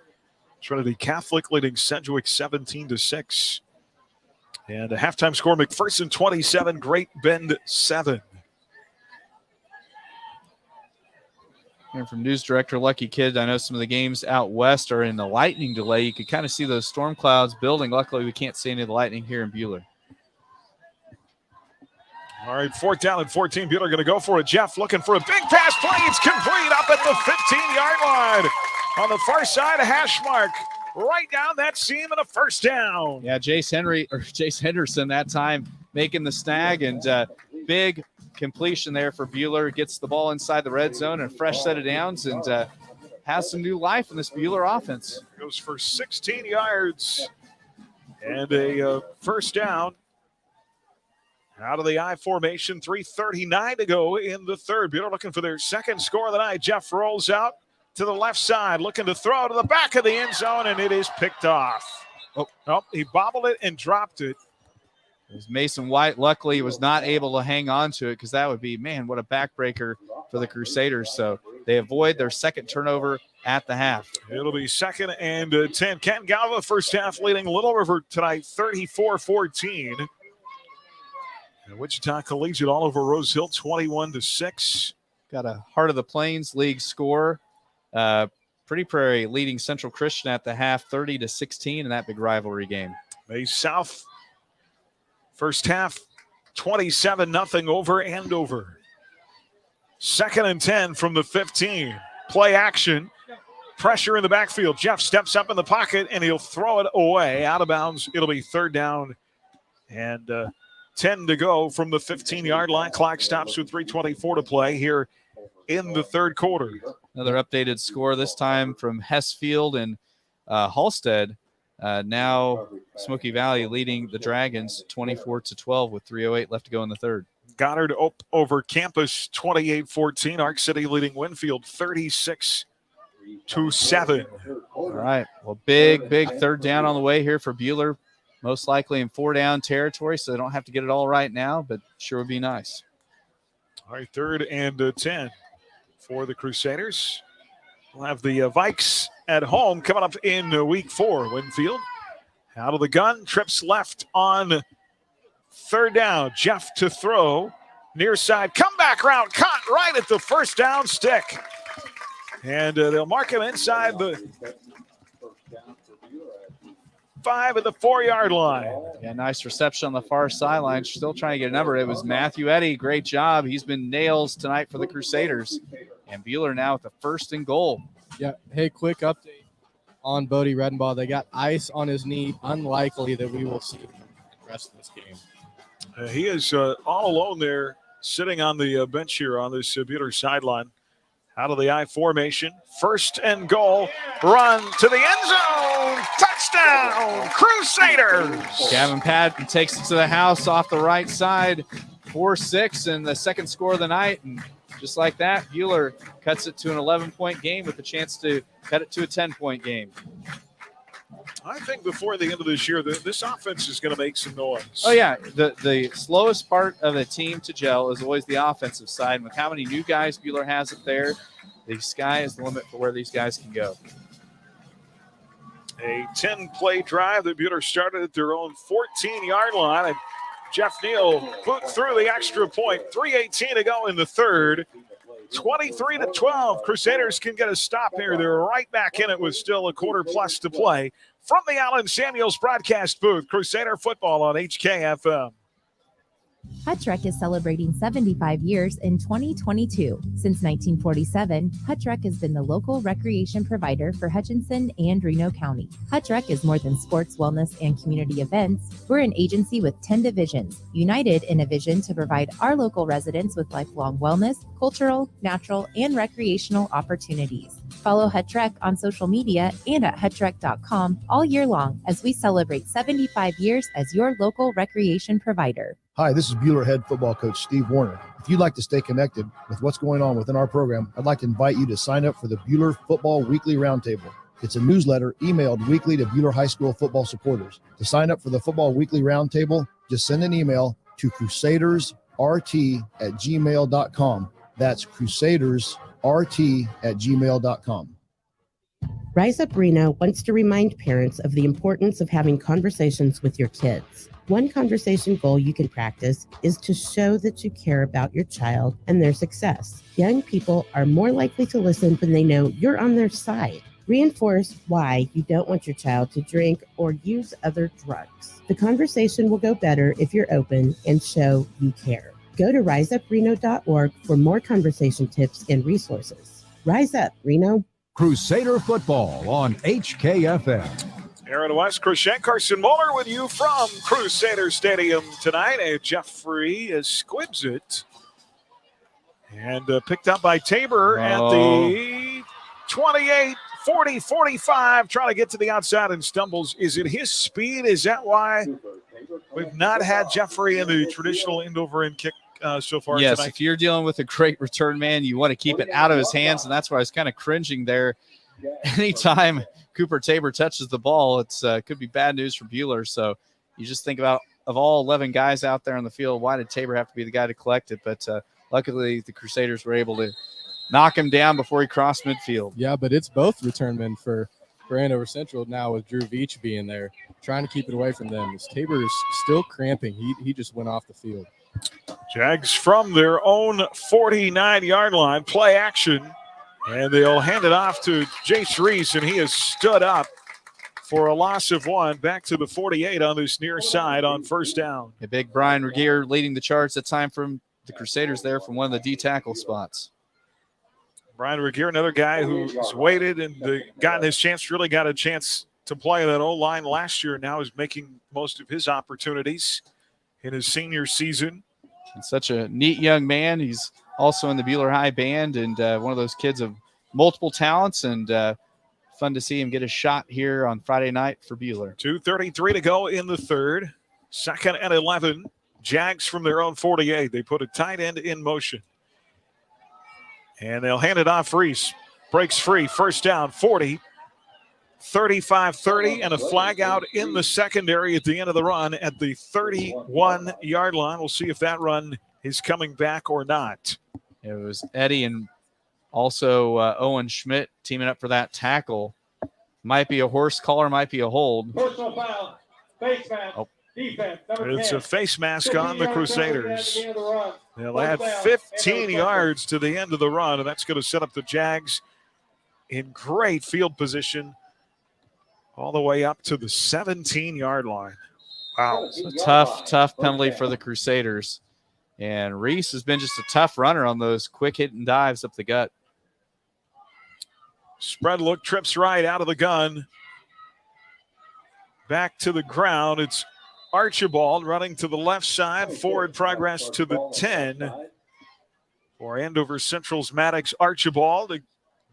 Trinity Catholic leading Sedgwick 17-6. And a halftime score, McPherson 27, Great Bend 7. And from news director Lucky Kid, I know some of the games out west are in the lightning delay. You can kind of see those storm clouds building. Luckily, we can't see any of the lightning here in Buhler. All right, 4th down and 14. Buhler going to go for it. Jeff looking for a big pass play. It's complete up at the 15-yard line. On the far side, a hash mark. Right down that seam and a first down. Yeah, Jace Henderson that time making the snag, and big completion there for Buhler. Gets the ball inside the red zone and a fresh set of downs, and has some new life in this Buhler offense. Goes for 16 yards and a first down. Out of the I formation, 3:39 to go in the third. Buhler looking for their second score of the night. Jeff rolls out to the left side, looking to throw to the back of the end zone, and it is picked off. Oh, nope, he bobbled it and dropped it. It was Mason White. Luckily, he was not able to hang on to it because that would be, man, what a backbreaker for the Crusaders. So they avoid their second turnover at the half. It'll be 2nd and 10. Ken Galva, first half, leading Little River tonight, 34-14. And Wichita Collegiate all over Rose Hill, 21-6. Got a Heart of the Plains League score. Pretty Prairie leading Central Christian at the half, 30-16 in that big rivalry game. Bay South, first half, 27-0 over Andover. 2nd and 10 from the 15. Play action. Pressure in the backfield. Jeff steps up in the pocket, and he'll throw it away. Out of bounds. It'll be 3rd down and 10 to go from the 15-yard line. Clock stops with 3:24 to play here in the third quarter. Another updated score, this time from Hessfield and Halstead. Now Smoky Valley leading the Dragons 24-12 with 3:08 left to go in the third. Goddard up over Campus 28-14. Arc City leading Winfield 36-7. All right. Well, big 3rd down on the way here for Buhler. Most likely in 4-down territory, so they don't have to get it all right now, but sure would be nice. All right, 3rd and 10 for the Crusaders. We'll have the Vikes at home coming up in week 4. Winfield out of the gun, trips left on 3rd down. Jeff to throw, near side, comeback route, caught right at the first down stick. And they'll mark him inside the 5 at the 4-yard line. Yeah, nice reception on the far sideline. Still trying to get a number. It was Matthew Eddy. Great job. He's been nails tonight for the Crusaders. And Buhler now with the 1st and goal. Yeah. Hey, quick update on Bodie Redenbaugh. They got ice on his knee. Unlikely that we will see him the rest of this game. He is all alone there, sitting on the bench here on this Buhler sideline. Out of the I formation, 1st and goal, run to the end zone, touchdown, Crusaders! Gavin Patton takes it to the house off the right side, 4-6, and the second score of the night. And just like that, Buhler cuts it to an 11-point game with a chance to cut it to a 10-point game. I think before the end of this year, this offense is going to make some noise. Oh, yeah. The slowest part of a team to gel is always the offensive side. And with how many new guys Buhler has up there, the sky is the limit for where these guys can go. A 10-play drive that Buhler started at their own 14-yard line. And Jeff Neal put through the extra point. 3:18 to go in the third. 23-12. Crusaders can get a stop here. They're right back in it with still a quarter plus to play. From the Allen Samuels broadcast booth, Crusader football on HKFM. Hutchrek is celebrating 75 years in 2022. Since 1947, Hutchrek has been the local recreation provider for Hutchinson and Reno County. Hutchrek is more than sports, wellness, and community events. We're an agency with 10 divisions, united in a vision to provide our local residents with lifelong wellness, cultural, natural, and recreational opportunities. Follow Hutchrek on social media and at hutchrek.com all year long as we celebrate 75 years as your local recreation provider. Hi, this is Buhler head football coach Steve Warner. If you'd like to stay connected with what's going on within our program, I'd like to invite you to sign up for the Buhler Football Weekly Roundtable. It's a newsletter emailed weekly to Buhler High School football supporters. To sign up for the Football Weekly Roundtable, just send an email to crusadersrt@gmail.com. That's crusadersrt@gmail.com. Rise Up Reno wants to remind parents of the importance of having conversations with your kids. One conversation goal you can practice is to show that you care about your child and their success. Young people are more likely to listen when they know you're on their side. Reinforce why you don't want your child to drink or use other drugs. The conversation will go better if you're open and show you care. Go to riseupreno.org for more conversation tips and resources. Rise Up, Reno. Crusader football on HKFM. Aaron West, Chris Shank, Carson Moeller with you from Crusader Stadium tonight. And Jeffrey squibs it. And picked up by Tabor at the 28, 40, 45. Trying to get to the outside and stumbles. Is it his speed? Is that why we've not had Jeffrey in the traditional Andover end kick so far yes, tonight? If you're dealing with a great return man, you want to keep it out of his hands, and that's why I was kind of cringing there. Anytime Cooper Tabor touches the ball, it's could be bad news for Buhler. So you just think about, of all 11 guys out there on the field, why did Tabor have to be the guy to collect it? But luckily, the Crusaders were able to knock him down before he crossed midfield. Yeah, but it's both return men for Andover Central now with Drew Veach being there, trying to keep it away from them. As Tabor is still cramping. He just went off the field. Jags from their own 49-yard line, play action, and they'll hand it off to Jace Reese, and he has stood up for a loss of one back to the 48 on this near side on first down. A big Brian Regier leading the charge that time from the Crusaders there from one of the D tackle spots. Brian Regier, another guy who's waited and gotten his chance, really got a chance to play in that O-line last year, now is making most of his opportunities in his senior season. And such a neat young man. He's also in the Buhler High Band and one of those kids of multiple talents, and fun to see him get a shot here on Friday night for Buhler. 2:33 to go in the third. 2nd and 11. Jags from their own 48. They put a tight end in motion. And they'll hand it off. Reese breaks free. First down, 40. 35-30, and a flag out in the secondary at the end of the run at the 31-yard line. We'll see if that run is coming back or not. It was Eddie and also Owen Schmidt teaming up for that tackle. Might be a horse collar, might be a hold. Personal foul, face mask, defense, number 10. It's a face mask on the Crusaders. They'll add 15 yards to the end of the run, and that's going to set up the Jags in great field position all the way up to the 17-yard line. Wow. It's a tough penalty for the Crusaders. And Reese has been just a tough runner on those quick hitting dives up the gut. Spread look, trips right out of the gun. Back to the ground. It's Archibald running to the left side. Forward progress to the 10. For Andover Central's Maddox Archibald. A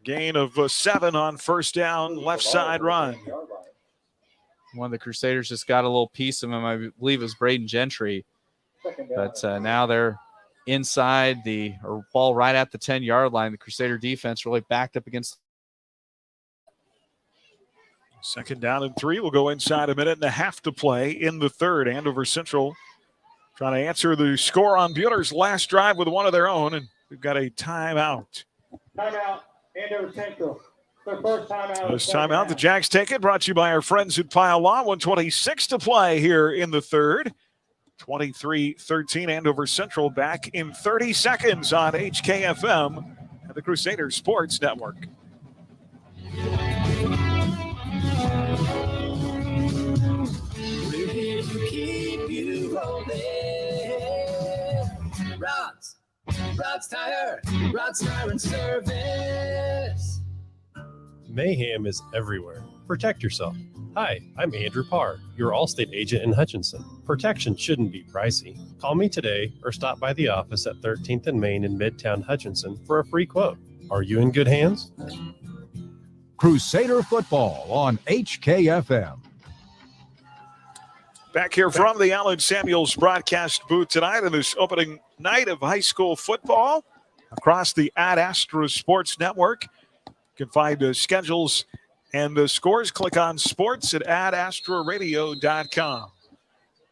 gain of 7 on first down, left side run. One of the Crusaders just got a little piece of him. I believe it was Braden Gentry. But now they're inside the ball right at the 10-yard line. The Crusader defense really backed up against. 2nd down and 3. We'll go inside a minute and a half to play in the third. Andover Central trying to answer the score on Buhler's last drive with one of their own, and we've got a timeout. Timeout, Andover Central. Their first timeout. This timeout, the Jags take it. Brought to you by our friends at Pile Law. 1:26 to play here in the third. 23-13, Andover Central back in 30 seconds on HKFM and the Crusader Sports Network. We're here to keep you rolling. Rod's Tire and Service. Mayhem is everywhere. Protect yourself. Hi, I'm Andrew Parr, your Allstate agent in Hutchinson. Protection shouldn't be pricey. Call me today or stop by the office at 13th and Main in Midtown Hutchinson for a free quote. Are you in good hands? Crusader football on HKFM. Back here from the Allen Samuels broadcast booth tonight on this opening night of high school football across the Ad Astra Sports Network. You can find the schedules and the scores. Click on sports at adastraradio.com.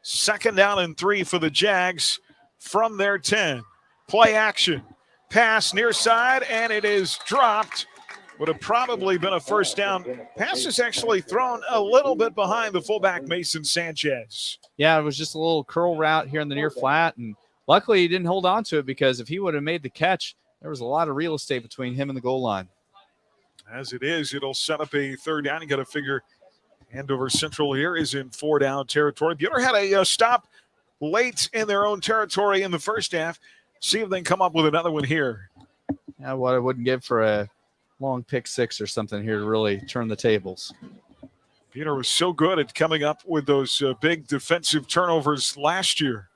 2nd down and 3 for the Jags from their 10. Play action. Pass near side, and it is dropped. Would have probably been a first down. Pass is actually thrown a little bit behind the fullback, Mason Sanchez. Yeah, it was just a little curl route here in the near flat, and luckily he didn't hold on to it, because if he would have made the catch, there was a lot of real estate between him and the goal line. As it is, it'll set up a 3rd down. You got to figure Andover Central here is in 4-down territory. Buhler had a stop late in their own territory in the first half. See if they can come up with another one here. Yeah, what I wouldn't give for a long pick 6 or something here to really turn the tables. Buhler was so good at coming up with those big defensive turnovers last year.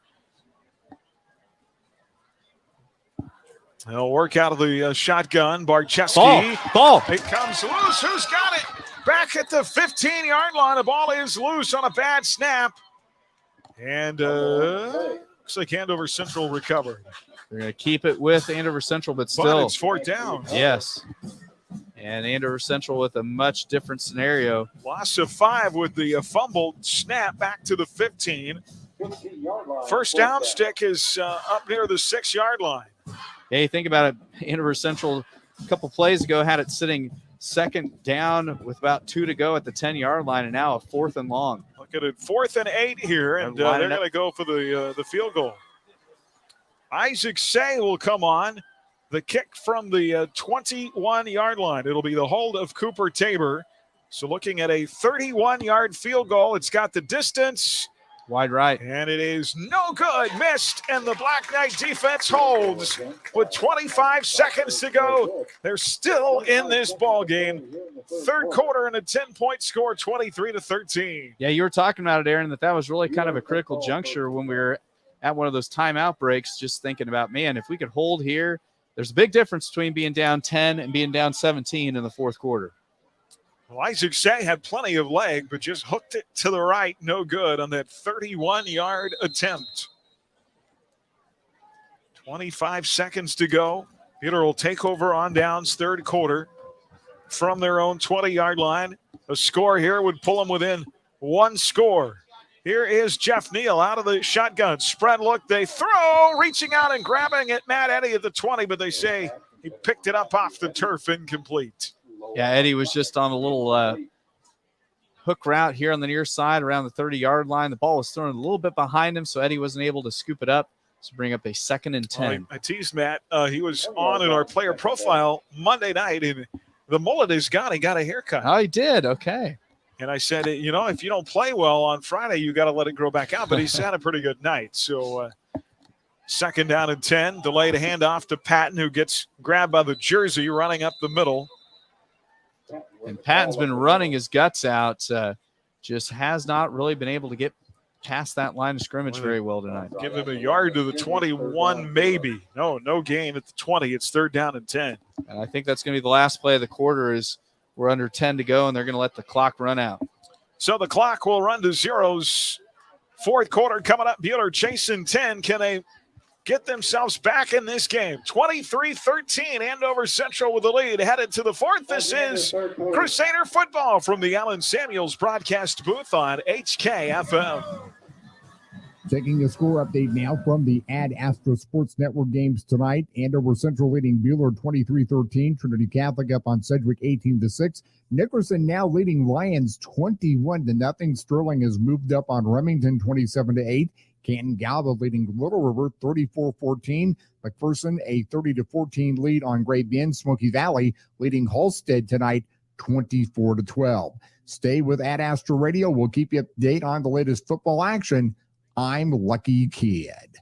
They'll work out of the shotgun. Barczewski. Ball. It comes loose. Who's got it? Back at the 15-yard line. The ball is loose on a bad snap. And looks like Andover Central recovered. They're going to keep it with Andover Central, but still. But it's 4th down. Yes. And Andover Central with a much different scenario. Loss of 5 with the fumbled snap back to the 15. First down stick is up near the 6-yard line. Yeah, you think about it, Andover Central a couple plays ago had it sitting 2nd down with about 2 to go at the 10-yard line, and now a 4th and long. Look at it, 4th and 8 here, and they're going to go for the field goal. Isaac Say will come on. The kick from the 21-yard line. It'll be the hold of Cooper Tabor. So looking at a 31-yard field goal. It's got the distance. Wide right. And it is no good. Missed, and the Black Knight defense holds with 25 seconds to go. They're still in this ball game. 3rd quarter and a 10-point score, 23-13. Yeah, you were talking about it, Aaron, that was really kind of a critical juncture when we were at one of those timeout breaks, just thinking about, man, if we could hold here, there's a big difference between being down 10 and being down 17 in the 4th quarter. Well, Isaac Say had plenty of leg, but just hooked it to the right. No good on that 31-yard attempt. 25 seconds to go. Buhler will take over on downs, 3rd quarter from their own 20-yard line. A score here would pull them within 1 score. Here is Jeff Neal out of the shotgun. Spread look. They throw, reaching out and grabbing it. Matt Eddy at the 20, but they say he picked it up off the turf, incomplete. Yeah, Eddie was just on a little hook route here on the near side around the 30-yard line. The ball was thrown a little bit behind him, so Eddie wasn't able to scoop it up. So bring up a 2nd and 10. I teased Matt. He was on in our player profile Monday night, and the mullet is gone. He got a haircut. Oh, he did? Okay. And I said, if you don't play well on Friday, you got to let it grow back out. But he's had a pretty good night. So 2nd down and 10. Delayed handoff to Patton, who gets grabbed by the jersey running up the middle. And Patton's been running his guts out. Just has not really been able to get past that line of scrimmage very well tonight. Give him a yard to the 21, maybe. No gain at the 20. It's 3rd down and 10. And I think that's going to be the last play of the quarter. Is we're under 10 to go, and they're going to let the clock run out. So the clock will run to zeros. 4th quarter coming up. Buhler chasing 10. Can they get themselves back in this game? 23-13. Andover Central with the lead. Headed to the 4th. This is Crusader football from the Allen Samuels broadcast booth on HKFM. Taking a score update now from the Ad Astra Sports Network games tonight. Andover Central leading Buhler 23-13. Trinity Catholic up on Sedgwick 18-6. Nickerson now leading Lions 21-0. Sterling has moved up on Remington 27-8. Canton Galva leading Little River 34-14. McPherson a 30-14 lead on Gray Bend. Smoky Valley leading Halstead tonight 24-12. Stay with Ad Astra Radio. We'll keep you up to date on the latest football action. I'm Lucky Kid.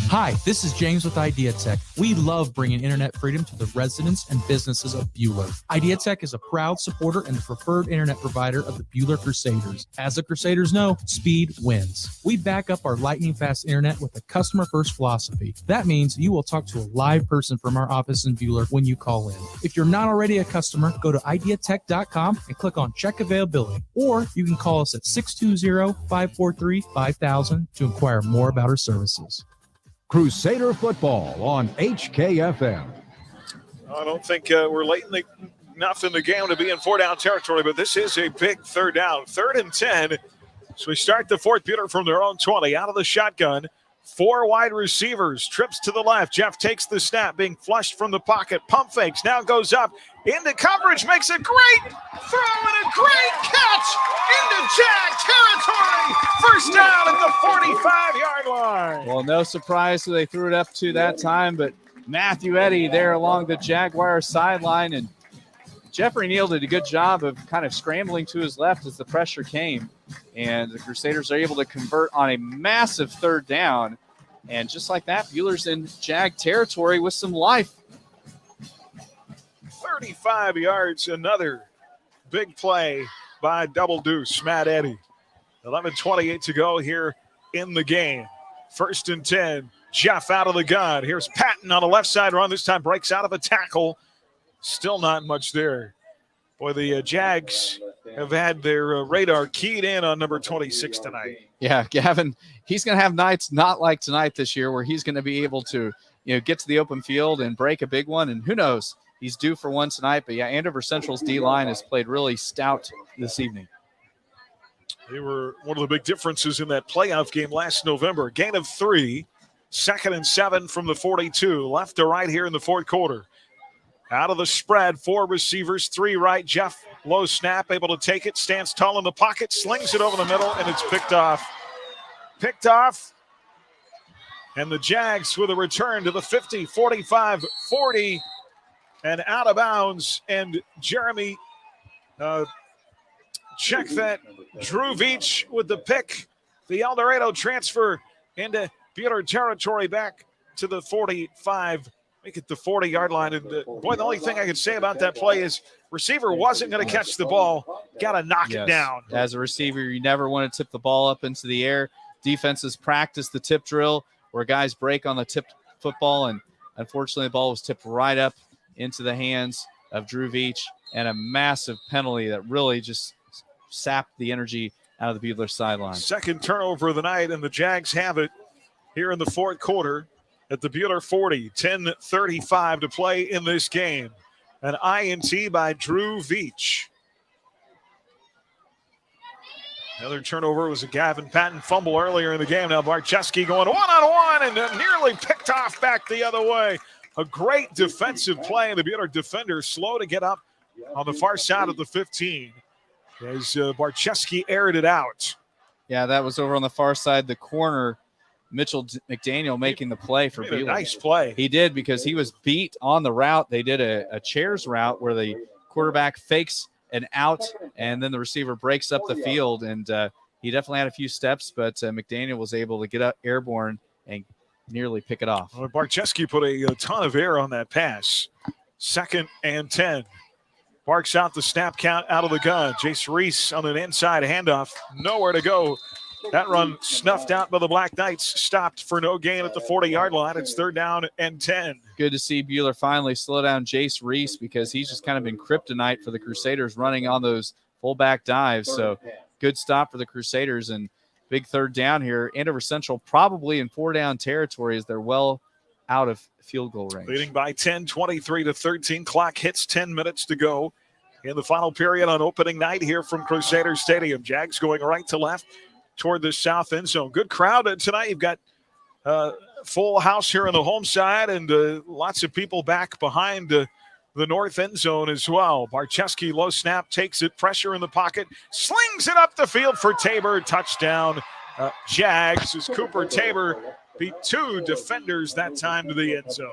Hi, this is James with IdeaTech. We love bringing internet freedom to the residents and businesses of Buhler. IdeaTech is a proud supporter and the preferred internet provider of the Buhler Crusaders. As the Crusaders know, speed wins. We back up our lightning-fast internet with a customer-first philosophy. That means you will talk to a live person from our office in Buhler when you call in. If you're not already a customer, go to ideatech.com and click on Check Availability. Or you can call us at 620-543-5000 to inquire more about our services. Crusader football on HKFM. I don't think we're late enough in the game to be in 4-down territory, but this is a big third down. 3rd and 10. So we start the fourth quarter from their own 20. Out of the shotgun. 4 wide receivers. Trips to the left. Jeff takes the snap, being flushed from the pocket. Pump fakes. Now goes up into coverage. Makes a great throw and a great catch into Jag territory. First down at the 45-yard line. Well, no surprise who they threw it up to that time, but Matthew Eddy there along the Jaguar sideline, and Jeffrey Neal did a good job of kind of scrambling to his left as the pressure came, and the Crusaders are able to convert on a massive third down, and just like that, Buhler's in Jag territory with some life. 35 yards, another big play by Double Deuce, Matt Eddy. 11:28 to go here in the game. 1st and 10. Jeff out of the gun. Here's Patton on the left side run. This time breaks out of a tackle. Still not much there. Boy, the Jags have had their radar keyed in on number 26 tonight. Yeah, Gavin, he's going to have nights not like tonight this year where he's going to be able to, get to the open field and break a big one. And who knows, he's due for one tonight. But, yeah, Andover Central's D-line has played really stout this evening. They were one of the big differences in that playoff game last November. Gain of 3, 2nd and 7 from the 42. Left to right here in the fourth quarter. Out of the spread, 4 receivers, 3 right. Jeff, low snap, able to take it, stands tall in the pocket, slings it over the middle, and it's picked off. Picked off. And the Jags with a return to the 50, 45, 40, and out of bounds. And Jeremy, check that. Drew Veach with the pick. The El Dorado transfer into Buhler territory back to the 45. Make it the 40-yard line. And boy, the only thing I can say about that play is receiver wasn't going to catch the ball. Got to knock it down. As a receiver, you never want to tip the ball up into the air. Defenses practice the tip drill where guys break on the tipped football. And unfortunately, the ball was tipped right up into the hands of Drew Veach, and a massive penalty that really just sapped the energy out of the Buhler sideline. Second turnover of the night, and the Jags have it here in the fourth quarter at the Buhler 40. 10:35 to play in this game. An INT by Drew Veach. Another turnover was a Gavin Patton fumble earlier in the game. Now Barczewski going one-on-one and nearly picked off back the other way. A great defensive play. The Buhler defender slow to get up on the far side of the 15 as Barczewski aired it out. Yeah, that was over on the far side, the corner. Mitchell McDaniel making the play for Buhler. Nice play. He did, because he was beat on the route. They did a chairs route where the quarterback fakes an out, and then the receiver breaks up the field. And he definitely had a few steps, but McDaniel was able to get up airborne and nearly pick it off. Well, Barczewski put a ton of air on that pass. 2nd and 10. Barks out the snap count out of the gun. Jace Reese on an inside handoff. Nowhere to go. That run snuffed out by the Black Knights. Stopped for no gain at the 40-yard line. It's 3rd down and 10. Good to see Buhler finally slow down Jace Reese, because he's just kind of been kryptonite for the Crusaders running on those fullback dives. So good stop for the Crusaders, and big 3rd down here. Andover Central probably in 4-down territory as they're well out of field goal range. Leading by 10, 23-13. Clock hits 10 minutes to go in the final period on opening night here from Crusader Stadium. Jags going right to left toward the south end zone. Good crowd tonight. You've got full house here on the home side, and lots of people back behind the north end zone as well. Barczewski, low snap, takes it, pressure in the pocket, slings it up the field for Tabor. Touchdown, Jags, as Cooper Tabor beat 2 defenders that time to the end zone.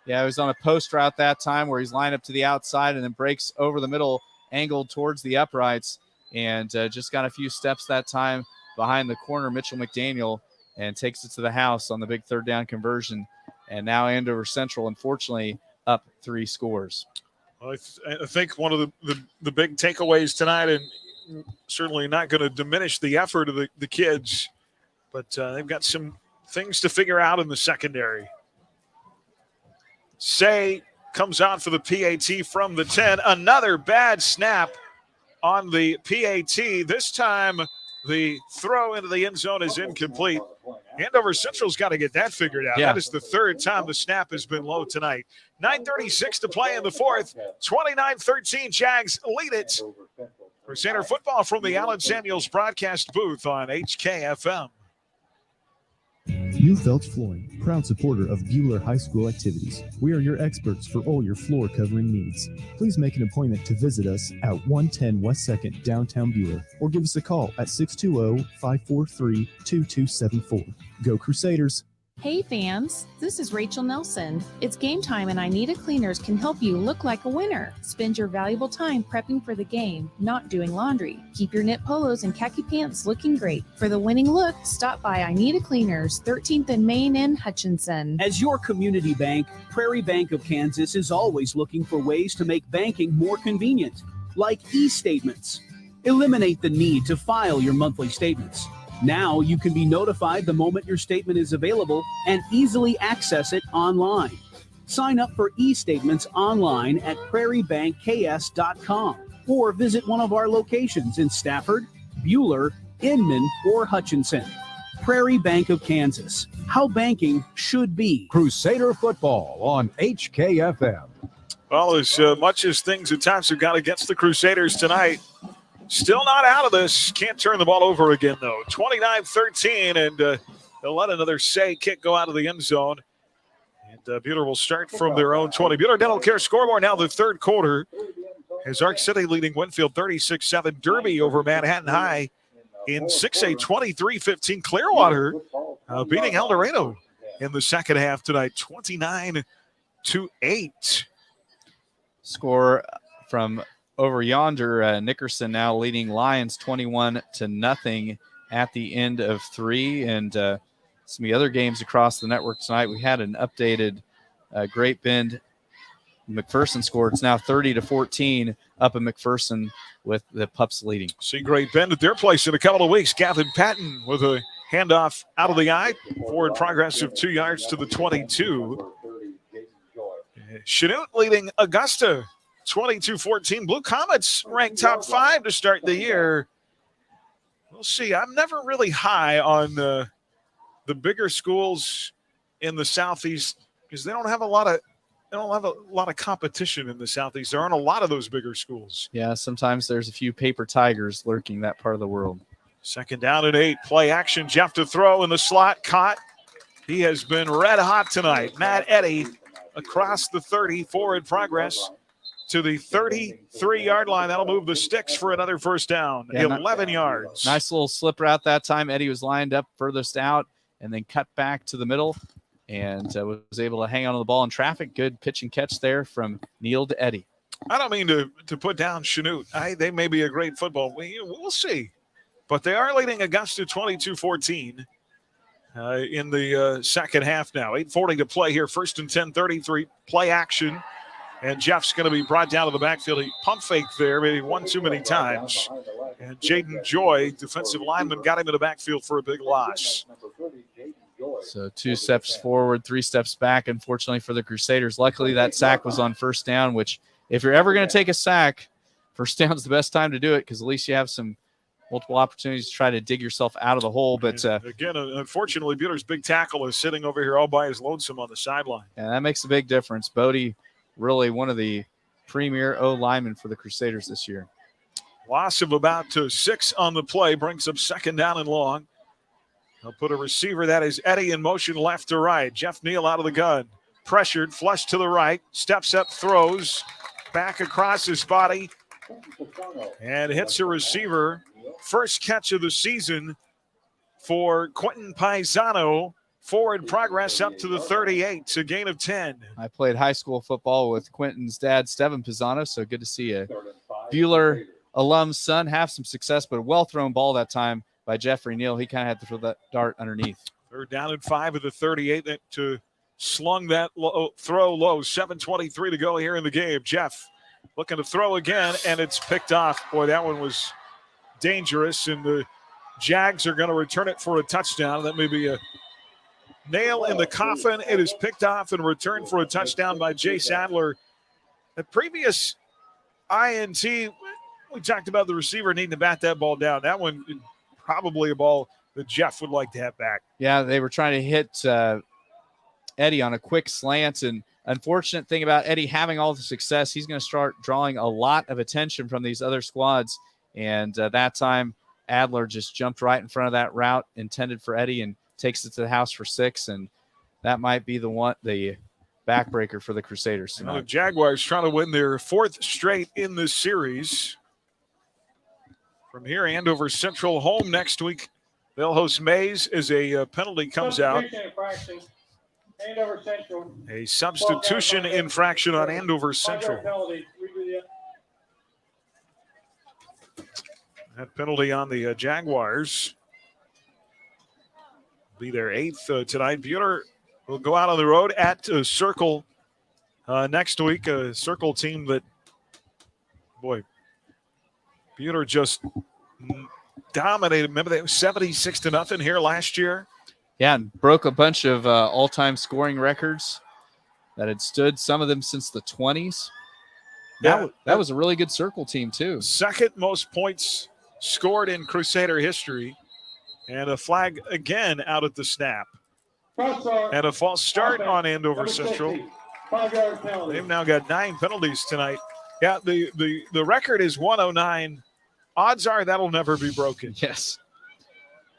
Yeah, he was on a post route that time where he's lined up to the outside and then breaks over the middle, angled towards the uprights, and just got a few steps that time behind the corner, Mitchell McDaniel, and takes it to the house on the big third down conversion. And now Andover Central, unfortunately, up 3 scores. Well, I think one of the big takeaways tonight, and certainly not going to diminish the effort of the kids, but they've got some things to figure out in the secondary. Say comes out for the PAT from the 10. Another bad snap on the PAT. This time the throw into the end zone is incomplete. Andover Central's got to get that figured out. Yeah. That is the third time the snap has been low tonight. 9:36 to play in the fourth. 29-13, Jags lead it. Crusader football from the Allen Samuels broadcast booth on HKFM. New Felch Flooring, proud supporter of Buhler High School activities. We are your experts for all your floor covering needs. Please make an appointment to visit us at 110 West 2nd, downtown Buhler, or give us a call at 620-543-2274. Go Crusaders! Hey fams, this is Rachel Nelson. It's game time and I Need a Cleaners can help you look like a winner. Spend your valuable time prepping for the game, not doing laundry. Keep your knit polos and khaki pants looking great. For the winning look, stop by I Need a Cleaners, 13th and Main in Hutchinson. As your community bank, Prairie Bank of Kansas is always looking for ways to make banking more convenient, like e-statements. Eliminate the need to file your monthly statements. Now you can be notified the moment your statement is available and easily access it online. Sign up for e-statements online at prairiebankks.com or visit one of our locations in Stafford, Buhler, Inman, or Hutchinson. Prairie Bank of Kansas, how banking should be. Crusader football on HKFM. Well, as much as things at times have got against the Crusaders tonight, still not out of this. Can't turn the ball over again, though. 29-13, and they'll let another Say kick go out of the end zone. And Buhler will start from their own 20. Buhler Dental Care scoreboard now the third quarter. As Arc City leading Winfield 36-7. Derby over Manhattan High in 6A 23-15. Clearwater beating El Dorado in the second half tonight, 29-8. Score from over yonder, Nickerson now leading Lions 21-0 at the end of 3. And some of the other games across the network tonight, we had an updated Great Bend. McPherson scored. It's now 30-14 up in McPherson with the Pups leading. See Great Bend at their place in a couple of weeks. Gavin Patton with a handoff out of the eye. Forward progress of 2 yards to the 22. Chanute leading Augusta 22-14. Blue Comets ranked top 5 to start the year. We'll see. I'm never really high on the bigger schools in the Southeast because they don't have a lot of competition in the Southeast. There aren't a lot of those bigger schools. Yeah, sometimes there's a few paper tigers lurking that part of the world. Second down and 8. Play action. Jeff to throw in the slot. Caught. He has been red hot tonight. Matt Eddy across the 30. Forward progress to the 33-yard line. That'll move the sticks for another first down. Yeah, 11 yards. Nice little slip route that time. Eddie was lined up furthest out and then cut back to the middle and was able to hang on to the ball in traffic. Good pitch and catch there from Neil to Eddie. I don't mean to put down Chanute. They may be a great football. We'll see. But they are leading Augusta 22-14 in the second half now. 8:40 to play here. First and 10, 33. Play action. And Jeff's going to be brought down to the backfield. He pump faked there, maybe one too many times. And Jaden Joy, defensive lineman, got him in the backfield for a big loss. So 2 steps forward, 3 steps back, unfortunately, for the Crusaders. Luckily, that sack was on first down, which if you're ever going to take a sack, first down's the best time to do it because at least you have some multiple opportunities to try to dig yourself out of the hole. But again, unfortunately, Buhler's big tackle is sitting over here all by his lonesome on the sideline. Yeah, that makes a big difference. Bodie, really one of the premier O-linemen for the Crusaders this year. Loss of about 6 on the play brings up second down and long. They'll put a receiver, that is Eddie, in motion left to right. Jeff Neal out of the gun. Pressured, flush to the right. Steps up, throws. Back across his body. And hits a receiver. First catch of the season for Quentin Paisano. Forward progress up to the 38, a gain of 10. I played high school football with Quentin's dad, Steven Pisano, so good to see a Buhler alum's son have some success, but a well-thrown ball that time by Jeffrey Neal. He kind of had to throw that dart underneath. Third down and 5 at the 38 to slung that throw low. 7:23 to go here in the game. Jeff looking to throw again, and it's picked off. Boy, that one was dangerous, and the Jags are going to return it for a touchdown. That may be a nail in the coffin. It is picked off and returned for a touchdown by Jace Adler. The previous INT, we talked about the receiver needing to bat that ball down. That one, probably a ball that Jeff would like to have back. Yeah, they were trying to hit Eddie on a quick slant, and unfortunate thing about Eddie having all the success, he's going to start drawing a lot of attention from these other squads, and that time Adler just jumped right in front of that route intended for Eddie and takes it to the house for 6, and that might be the backbreaker for the Crusaders tonight. The Jaguars trying to win their 4th straight in this series. From here, Andover Central home next week. They'll host Mays as a penalty comes out. Andover Central. A substitution infraction on Andover Central. That penalty on the Jaguars will be their 8th tonight. Buhler will go out on the road at Circle next week. A Circle team that, boy, Buhler just dominated. Remember, they were 76-0 here last year. Yeah, and broke a bunch of all-time scoring records that had stood, some of them since the 20s. That was a really good Circle team, too. Second most points scored in Crusader history. And a flag again out at the snap. And a false start on Andover Central. 5-yard penalty. They've now got 9 penalties tonight. Yeah, the record is 109. Odds are that'll never be broken. Yes.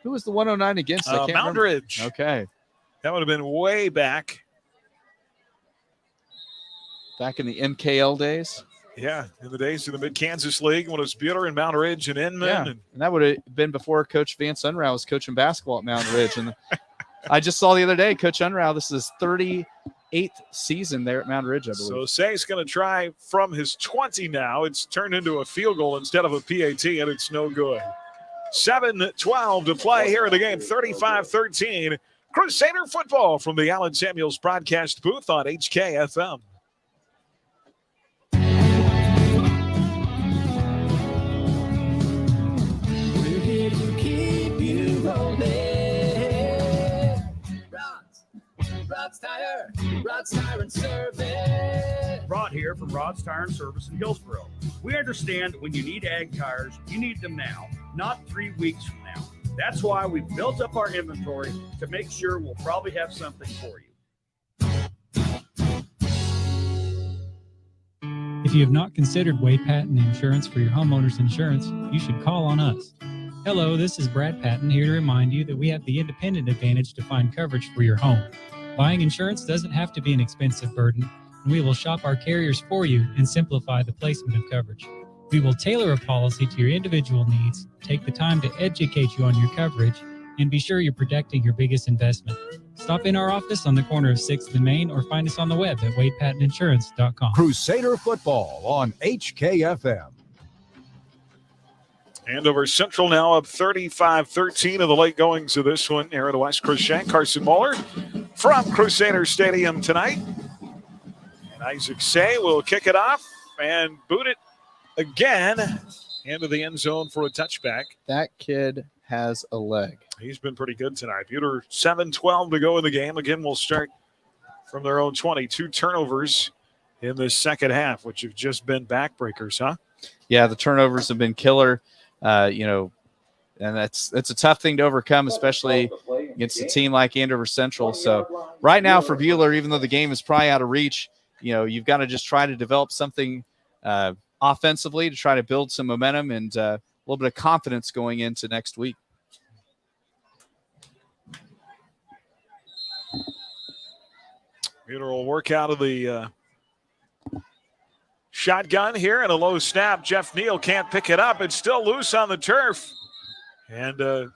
Who was the 109 against? I can't Mound remember. Ridge. Okay. That would have been way back. Back in the MKL days? Yeah, in the days of the Mid-Kansas League when it was Buhler and Mound Ridge and Inman. Yeah, and that would have been before Coach Vance Unrau was coaching basketball at Mound Ridge. And I just saw the other day, Coach Unrau, this is his 38th season there at Mound Ridge, I believe. So Say's going to try from his 20 now. It's turned into a field goal instead of a PAT, and it's no good. 7:12 to play here in the game, 35-13. Crusader football from the Allen Samuels broadcast booth on HKFM. We're here to keep you rolling. Rod's Tire and Service. Rod here from Rod's Tire and Service in Hillsboro. We understand when you need ag tires, you need them now, not 3 weeks from now. That's why we've built up our inventory to make sure we'll probably have something for you. If you have not considered Wade Patton Insurance for your homeowner's insurance, you should call on us. Hello, this is Brad Patton here to remind you that we have the independent advantage to find coverage for your home. Buying insurance doesn't have to be an expensive burden, and we will shop our carriers for you and simplify the placement of coverage. We will tailor a policy to your individual needs, take the time to educate you on your coverage, and be sure you're protecting your biggest investment. Stop in our office on the corner of 6th and Main or find us on the web at WadePattonInsurance.com. Crusader football on HKFM. Andover Central now up 35-13 of the late goings of this one. Here at West Crusader, Carson Buhler from Crusader Stadium tonight. And Isaac Say will kick it off and boot it again into the end zone for a touchback. That kid has a leg. He's been pretty good tonight. Buhler 7:12 to go in the game. Again, we'll start from their own 20. 2 turnovers in the second half, which have just been backbreakers, huh? Yeah, the turnovers have been killer. And it's a tough thing to overcome, especially against a team like Andover Central. So right now for Buhler, even though the game is probably out of reach, you've got to just try to develop something offensively to try to build some momentum and a little bit of confidence going into next week. Buhler will work out of the shotgun here and a low snap. Jeff Neal can't pick it up. It's still loose on the turf. And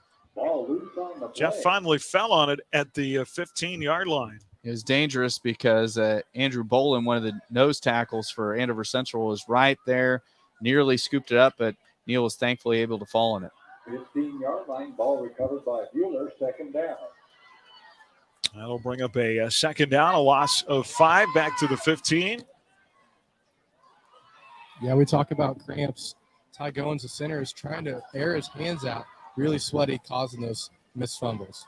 Jeff finally fell on it at the 15-yard line. It was dangerous because Andrew Bolin, one of the nose tackles for Andover Central, was right there, nearly scooped it up, but Neal was thankfully able to fall on it. 15-yard line, ball recovered by Buhler, second down. That'll bring up a second down, a loss of 5, back to the 15. Yeah, we talk about cramps. Ty Goins, the center, is trying to air his hands out, really sweaty, causing those missed fumbles.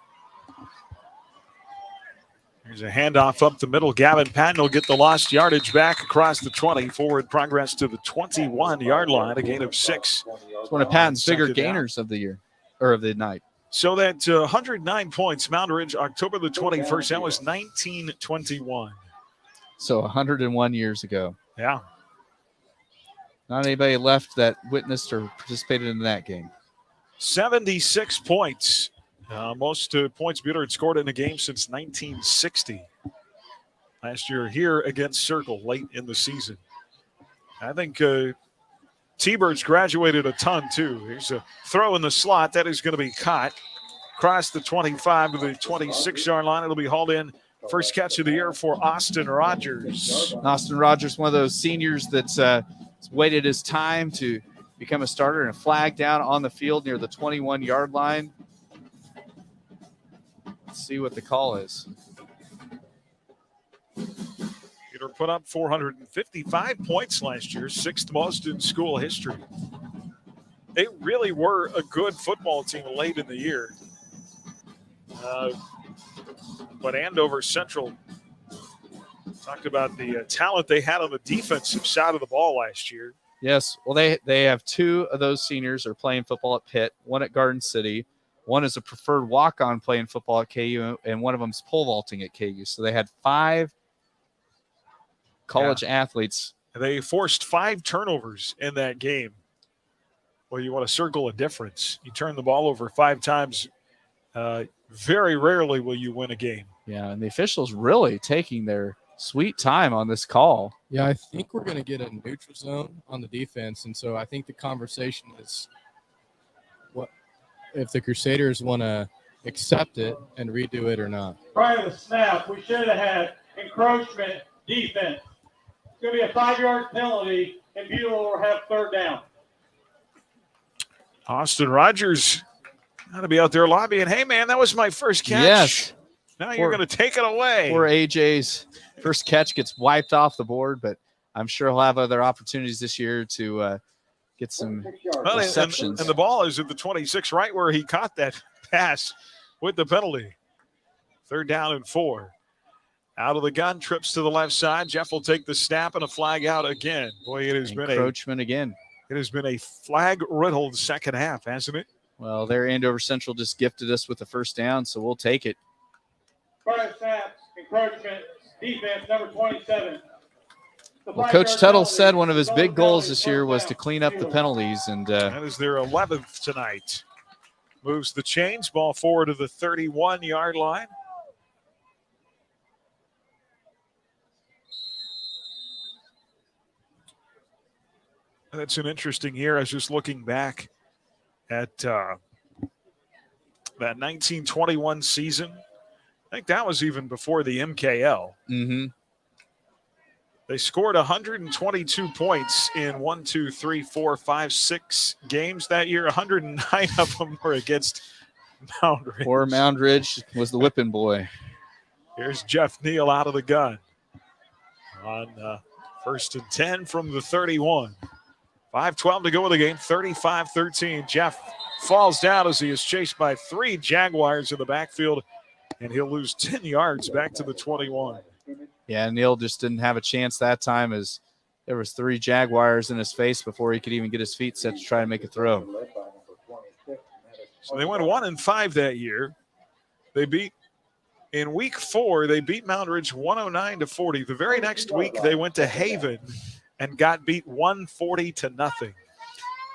There's a handoff up the middle. Gavin Patton will get the lost yardage back across the 20. Forward progress to the 21-yard line, a gain of 6. It's one of Patton's bigger gainers of the year, or of the night. So that 109 points, Mound Ridge, October the 21st, that was 1921. So 101 years ago. Yeah. Not anybody left that witnessed or participated in that game. 76 points. Most points Buhler had scored in a game since 1960. Last year here against Circle late in the season. I think T-Birds graduated a ton too. Here's a throw in the slot. That is going to be caught. Across the 25 to the 26-yard line. It'll be hauled in. First catch of the year for Austin Rogers. Austin Rogers, one of those seniors that's waited his time to become a starter, and a flag down on the field near the 21-yard line. Let's see what the call is. Buhler put up 455 points last year, 6th most in school history. They really were a good football team late in the year. But Andover Central talked about the talent they had on the defensive side of the ball last year. Yes, well, they have 2 of those seniors are playing football at Pitt, one at Garden City. One is a preferred walk-on playing football at KU, and one of them's pole vaulting at KU. So they had 5 college athletes. They forced 5 turnovers in that game. Well, you want to circle a difference. You turn the ball over 5 times. Very rarely will you win a game. Yeah, and the officials really taking their sweet time on this call. Yeah, I think we're going to get a neutral zone on the defense, and so I think the conversation is what if the Crusaders want to accept it and redo it or not. Prior to the snap, we should have had encroachment defense. It's going to be a 5-yard penalty, and Buhler will have third down. Austin Rogers got to be out there lobbying. Hey, man, that was my first catch. Yes. Now you're going to take it away. Poor AJ's first catch gets wiped off the board, but I'm sure he'll have other opportunities this year to get some receptions. And the ball is at the 26, right where he caught that pass with the penalty. 3rd down and 4. Out of the gun, trips to the left side. Jeff will take the snap and a flag out again. Boy, it has been encroachment again. It has been a flag-riddled second half, hasn't it? Well, their Andover Central just gifted us with the first down, so we'll take it. Prior snap, encroachment defense, number 27. Well, Coach Tuttle said one of his big goals this year was to clean up the penalties, and that is their 11th tonight. Moves the chains, ball forward to the 31-yard line. That's an interesting year. I was just looking back at that 1921 season. I think that was even before the MKL. Mm-hmm. They scored 122 points in 1, 2, 3, 4, 5, 6 games that year. 109 of them were against Mound Ridge. Poor Mound Ridge was the whipping boy. Here's Jeff Neal out of the gun on 1st and 10 from the 31. 5:12 to go in the game, 35-13. Jeff falls down as he is chased by 3 Jaguars in the backfield, and he'll lose 10 yards back to the 21. Yeah, Neal just didn't have a chance that time as there was 3 Jaguars in his face before he could even get his feet set to try to make a throw. So they went 1-5 that year. They beat in week 4. They beat Mound Ridge 109-40. The very next week they went to Haven and got beat 140-0.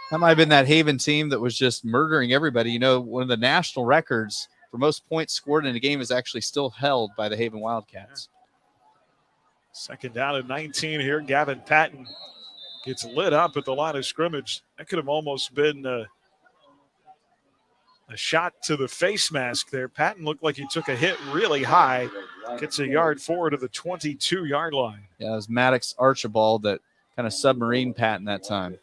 That might have been that Haven team that was just murdering everybody. You know, one of the national records for most points scored in a game is actually still held by the Haven Wildcats. Second down and 19 here. Gavin Patton gets lit up at the line of scrimmage. That could have almost been a shot to the face mask there. Patton looked like he took a hit really high. Gets a yard forward to the 22-yard line. Yeah, it was Maddox Archibald that kind of submarine Patton that time.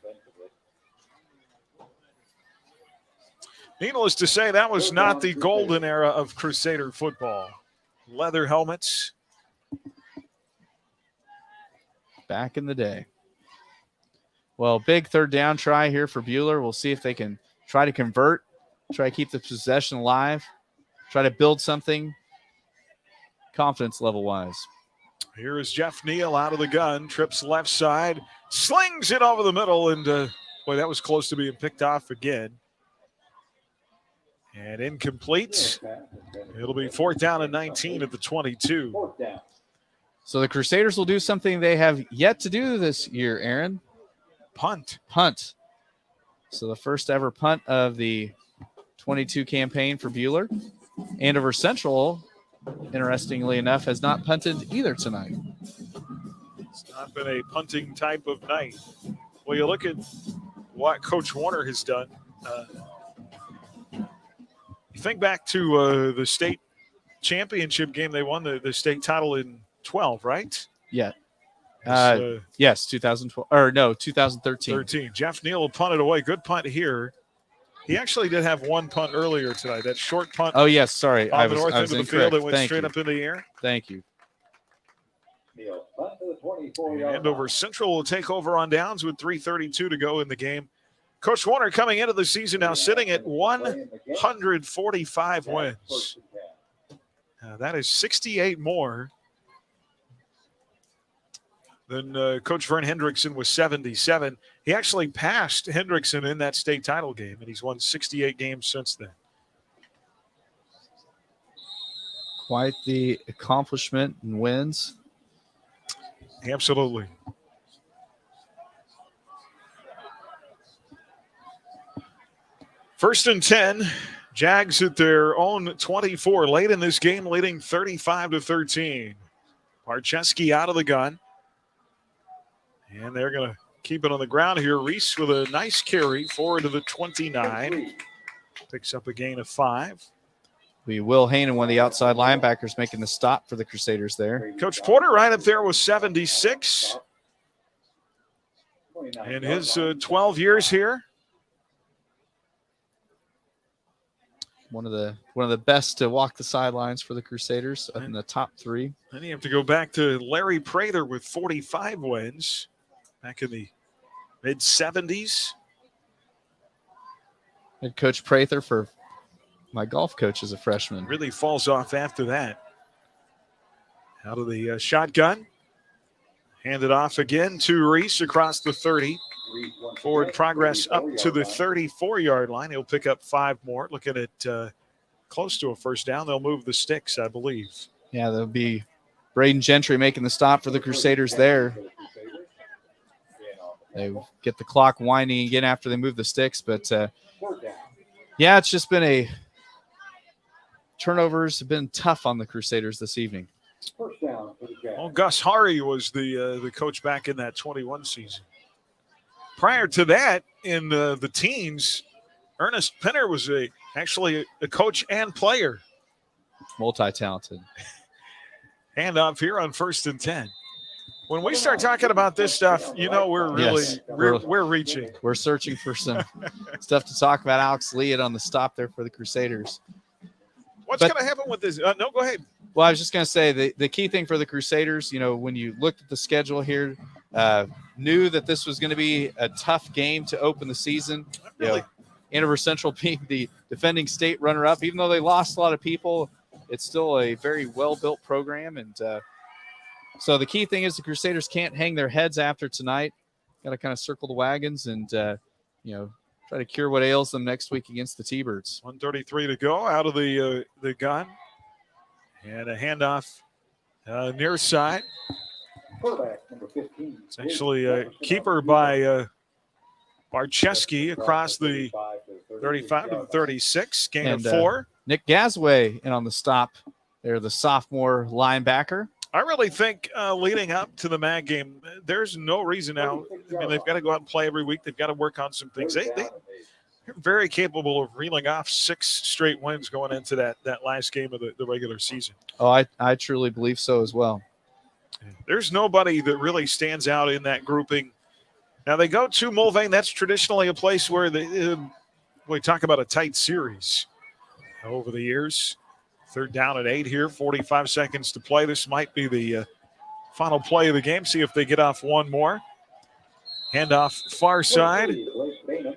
Needless to say, that was not the golden era of Crusader football. leather helmets. Back in the day. Well, big third down try here for Buhler. We'll see if they can try to convert, try to keep the possession alive, try to build something confidence level-wise. Here is Jeff Neal out of the gun, trips left side, slings it over the middle, and boy, that was close to being picked off again. And incomplete. It'll be 4th down and 19 at the 22. So the Crusaders will do something they have yet to do this year, Aaron. Punt. So the first ever punt of the 22 campaign for Buhler. Andover Central, interestingly enough, has not punted either tonight. It's not been a punting type of night. Well, you look at what Coach Warner has done. You think back to the state championship game. They won the state title in 12, right? Yeah. Yes, 2012 or no, 2013. Jeff Neal punted away. Good punt here. He actually did have one punt earlier tonight. That short punt. Oh yes, sorry, I was into the field. It went Thank straight you. up in the air. Thank you. Andover Central will take over on downs with 3:32 to go in the game. Coach Warner coming into the season now sitting at 145 wins. That is 68 more than Coach Vern Hendrickson with 77. He actually passed Hendrickson in that state title game, and he's won 68 games since then. Quite the accomplishment and wins. Absolutely. First and 10. Jags at their own 24 late in this game, leading 35-13. Parcheski out of the gun. And they're going to keep it on the ground here. Reese with a nice carry forward to the 29. Picks up a gain of 5. Will Haynen, one of the outside linebackers, making the stop for the Crusaders there. Coach Porter right up there with 76. In his 12 years here. One of the best to walk the sidelines for the Crusaders up in the top 3. Then you have to go back to Larry Prather with 45 wins back in the mid-70s. Head coach Prather for my golf coach as a freshman. Really falls off after that. Out of the shotgun. Handed off again to Reese across the 30. Forward progress up to the 34-yard line. He'll pick up 5 more. Looking at close to a first down. They'll move the sticks, I believe. Yeah, there'll be Braden Gentry making the stop for the Crusaders there. They get the clock winding again after they move the sticks. But, yeah, it's just been turnovers have been tough on the Crusaders this evening. Well, Gus Hari was the coach back in that 21 season. Prior to that, in the teens, Ernest Pinner was actually a coach and player. Multi-talented. Handoff here on 1st and 10. When we start talking about this stuff, we're really we're reaching. We're searching for some stuff to talk about. Alex Lee on the stop there for the Crusaders. What's going to happen with this? No, go ahead. Well, I was just going to say the key thing for the Crusaders, when you looked at the schedule here, knew that this was going to be a tough game to open the season. Really? Andover Central being the defending state runner-up, even though they lost a lot of people, it's still a very well-built program. And so the key thing is the Crusaders can't hang their heads after tonight. Got to kind of circle the wagons and, try to cure what ails them next week against the T-Birds. 1:33 to go out of the gun. And a handoff near side. It's actually a keeper by Barcheski across the 35 to the 36. Gain of 4. Nick Gasway in on the stop there, the sophomore linebacker. I really think leading up to the MAG game, there's no reason now. I mean, they've got to go out and play every week. They've got to work on some things. They're very capable of reeling off 6 straight wins going into that last game of the regular season. Oh, I truly believe so as well. There's nobody that really stands out in that grouping. Now, they go to Mulvane. That's traditionally a place where we talk about a tight series over the years. Third down and 8 here, 45 seconds to play. This might be the final play of the game. See if they get off one more. Handoff far side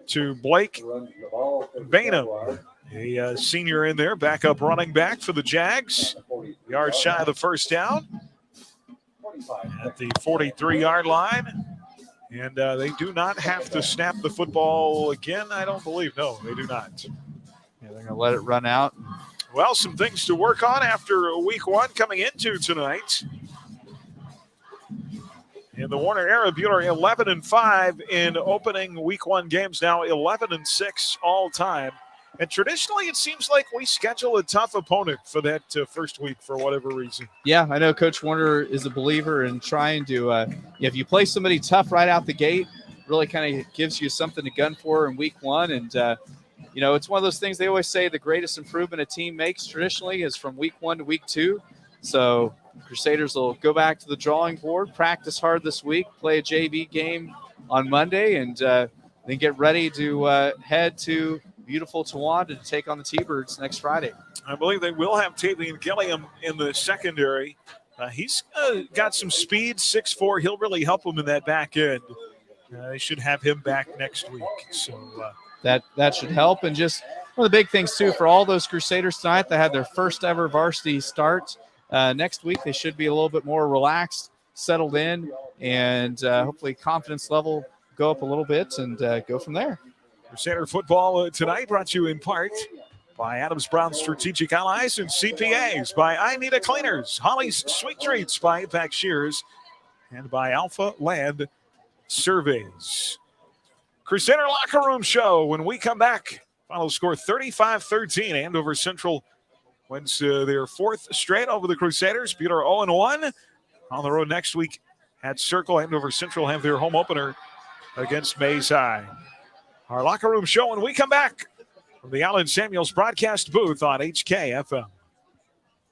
to Blake Bainham, a senior in there, backup running back for the Jags. Yards shy of the first down at the 43-yard line. And they do not have to snap the football again, I don't believe. No, they do not. Yeah, they're going to let it run out. Well, some things to work on after week one coming into tonight. In the Warner era, Buhler 11-5 in opening week one games, now 11-6 all time. And traditionally, it seems like we schedule a tough opponent for that first week for whatever reason. Yeah, I know Coach Warner is a believer in trying to, if you play somebody tough right out the gate, really kind of gives you something to gun for in week one. And, it's one of those things they always say the greatest improvement a team makes traditionally is from week one to week two. So Crusaders will go back to the drawing board, practice hard this week, play a JV game on Monday, and then get ready to head to beautiful Tawanda to take on the T-Birds next Friday. I believe they will have Tavian Gilliam in the secondary. He's got some speed, 6'4". He'll really help them in that back end. They should have him back next week. So that should help. And just one of the big things, too, for all those Crusaders tonight that had their first ever varsity start, next week they should be a little bit more relaxed, settled in, and hopefully confidence level go up a little bit and go from there. Crusader football tonight brought to you in part by Adams Brown Strategic Allies and CPAs, by I Need a Cleaners, Holly's Sweet Treats by Impact Shears, and by Alpha Land Surveys. Crusader Locker Room Show when we come back. Final score 35-13. Andover Central wins their fourth straight over the Crusaders. Buhler 0-1. On the road next week at Circle. Andover Central have their home opener against Mays High. Our Locker Room Show when we come back from the Allen Samuels broadcast booth on HKFM.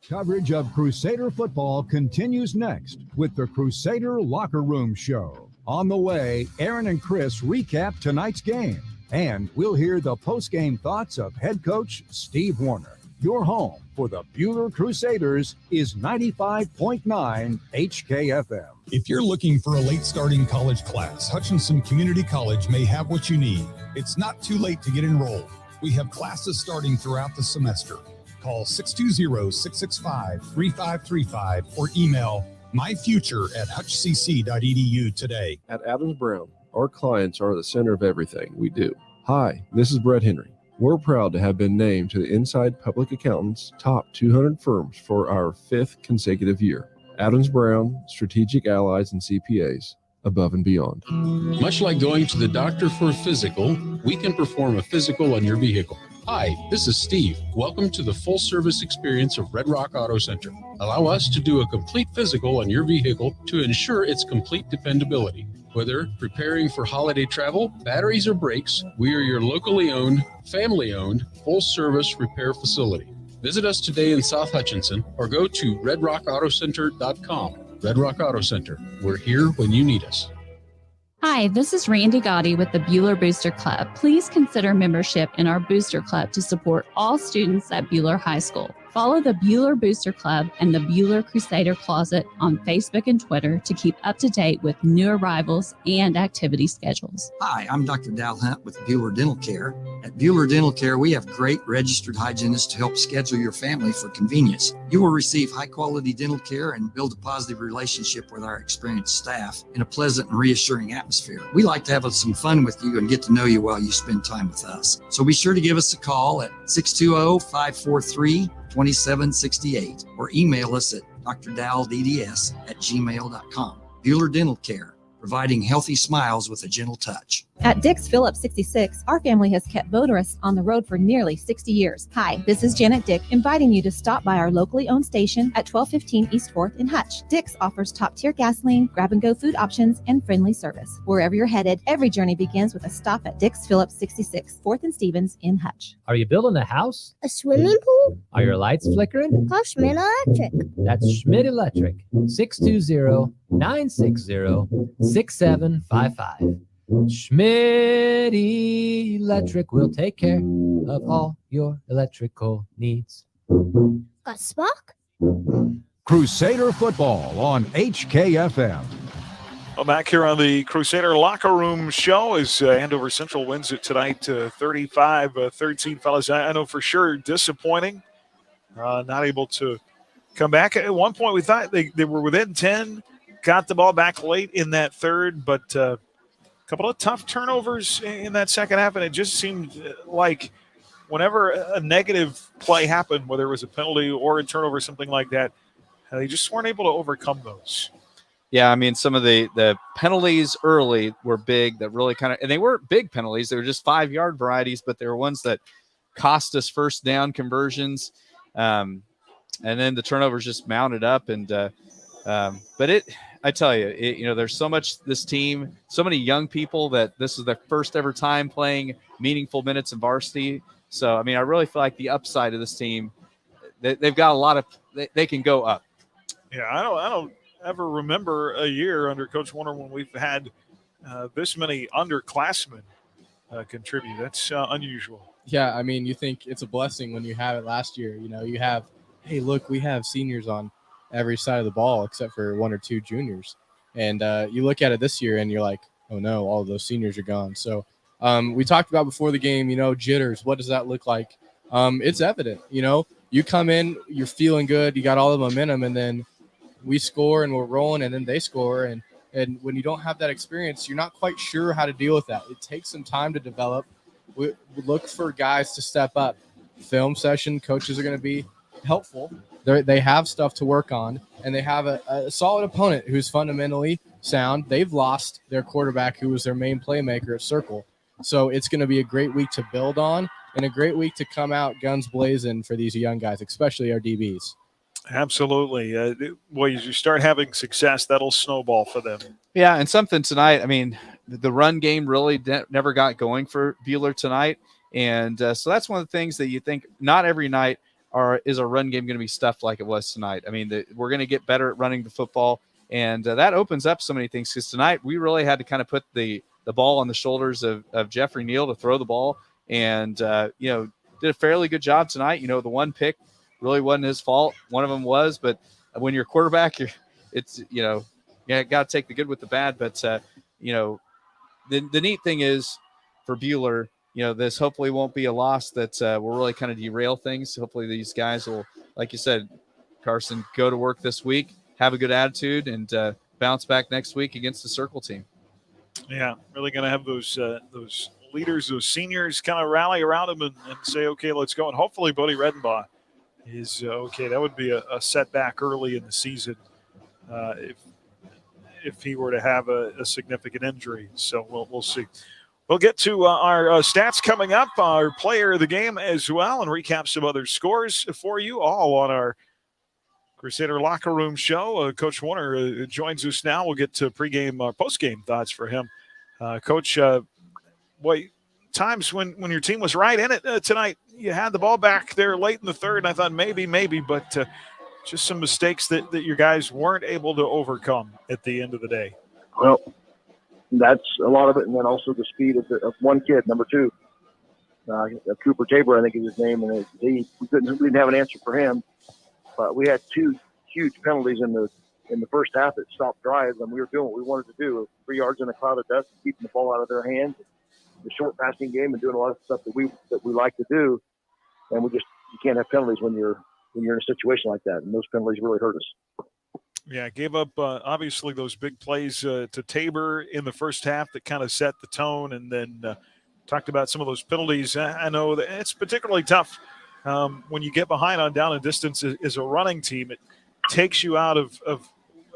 Coverage of Crusader football continues next with the Crusader Locker Room Show. On the way, Aaron and Chris recap tonight's game, and we'll hear the post-game thoughts of head coach Steve Warner. Your home for the Buhler Crusaders is 95.9 HKFM. If you're looking for a late starting college class, Hutchinson Community College may have what you need. It's not too late to get enrolled. We have classes starting throughout the semester. Call 620-665-3535 or email myfuture@hutchcc.edu today. At Adams Brown, our clients are the center of everything we do. Hi, this is Brett Henry. We're proud to have been named to the Inside Public Accountants Top 200 Firms for our 5th consecutive year. Adams Brown, Strategic Allies and CPAs, above and beyond. Much like going to the doctor for a physical, we can perform a physical on your vehicle. Hi, this is Steve. Welcome to the full service experience of Red Rock Auto Center. Allow us to do a complete physical on your vehicle to ensure its complete dependability. Whether preparing for holiday travel, batteries, or brakes, we are your locally owned, family-owned, full-service repair facility. Visit us today in South Hutchinson or go to redrockautocenter.com. Red Rock Auto Center. We're here when you need us. Hi, this is Randy Gotti with the Buhler Booster Club. Please consider membership in our Booster Club to support all students at Buhler High School. Follow the Buhler Booster Club and the Buhler Crusader Closet on Facebook and Twitter to keep up to date with new arrivals and activity schedules. Hi, I'm Dr. Dal Hunt with Buhler Dental Care. At Buhler Dental Care, we have great registered hygienists to help schedule your family for convenience. You will receive high-quality dental care and build a positive relationship with our experienced staff in a pleasant and reassuring atmosphere. We like to have some fun with you and get to know you while you spend time with us. So be sure to give us a call at 620-543-2768 or email us at drdalldds@gmail.com. Buhler Dental Care, providing healthy smiles with a gentle touch. At Dick's Phillips 66, our family has kept motorists on the road for nearly 60 years. Hi, this is Janet Dick, inviting you to stop by our locally owned station at 1215 East 4th in Hutch. Dick's offers top-tier gasoline, grab-and-go food options, and friendly service. Wherever you're headed, every journey begins with a stop at Dick's Phillips 66, 4th and Stevens in Hutch. Are you building a house? A swimming pool? Are your lights flickering? Call Schmidt Electric. That's Schmidt Electric, 620-960-6755. Schmidt Electric will take care of all your electrical needs. Got Spock? Crusader football on HKFM. Well, back here on the Crusader Locker Room Show as Andover Central wins it tonight 35-13. Fellas, I know for sure disappointing. Not able to come back. At one point we thought they were within 10, got the ball back late in that third, but a couple of tough turnovers in that second half, and it just seemed like whenever a negative play happened, whether it was a penalty or a turnover, something like that, they just weren't able to overcome those. Yeah, I mean, some of the penalties early were big that really kind of – and they weren't big penalties. They were just 5-yard varieties, but they were ones that cost us first down conversions. And then the turnovers just mounted up. But I tell you, there's so much this team, so many young people that this is their first ever time playing meaningful minutes in varsity. So, I mean, I really feel like the upside of this team, they've got a lot of – they can go up. Yeah, I don't ever remember a year under Coach Warner when we've had this many underclassmen contribute. That's unusual. Yeah, I mean, you think it's a blessing when you have it last year. You have, hey, look, we have seniors on every side of the ball except for 1 or 2 juniors. And you look at it this year and you're like, oh, no, all of those seniors are gone. So we talked about before the game, jitters. What does that look like? It's evident. You come in, you're feeling good, you got all the momentum, and then we score and we're rolling, and then they score. And when you don't have that experience, you're not quite sure how to deal with that. It takes some time to develop. We look for guys to step up. Film session, coaches are going to be helpful. They have stuff to work on, and they have a solid opponent who's fundamentally sound. They've lost their quarterback, who was their main playmaker at Circle. So it's going to be a great week to build on and a great week to come out guns blazing for these young guys, especially our DBs. Absolutely. As you start having success, that'll snowball for them. Yeah, and something tonight, I mean, the run game really never got going for Buhler tonight. And so that's one of the things that you think not every night is a run game going to be stuffed like it was tonight. I mean, we're going to get better at running the football, and that opens up so many things, because tonight we really had to kind of put the ball on the shoulders of Jeffrey Neal to throw the ball, and, did a fairly good job tonight. The one pick really wasn't his fault. One of them was, but when you're a quarterback, you got to take the good with the bad. But, the neat thing is for Buhler, this hopefully won't be a loss that will really kind of derail things. Hopefully these guys will, like you said, Carson, go to work this week, have a good attitude, and bounce back next week against the Circle team. Yeah, really going to have those leaders, those seniors kind of rally around him and say, okay, let's go. And hopefully Bodie Redenbaugh is okay. That would be a setback early in the season if he were to have a significant injury. So we'll see. We'll get to our stats coming up, our player of the game as well, and recap some other scores for you all on our Crusader Locker Room Show. Coach Warner joins us now. We'll get to post-game thoughts for him. Coach, times when your team was right in it tonight, you had the ball back there late in the third, and I thought maybe, but just some mistakes that your guys weren't able to overcome at the end of the day. Well, that's a lot of it, and then also the speed of one kid, number 2. Cooper Tabor, I think is his name, and we didn't have an answer for him. But we had 2 huge penalties in the first half that stopped drives, and we were doing what we wanted to do: 3 yards in a cloud of dust, keeping the ball out of their hands, the short passing game, and doing a lot of stuff that we like to do. And you can't have penalties when you're in a situation like that, and those penalties really hurt us. Yeah, gave up obviously those big plays to Tabor in the first half that kind of set the tone, and then talked about some of those penalties. I know that it's particularly tough when you get behind on down and distance as a running team. It takes you out of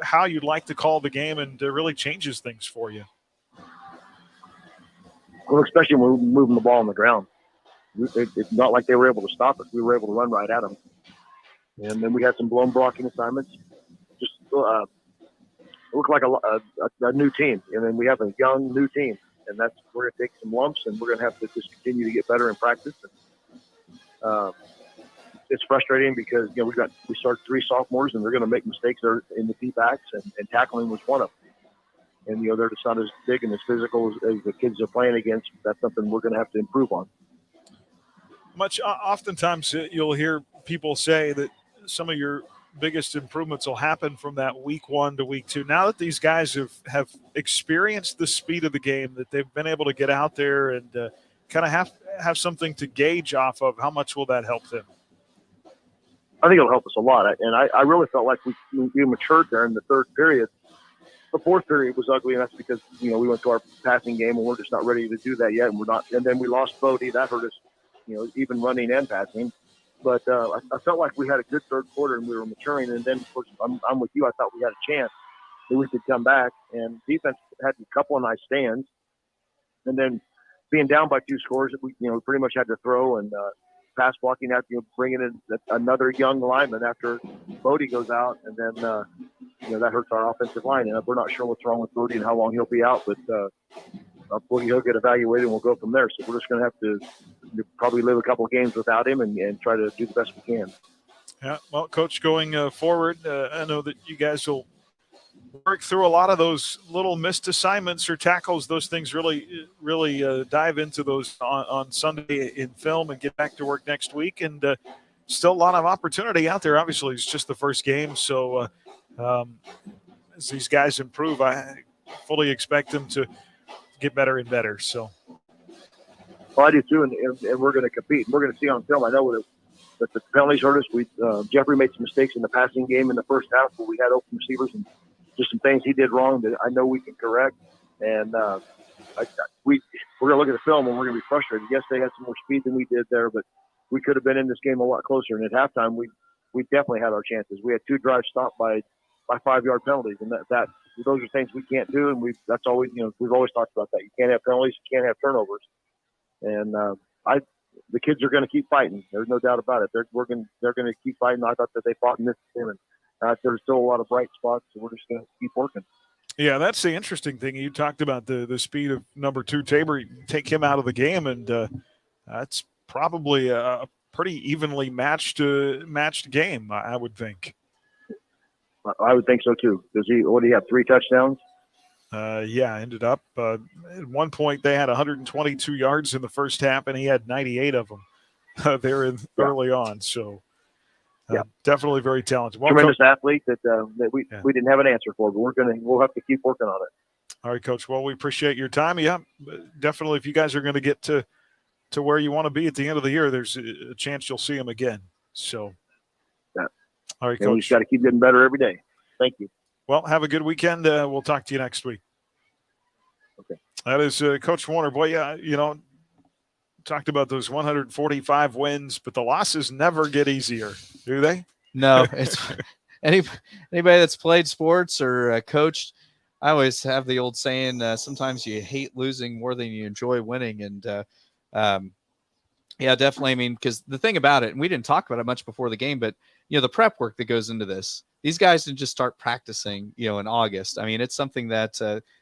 how you'd like to call the game, and really changes things for you. Well, especially when we're moving the ball on the ground. It's not like they were able to stop us. We were able to run right at them. And then we had some blown blocking assignments. Just looked like a new team. And then we have a young new team. And we're going to take some lumps, and we're going to have to just continue to get better in practice. And, it's frustrating because, we started 3 sophomores, and they're going to make mistakes in the deep backs, and tackling was one of them. And, they're just not as big and as physical as the kids are playing against. That's something we're going to have to improve on. Oftentimes you'll hear people say that some of your biggest improvements will happen from that week 1 to week 2. Now that these guys have experienced the speed of the game, that they've been able to get out there and kind of have something to gauge off of, how much will that help them? I think it'll help us a lot. And I really felt like we matured there in the third period. The fourth period was ugly, and that's because, we went to our passing game and we're just not ready to do that yet. And then we lost Bodie. That hurt us, even running and passing. But I felt like we had a good third quarter and we were maturing. And then, of course, I'm with you. I thought we had a chance that we could come back. And defense had a couple of nice stands. And then being down by 2 scores, we pretty much had to throw and pass blocking out, bringing in another young lineman after Bodie goes out. And then, that hurts our offensive line. And we're not sure what's wrong with Bodie and how long he'll be out. But he'll get evaluated and we'll go from there. So we're just going to have to probably live a couple of games without him and try to do the best we can. Yeah, well, Coach, going forward, I know that you guys will work through a lot of those little missed assignments or tackles. Those things really dive into those on Sunday in film and get back to work next week. And still a lot of opportunity out there. Obviously, it's just the first game. So as these guys improve, I fully expect them to get better and better. So, well, I do too, and we're going to compete. We're going to see on film. I know that the penalties hurt us. Jeffrey made some mistakes in the passing game in the first half where we had open receivers and just some things he did wrong that I know we can correct. And we're going to look at the film and we're going to be frustrated. Yes, they had some more speed than we did there, but we could have been in this game a lot closer. And at halftime, we definitely had our chances. We had 2 drives stopped by 5-yard penalties, and that those are things we can't do. And that's always, we've always talked about that. You can't have penalties, you can't have turnovers. And the kids are going to keep fighting. There's no doubt about it. They're going to keep fighting. I thought that they fought in this game, and there's still a lot of bright spots, so we're just going to keep working. Yeah, that's the interesting thing. You talked about the speed of number 2 Tabor. You take him out of the game, and that's probably a pretty evenly matched game, I would think. I would think so too. Does he? What do you have? 3 touchdowns? Yeah, ended up at one point they had 122 yards in the first half, and he had 98 of them early on. So definitely very talented. Well, tremendous athlete that we didn't have an answer for, but we'll have to keep working on it. All right, Coach. Well, we appreciate your time. Yeah, definitely. If you guys are going to get to where you want to be at the end of the year, there's a chance you'll see him again. So, all right, Coach. We just got to keep getting better every day. Thank you. Well, have a good weekend. We'll talk to you next week. Okay. That is Coach Warner. Boy, talked about those 145 wins, but the losses never get easier, do they? No. It's anybody that's played sports or coached, I always have the old saying, sometimes you hate losing more than you enjoy winning. And definitely. I mean, because the thing about it, and we didn't talk about it much before the game, but the prep work that goes into this, these guys didn't just start practicing, in August. I mean, it's something that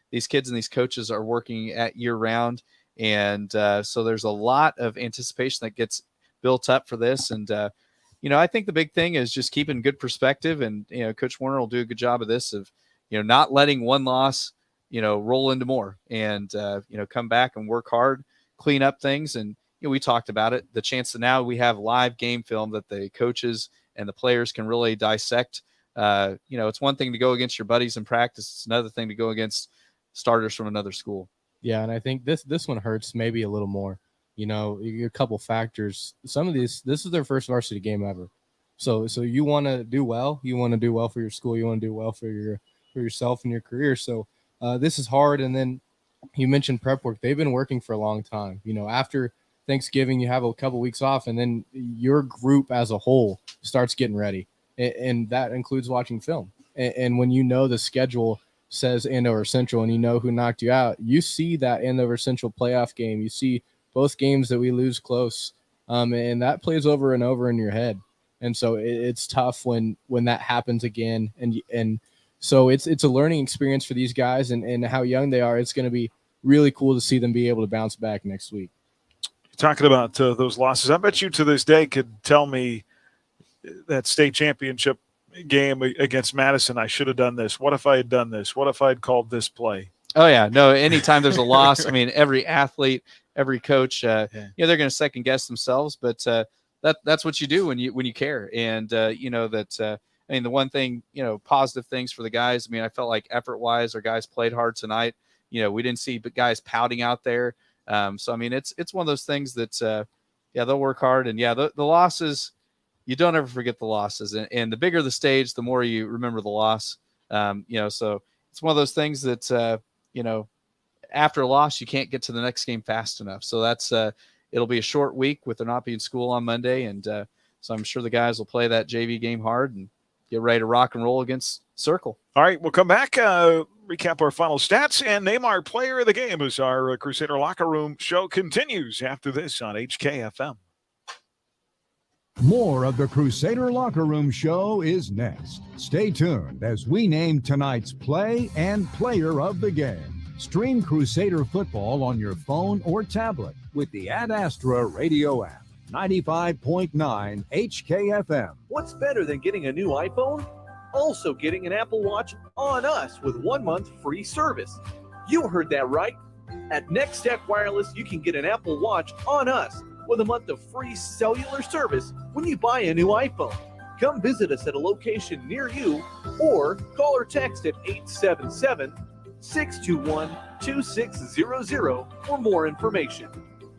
these kids and these coaches are working at year round. And so there's a lot of anticipation that gets built up for this. And, I think the big thing is just keeping good perspective. And, Coach Warner will do a good job of this, of, not letting one loss, roll into more and, come back and work hard, clean up things. And, we talked about it, the chance that now we have live game film that the coaches and the players can really dissect. It's one thing to go against your buddies in practice. It's another thing to go against starters from another school. Yeah, and I think this one hurts maybe a little more. A couple factors. Some of this is their first varsity game ever. So you want to do well. You want to do well for your school. You want to do well for yourself and your career. So this is hard. And then you mentioned prep work. They've been working for a long time. After Thanksgiving, you have a couple weeks off, and then your group as a whole starts getting ready. And that includes watching film. And when the schedule says Andover Central and who knocked you out, you see that Andover Central playoff game. You see both games that we lose close, and that plays over and over in your head. And so it's tough when that happens again. And so it's a learning experience for these guys and how young they are. It's going to be really cool to see them be able to bounce back next week. Talking about those losses, I bet you to this day could tell me that state championship game against Madison, I should have done this. What if I had done this? What if I had called this play? Oh, yeah. No, anytime there's a loss, I mean, every athlete, every coach, they're going to second guess themselves. But that's what you do when you care. And the one thing, positive things for the guys. I mean, I felt like effort wise, our guys played hard tonight. We didn't see guys pouting out there. So I mean, it's one of those things that they'll work hard. And the losses, you don't ever forget the losses. And the bigger the stage, the more you remember the loss. So it's one of those things that after a loss, you can't get to the next game fast enough. So that's it'll be a short week with there not being school on Monday. And so I'm sure the guys will play that JV game hard and get ready to rock and roll against Circle. All right, we'll come back, recap our final stats, and name our player of the game as our Crusader Locker Room show continues after this on HKFM. More of the Crusader Locker Room show is next. Stay tuned as we name tonight's play and player of the game. Stream Crusader football on your phone or tablet with the Ad Astra radio app. 95.9 HKFM. What's better than getting a new iPhone? Also getting an Apple Watch on us with 1 month free service. You heard that right. At Next Tech Wireless, you can get an Apple Watch on us with a month of free cellular service when you buy a new iPhone. Come visit us at a location near you or call or text at 877-621-2600 for more information.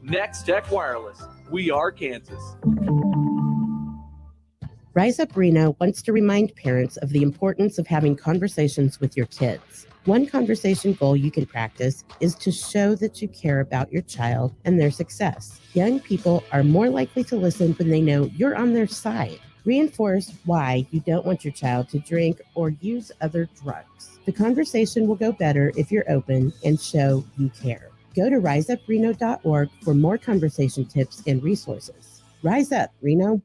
Next Tech Wireless. We are Kansas. Rise Up Reno wants to remind parents of the importance of having conversations with your kids. One conversation goal you can practice is to show that you care about your child and their success. Young people are more likely to listen when they know you're on their side. Reinforce why you don't want your child to drink or use other drugs. The conversation will go better if you're open and show you care. Go to riseupreno.org for more conversation tips and resources. Rise Up, Reno.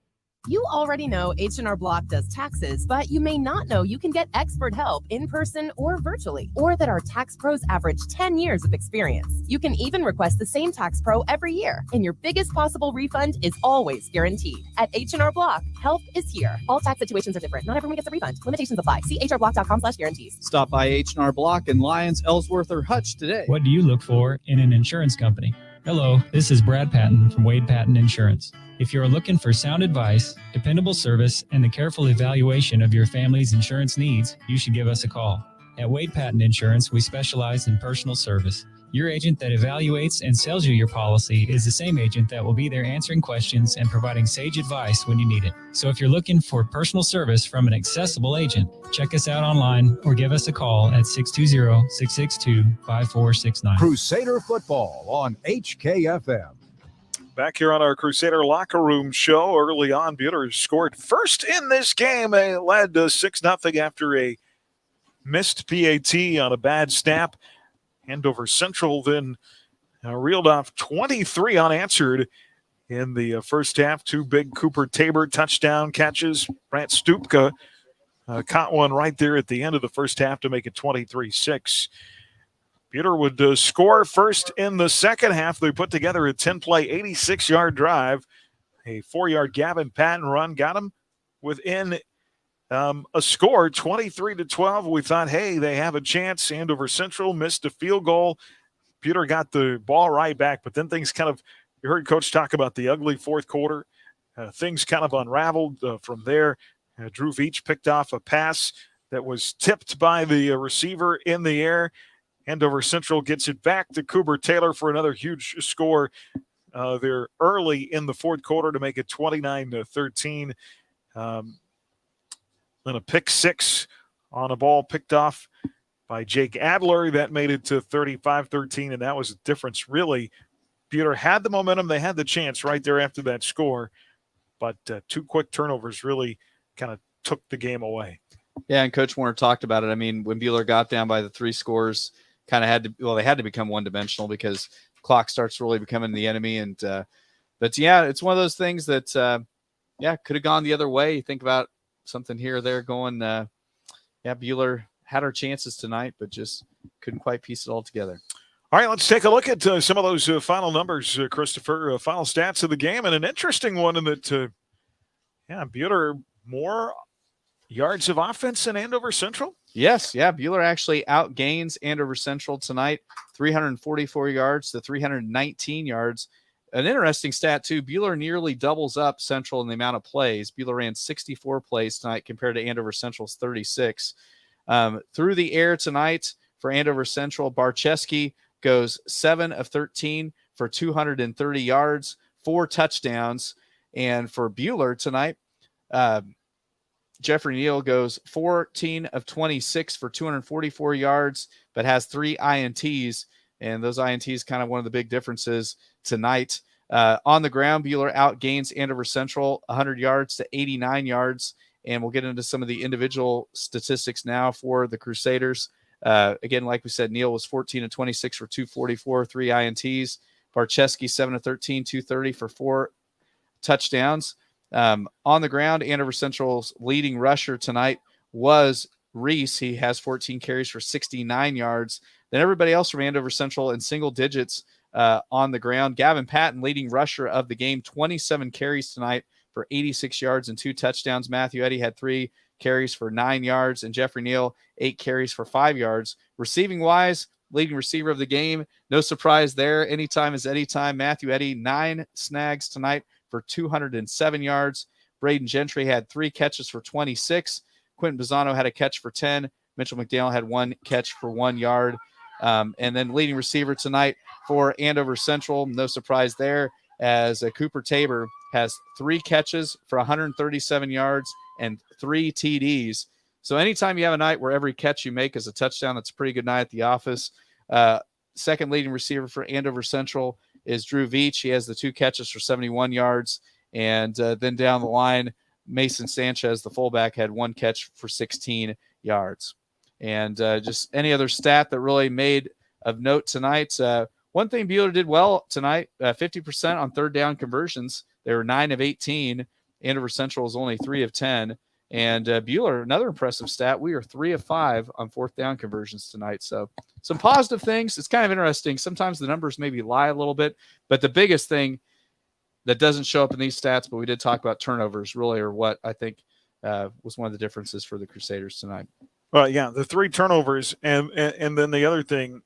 You already know H&R Block does taxes, but you may not know you can get expert help in person or virtually, or that our tax pros average 10 years of experience. You can even request the same tax pro every year, and your biggest possible refund is always guaranteed. At H&R Block, help is here. All tax situations are different. Not everyone gets a refund. Limitations apply. See hrblock.com/guarantees. Stop by H&R Block in Lyons, Ellsworth, or Hutch today. What do you look for in an insurance company? Hello, this is Brad Patton from Wade Patton Insurance. If you're looking for sound advice, dependable service, and the careful evaluation of your family's insurance needs, you should give us a call. At Wade Patton Insurance, we specialize in personal service. Your agent that evaluates and sells you your policy is the same agent that will be there answering questions and providing sage advice when you need it. So if you're looking for personal service from an accessible agent, check us out online or give us a call at 620-662-5469. Crusader football on HKFM. Back here on our Crusader Locker Room show, early on, Buhler scored first in this game. They led 6-0 after a missed PAT on a bad snap. Andover Central then reeled off 23 unanswered in the first half. Two big Cooper Tabor touchdown catches. Brant Stupka caught one right there at the end of the first half to make it 23-6. Buhler would score first in the second half. They put together a 10-play, 86-yard drive. A 4-yard Gavin Patton run got him within a score, 23-12. We thought, hey, they have a chance. Andover Central missed a field goal. Buhler got the ball right back, but then things kind of, you heard Coach talk about the ugly fourth quarter. Things kind of unraveled from there. Drew Veach picked off a pass that was tipped by the receiver in the air. Andover Central gets it back to Cooper Taylor for another huge score there early in the fourth quarter to make it 29-13. Then a pick six on a ball picked off by Jake Adler. That made it to 35-13, and that was the difference, really. Buhler had the momentum. They had the chance right there after that score, but two quick turnovers really kind of took the game away. Yeah, and Coach Warner talked about it. I mean, when Buhler got down by the three scores, kind of they had to become one-dimensional because clock starts really becoming the enemy. And but, yeah, it's one of those things that, could have gone the other way. You think about something here or there going, Buhler had our chances tonight, but just couldn't quite piece it all together. All right, let's take a look at some of those final numbers, Christopher, final stats of the game, and an interesting one in that, Buhler more yards of offense than Andover Central? Yes, Buhler actually outgains Andover Central tonight, 344 yards to 319 yards. an interesting stat too, Buhler nearly doubles up Central in the amount of plays. Buhler ran 64 plays tonight compared to Andover Central's 36. Through the air tonight for Andover Central, Barczewski goes 7 of 13 for 230 yards, 4 touchdowns. And for Buhler tonight, Jeffrey Neal goes 14 of 26 for 244 yards, but has 3 INTs. And those INTs kind of one of the big differences tonight. On the ground, Buhler outgains Andover Central 100 yards to 89 yards. And we'll get into some of the individual statistics now for the Crusaders. Again, like we said, Neal was 14 of 26 for 244, 3 INTs. Barczewski, 7 of 13, 230 for 4 touchdowns. On the ground, Andover Central's leading rusher tonight was Reese. He has 14 carries for 69 yards. Then everybody else from Andover Central in single digits on the ground. Gavin Patton, leading rusher of the game, 27 carries tonight for 86 yards and 2 touchdowns. Matthew Eddy had 3 carries for 9 yards, and Jeffrey Neal, 8 carries for 5 yards. Receiving-wise, leading receiver of the game, no surprise there. Anytime is anytime. Matthew Eddy, 9 snags tonight for 207 yards. Braden Gentry had 3 catches for 26. Quentin Bizzano had a catch for 10. Mitchell McDaniel had 1 catch for 1 yard. And then leading receiver tonight for Andover Central, no surprise there, as Cooper Tabor has 3 catches for 137 yards and 3 TDs. So anytime you have a night where every catch you make is a touchdown, that's a pretty good night at the office. Second leading receiver for Andover Central is Drew Veach. He has the 2 catches for 71 yards. And then down the line, Mason Sanchez, the fullback, had 1 catch for 16 yards. And just any other stat that really made of note tonight. One thing Buhler did well tonight, 50% on third down conversions. They were 9 of 18. Andover Central is only 3 of 10. And Buhler, another impressive stat, we are 3 of 5 on fourth down conversions tonight. So some positive things. It's kind of interesting. Sometimes the numbers maybe lie a little bit, but the biggest thing that doesn't show up in these stats, but we did talk about turnovers really, or what I think was one of the differences for the Crusaders tonight. Well, yeah, the 3 turnovers, and then the other thing,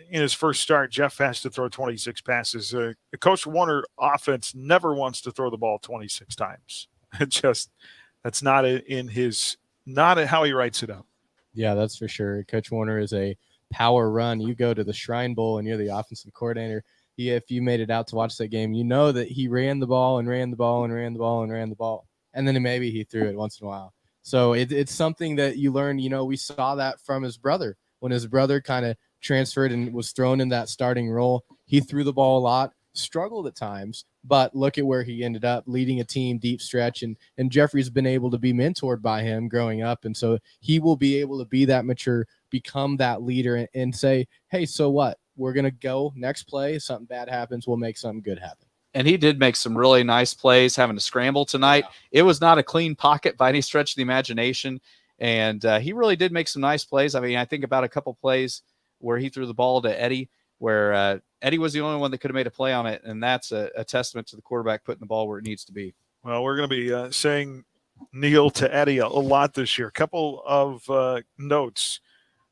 in his first start, Jeff has to throw 26 passes. Coach Warner offense never wants to throw the ball 26 times. That's not in his, not how he writes it up. Yeah, that's for sure. Coach Warner is a power run. You go to the Shrine Bowl and you're the offensive coordinator. If you made it out to watch that game, you know that he ran the ball and ran the ball and ran the ball and ran the ball. And then maybe he threw it once in a while. So it's something that you learn. We saw that from his brother. When his brother kind of transferred and was thrown in that starting role, he threw the ball a lot, struggled at times, but look at where he ended up, leading a team deep stretch. And Jeffrey's been able to be mentored by him growing up. And so he will be able to be that mature, become that leader, and say, hey, so what? We're going to go next play. If something bad happens, we'll make something good happen. And he did make some really nice plays, having to scramble tonight. Yeah. It was not a clean pocket by any stretch of the imagination. And he really did make some nice plays. I mean, I think about a couple plays where he threw the ball to Eddie, where Eddie was the only one that could have made a play on it. And that's a testament to the quarterback putting the ball where it needs to be. Well, we're going to be saying Neal to Eddie a lot this year. A couple of notes.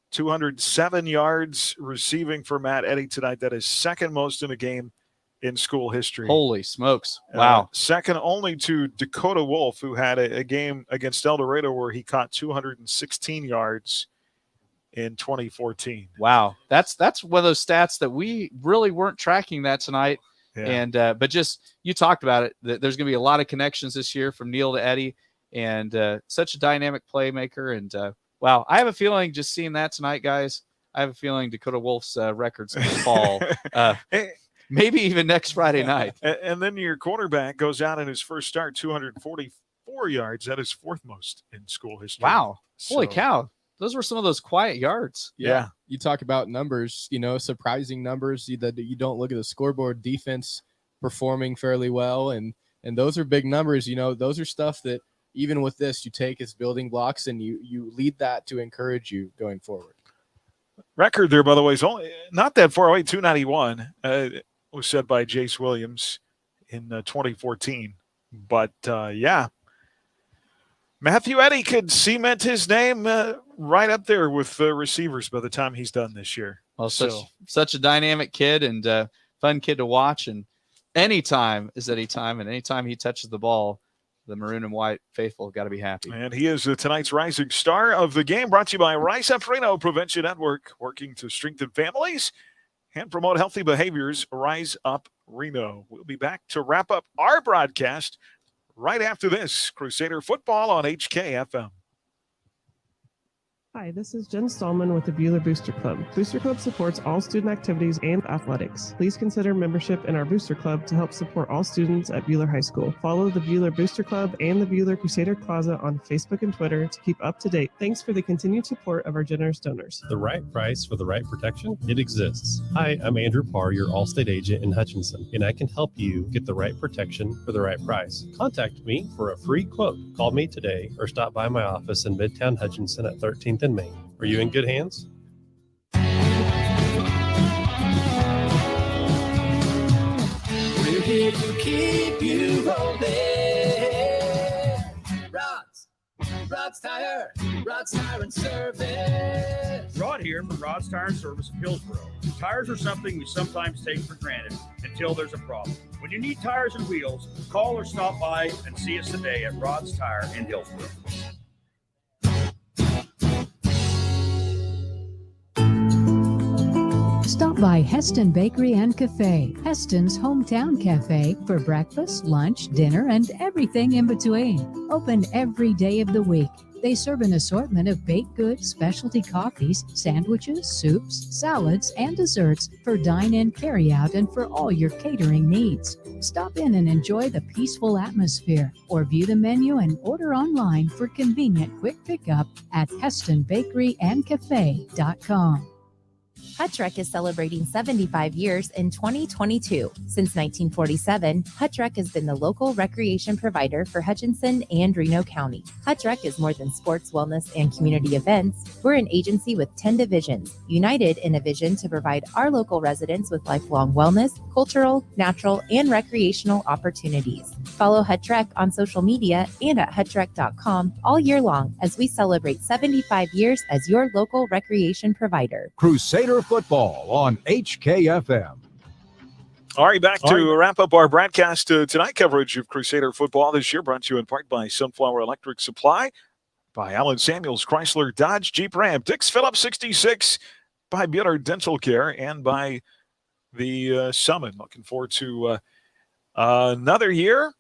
207 yards receiving for Matt Eddy tonight. That is second most in a game in school history. Holy smokes. Wow. Second only to Dakota Wolf, who had a game against El Dorado where he caught 216 yards in 2014. Wow. That's one of those stats that we really weren't tracking that tonight. Yeah. And but just you talked about it. There's going to be a lot of connections this year from Neal to Eddie, and such a dynamic playmaker. And wow, I have a feeling just seeing that tonight, guys. I have a feeling Dakota Wolf's record's going to fall. Maybe even next Friday night. And then your quarterback goes out in his first start, 244 yards. That is fourth most in school history. Wow. Holy cow. Those were some of those quiet yards. Yeah. You talk about numbers, surprising numbers that you don't look at the scoreboard. Defense performing fairly well. And those are big numbers. Those are stuff that even with this, you take as building blocks and you lead that to encourage you going forward. Record there, by the way, is only not that far away, 291. Was set by Jace Williams in 2014. But, yeah, Matthew Eddy could cement his name right up there with receivers by the time he's done this year. Well, such a dynamic kid and fun kid to watch. And anytime is anytime, and anytime he touches the ball, the maroon and white faithful got to be happy. And he is tonight's rising star of the game, brought to you by Rise Up Reno Prevention Network, working to strengthen families and promote healthy behaviors. Rise Up Reno. We'll be back to wrap up our broadcast right after this. Crusader football on HKFM. Hi, this is Jen Stallman with the Buhler Booster Club. Booster Club supports all student activities and athletics. Please consider membership in our Booster Club to help support all students at Buhler High School. Follow the Buhler Booster Club and the Buhler Crusader Closet on Facebook and Twitter to keep up to date. Thanks for the continued support of our generous donors. The right price for the right protection? It exists. Hi, I'm Andrew Parr, your Allstate agent in Hutchinson, and I can help you get the right protection for the right price. Contact me for a free quote. Call me today or stop by my office in Midtown Hutchinson at 13th and Main. Are you in good hands? We're here to keep you rolling. Rod's Tire and Service. Rod here from Rod's Tire and Service of Hillsboro. Tires are something we sometimes take for granted until there's a problem. When you need tires and wheels, call or stop by and see us today at Rod's Tire in Hillsboro. Stop by Heston Bakery and Cafe, Heston's hometown cafe, for breakfast, lunch, dinner, and everything in between. Open every day of the week. They serve an assortment of baked goods, specialty coffees, sandwiches, soups, salads, and desserts for dine-in, carry-out, and for all your catering needs. Stop in and enjoy the peaceful atmosphere, or view the menu and order online for convenient quick pickup at HestonBakeryandCafe.com. Huttrek is celebrating 75 years in 2022. Since 1947, Huttrek has been the local recreation provider for Hutchinson and Reno County. Huttrek is more than sports, wellness, and community events. We're an agency with 10 divisions, united in a vision to provide our local residents with lifelong wellness, cultural, natural, and recreational opportunities. Follow Huttrek on social media and at huttrek.com all year long as we celebrate 75 years as your local recreation provider. Crusader football on HKFM. All right, back to wrap up our broadcast tonight. Coverage of Crusader football this year brought to you in part by Sunflower Electric Supply, by Allen Samuels Chrysler Dodge Jeep Ram, Dix Phillips 66, by Buhler Dental Care, and by the Summit. Looking forward to another year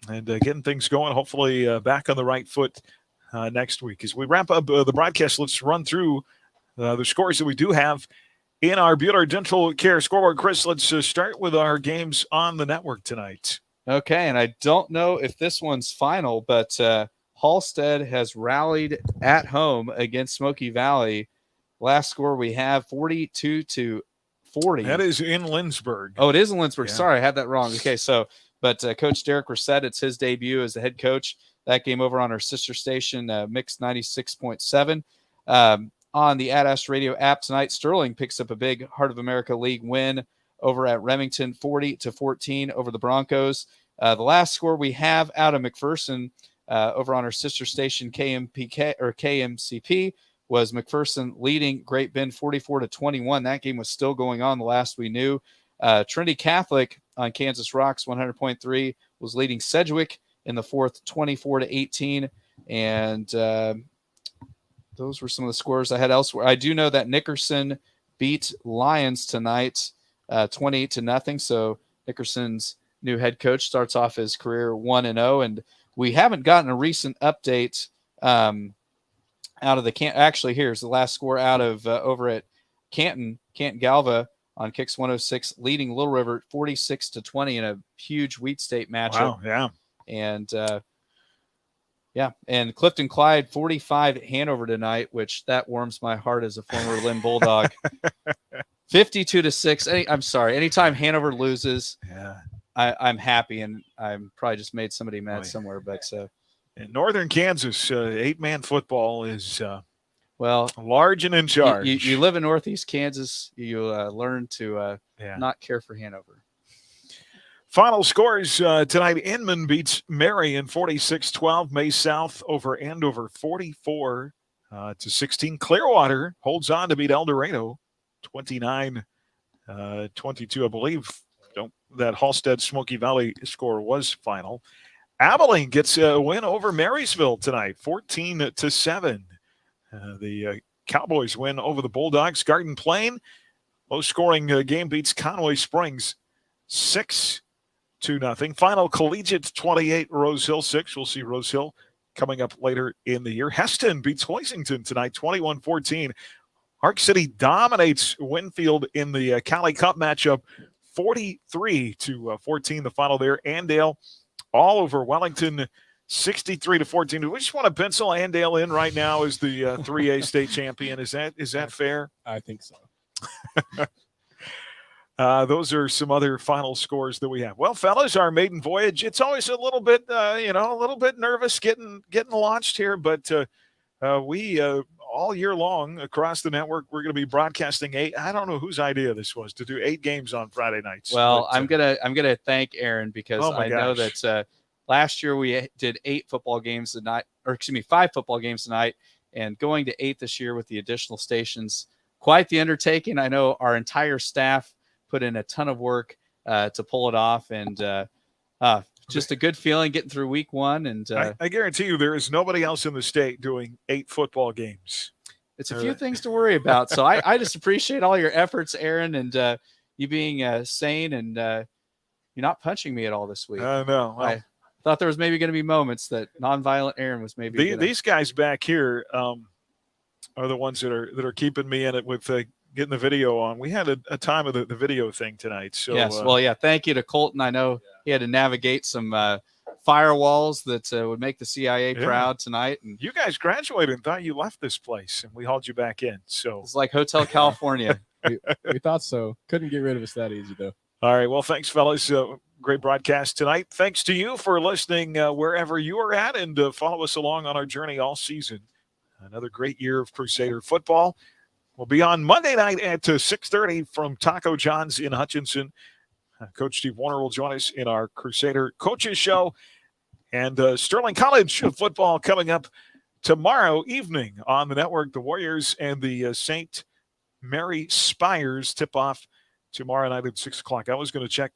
and getting things going, hopefully back on the right foot next week. As we wrap up the broadcast, let's run through the scores that we do have in our Buhler Dental Care scoreboard. Chris, let's start with our games on the network tonight. Okay, and I don't know if this one's final, but Halstead has rallied at home against Smoky Valley. Last score we have 42-40. That is in Lindsborg. Oh, it is in Lindsborg. Yeah. Sorry, I had that wrong. Okay, but Coach Derek Reset, it's his debut as the head coach. That game over on our sister station, Mix 96.7. On the AdAsk Radio app tonight, Sterling picks up a big Heart of America League win over at Remington, 40-14 over the Broncos. The last score we have out of McPherson over on our sister station KMCP was McPherson leading Great Bend 44-21. That game was still going on the last we knew. Trinity Catholic on Kansas Rocks 100.3 was leading Sedgwick in the fourth 24-18. And those were some of the scores I had elsewhere. I do know that Nickerson beat Lions tonight 28-0. So Nickerson's new head coach starts off his career 1-0. And we haven't gotten a recent update out of the Actually, here's the last score out of over at Canton Galva on Kicks 106, leading Little River 46-20 in a huge Wheat State matchup. Wow, yeah. And and Clifton Clyde 45 at Hanover tonight, which that warms my heart as a former Lynn Bulldog. 52-6. I'm sorry. Anytime Hanover loses, I'm happy, and I'm probably just made somebody mad somewhere. But in Northern Kansas, 8-man football is large and in charge. You live in Northeast Kansas, you learn to not care for Hanover. Final scores tonight: Inman beats Marion 46-12. May South over Andover 44-16. Clearwater holds on to beat El Dorado 29-22. I believe that Halstead Smoky Valley score was final. Abilene gets a win over Marysville tonight, 14-7. The Cowboys win over the Bulldogs. Garden Plain, low-scoring game beats Conway Springs 6-0. Final Collegiate 28, Rose Hill 6. We'll see Rose Hill coming up later in the year. Heston beats Hoisington tonight, 21-14. Park City dominates Winfield in the Cali Cup matchup, 43-14. The final there. Andale all over Wellington, 63-14. We just want to pencil Andale in right now as the 3A state champion. Is that fair? I think so. Those are some other final scores that we have. Well, fellas, our maiden voyage. It's always a little bit, a little bit nervous getting launched here, but we all year long across the network, we're going to be broadcasting 8. I don't know whose idea this was to do 8 games on Friday nights. Well, I'm gonna thank Aaron because know that last year we did 5 football games tonight, and going to 8 this year with the additional stations, quite the undertaking. I know our entire staff put in a ton of work to pull it off, and just a good feeling getting through week 1. And I guarantee you there is nobody else in the state doing 8 football games. It's a few things to worry about. So I just appreciate all your efforts, Aaron, and you being sane, and you're not punching me at all this week. No. Well, I thought there was maybe going to be moments that nonviolent Aaron was maybe these guys back here are the ones that are keeping me in it with getting the video on. We had a time of the video thing tonight. So yes, thank you to Colton. I know he had to navigate some firewalls that would make the CIA proud tonight. And you guys graduated and thought you left this place, and we hauled you back in. So it's like Hotel California. we thought so. Couldn't get rid of us that easy, though. All right. Well, thanks, fellas. Great broadcast tonight. Thanks to you for listening wherever you are at, and follow us along on our journey all season. Another great year of Crusader football. We'll be on Monday night at 6:30 from Taco John's in Hutchinson. Coach Steve Warner will join us in our Crusader Coaches Show. And Sterling College football coming up tomorrow evening on the network. The Warriors and the St. Mary Spires tip-off tomorrow night at 6 o'clock. I was going to check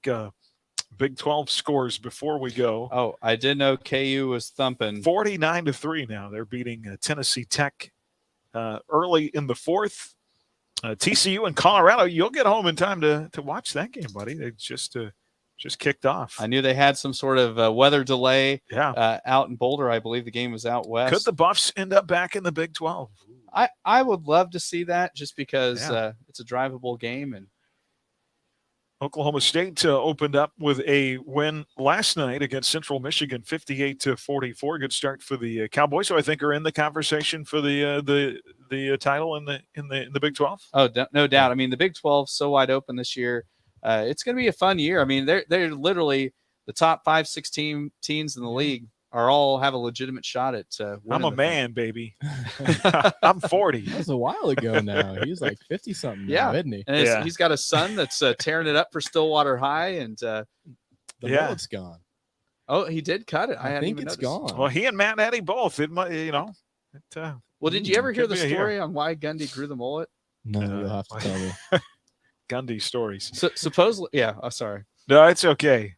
Big 12 scores before we go. Oh, I did know KU was thumping. 49-3 now. They're beating Tennessee Tech early in the 4th. TCU and Colorado, you'll get home in time to watch that game, buddy. They just kicked off. I knew they had some sort of weather delay out in Boulder. I believe the game was out west. Could the Buffs end up back in the Big 12? I would love to see that just because it's a drivable game. And Oklahoma State opened up with a win last night against Central Michigan, 58-44. Good start for the Cowboys, who I think are in the conversation for the title in the Big 12. Oh, no doubt. I mean, the Big 12 is so wide open this year. It's going to be a fun year. I mean, they're literally the top 5-6 teams in the league are all have a legitimate shot at I'm a man, baby. I'm 40. That was a while ago now. He's like 50-something now, isn't he? And he's got a son that's tearing it up for Stillwater High, and the mullet's gone. Oh, he did cut it. I think it's gone. Well, he and Matt Eddy both. Well, did you ever hear the story on why Gundy grew the mullet? No, you'll have to tell me. Gundy stories. So, supposedly, yeah. Oh, sorry. No, it's okay.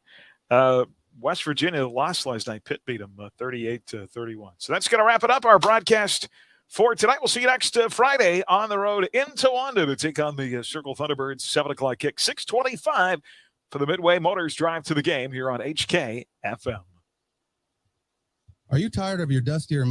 West Virginia lost last night. Pitt beat them 38-31. So that's going to wrap it up, our broadcast for tonight. We'll see you next Friday on the road in Towanda to take on the Circle Thunderbirds. 7 o'clock kick, 6:25 for the Midway Motors Drive to the Game here on HK FM. Are you tired of your dustier